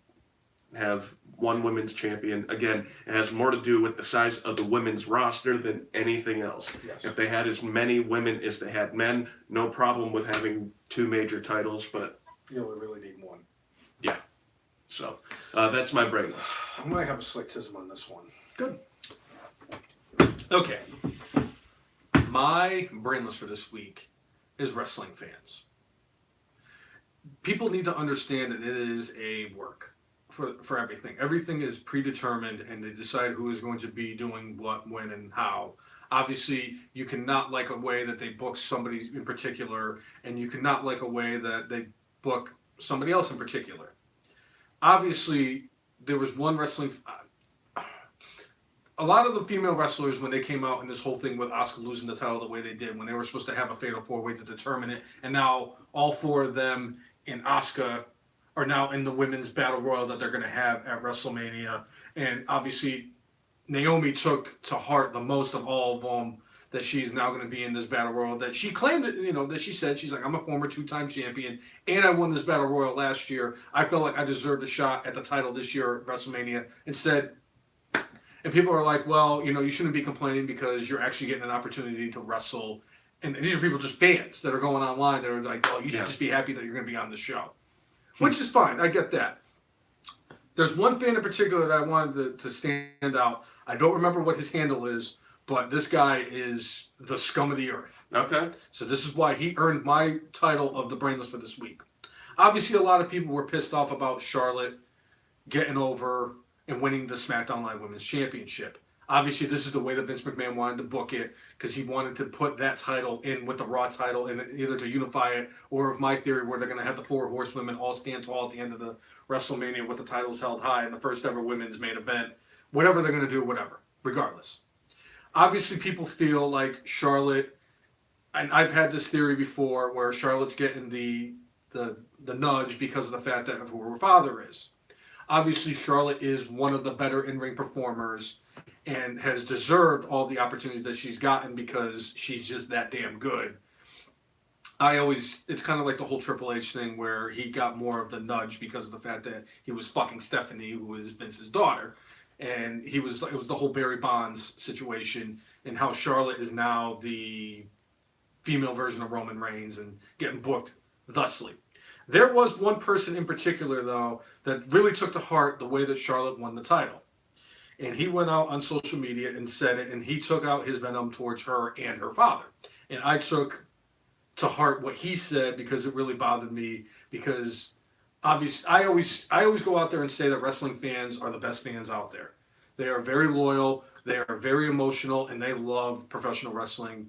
have one women's champion. Again, it has more to do with the size of the women's roster than anything else. Yes. If they had as many women as they had men, no problem with having two major titles, but we really need one. Yeah. So, that's my brainless. I might have a slight tism on this one. Good. Okay. My brainless for this week is wrestling fans. People need to understand that it is a work for everything. Everything is predetermined, and they decide who is going to be doing what, when, and how. Obviously, you cannot like a way that they book somebody in particular, and you cannot like a way that they book somebody else in particular. Obviously, there was one wrestling... a lot of the female wrestlers, when they came out in this whole thing with Asuka losing the title the way they did, when they were supposed to have a fatal four-way to determine it, and now all four of them in Asuka are now in the women's battle royal that they're going to have at WrestleMania. And obviously, Naomi took to heart the most of all of them that she's now going to be in this battle royal that she claimed, that she said, she's like, I'm a former 2-time champion and I won this battle royal last year. I felt like I deserved a shot at the title this year at WrestleMania. Instead, and people are like, well, you shouldn't be complaining because you're actually getting an opportunity to wrestle. And these are people, just fans that are going online that are like, well, you should just be happy that you're going to be on the show. Which is fine. I get that. There's one fan in particular that I wanted to stand out. I don't remember what his handle is, but this guy is the scum of the earth. Okay. So this is why he earned my title of the Brainless for this week. Obviously, a lot of people were pissed off about Charlotte getting over and winning the SmackDown Live Women's Championship. Obviously, this is the way that Vince McMahon wanted to book it because he wanted to put that title in with the Raw title and either to unify it or, of my theory, where they're going to have the 4 horsewomen all stand tall at the end of the WrestleMania with the titles held high in the first ever women's main event. Whatever they're going to do, whatever, regardless. Obviously, people feel like Charlotte, and I've had this theory before, where Charlotte's getting the nudge because of the fact that of who her father is. Obviously, Charlotte is one of the better in-ring performers and has deserved all the opportunities that she's gotten because she's just that damn good. It's kind of like the whole Triple H thing where he got more of the nudge because of the fact that he was fucking Stephanie, who is Vince's daughter. And it was the whole Barry Bonds situation and how Charlotte is now the female version of Roman Reigns and getting booked thusly. There was one person in particular, though, that really took to heart the way that Charlotte won the title. And he went out on social media and said it, and he took out his venom towards her and her father. And I took to heart what he said because it really bothered me because obviously I always go out there and say that wrestling fans are the best fans out there. They are very loyal, they are very emotional, and they love professional wrestling,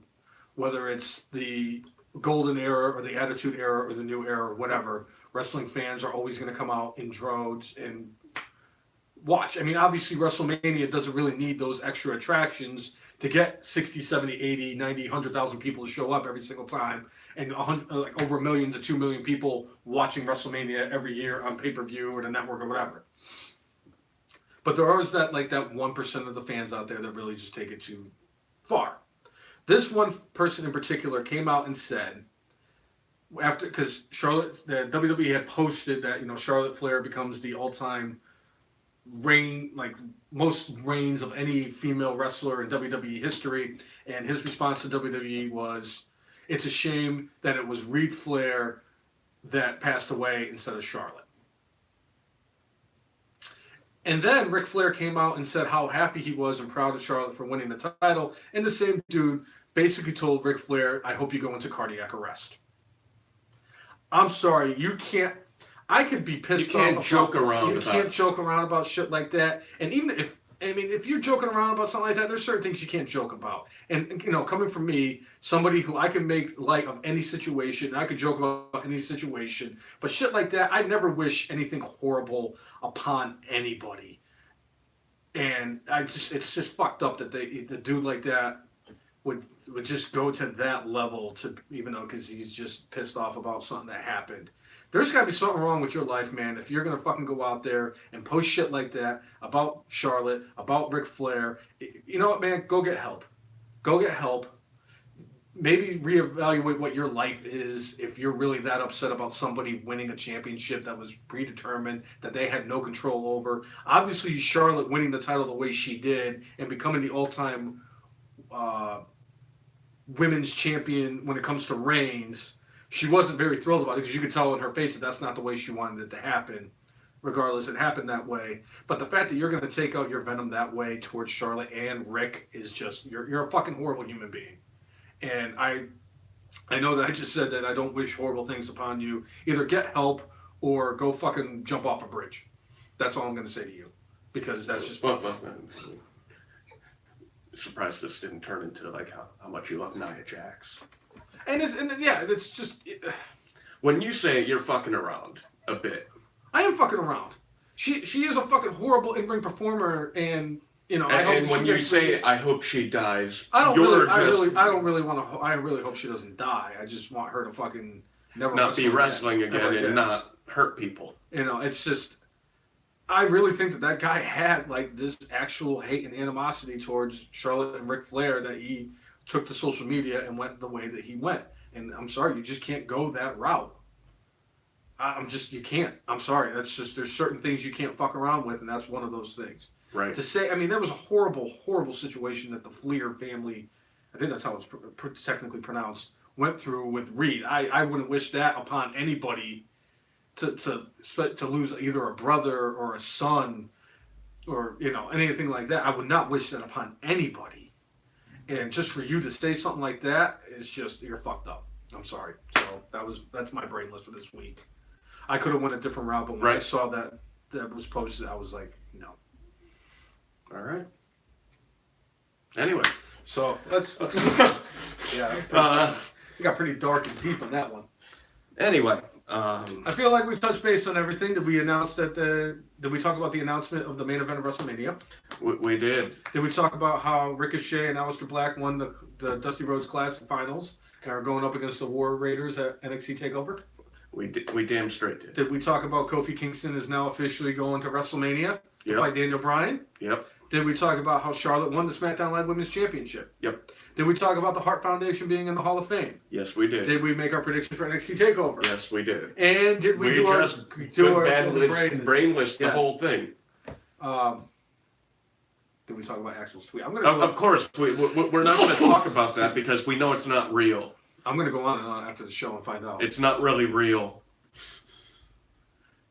whether it's the golden era or the attitude era or the new era or whatever. Wrestling fans are always going to come out in droves and watch. I mean, obviously WrestleMania doesn't really need those extra attractions to get 60, 70, 80, 90, 100,000 people to show up every single time and like over 1 million to 2 million people watching WrestleMania every year on pay-per-view or the network or whatever. But there is that 1% of the fans out there that really just take it too far. This one person in particular came out and said, because the WWE had posted that, Charlotte Flair becomes the all-time most reigns of any female wrestler in WWE history, and his response to WWE was, it's a shame that it was Reed Flair that passed away instead of Charlotte. And then Ric Flair came out and said how happy he was and proud of Charlotte for winning the title, and the same dude basically told Ric Flair, I hope you go into cardiac arrest. I'm sorry, you can't. I could be pissed off. You can't joke around You about can't joke around about shit like that. And even if you're joking around about something like that, there's certain things you can't joke about. And coming from me, somebody who I can make light of any situation, I could joke about any situation, but shit like that, I never wish anything horrible upon anybody. And it's just fucked up that the dude like that would just go to that level to, even though because he's just pissed off about something that happened. There's got to be something wrong with your life, man, if you're going to fucking go out there and post shit like that about Charlotte, about Ric Flair. You know what, man? Go get help. Go get help. Maybe reevaluate what your life is if you're really that upset about somebody winning a championship that was predetermined, that they had no control over. Obviously, Charlotte winning the title the way she did and becoming the all-time women's champion when it comes to reigns, she wasn't very thrilled about it because you could tell in her face that that's not the way she wanted it to happen. Regardless, it happened that way. But the fact that you're going to take out your venom that way towards Charlotte and Rick is just, you're a fucking horrible human being. And I know that I just said that I don't wish horrible things upon you. Either get help or go fucking jump off a bridge. That's all I'm going to say to you. Because that's just... Surprised this didn't turn into how much you love Nia Jax. It's just... When you say you're fucking around a bit. I am fucking around. She is a fucking horrible in-ring performer, and and when you say I hope she dies, I really hope she doesn't die. I just want her to fucking never not be wrestling again and not hurt people. It's just, I really think that guy had this actual hate and animosity towards Charlotte and Ric Flair that he took to social media and went the way that he went. And I'm sorry, you just can't go that route. You can't. I'm sorry. That's just, there's certain things you can't fuck around with, and that's one of those things. Right. To say, I mean, that was a horrible, horrible situation that the Fleer family, I think that's how it's technically pronounced, went through with Reed. I wouldn't wish that upon anybody to lose either a brother or a son or, you know, anything like that. I would not wish that upon anybody. And just for you to say something like that is just, you're fucked up. I'm sorry. So that's my brainless for this week. I could have went a different route, but when I saw that was posted, I was like, no. All right. Anyway, So let's yeah, it got pretty dark and deep on that one. Anyway, I feel like we've touched base on everything. Did we announce that? Did we talk about the announcement of the main event of WrestleMania? we did. Did we talk about how Ricochet and Aleister Black won the Dusty Rhodes Classic Finals and are going up against the War Raiders at NXT Takeover? We damn straight did. Did we talk about Kofi Kingston is now officially going to WrestleMania to fight Daniel Bryan? Yep. Did we talk about how Charlotte won the SmackDown Live Women's Championship? Yep. Did we talk about the Hart Foundation being in the Hall of Fame? Yes, we did. Did we make our predictions for NXT TakeOver? Yes, we did. And did we do just our bad brainless the Yes. whole thing? Did we talk about Axel's tweet? Of course, we're not going to talk about that because we know it's not real. I'm going to go on and on after the show and find out. It's not really real.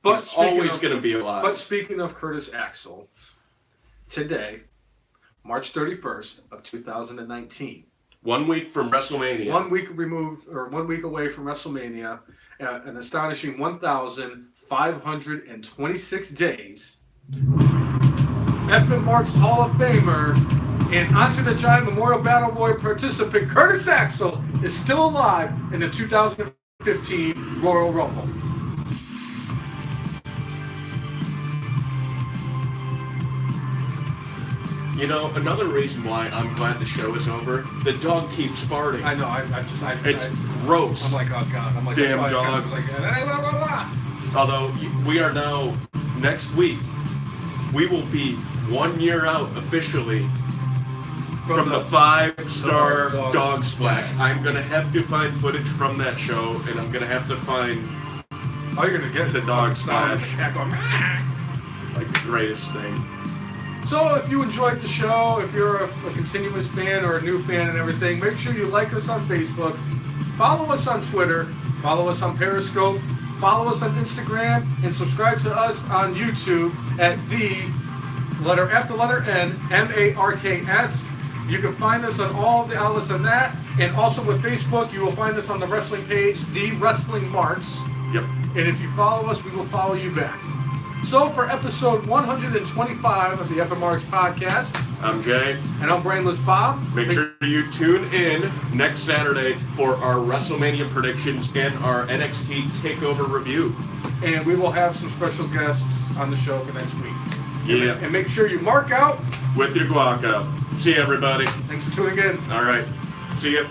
But He's always going to be alive. But speaking of Curtis Axel, today, March 31st of 2019. 1 week from WrestleMania. 1 week removed, or 1 week away from WrestleMania, an astonishing 1,526 days. F. Marks Hall of Famer and Andre the Giant Memorial Battle Royal participant Curtis Axel is still alive in the 2015 Royal Rumble. You know, another reason why I'm glad the show is over, the dog keeps farting. I know, It's gross. I'm like, oh God. I'm like, damn that's why I dog. kinda like, blah, blah, blah. Although we are now, next week, we will be 1 year out officially from the 5-star dog splash. I'm going to have to find footage from that show, and I'm going to have to find All you're going to get is the dog sound of splash. the cat going, "Meow." Like the greatest thing. So if you enjoyed the show, if you're a continuous fan or a new fan and everything, make sure you like us on Facebook, follow us on Twitter, follow us on Periscope, follow us on Instagram, and subscribe to us on YouTube at the letter F, the letter N, MARKS. You can find us on all the outlets on that, and also with Facebook, you will find us on the wrestling page, The Wrestling Marks. Yep. And if you follow us, we will follow you back. So for episode 125 of the FMRX podcast, I'm Jay. and I'm Brainless Bob. Make sure you tune in next Saturday for our WrestleMania predictions and our NXT TakeOver review. And we will have some special guests on the show for next week. Yeah. And make sure you mark out. With your guac out. See you, everybody. Thanks for tuning in. All right. See ya.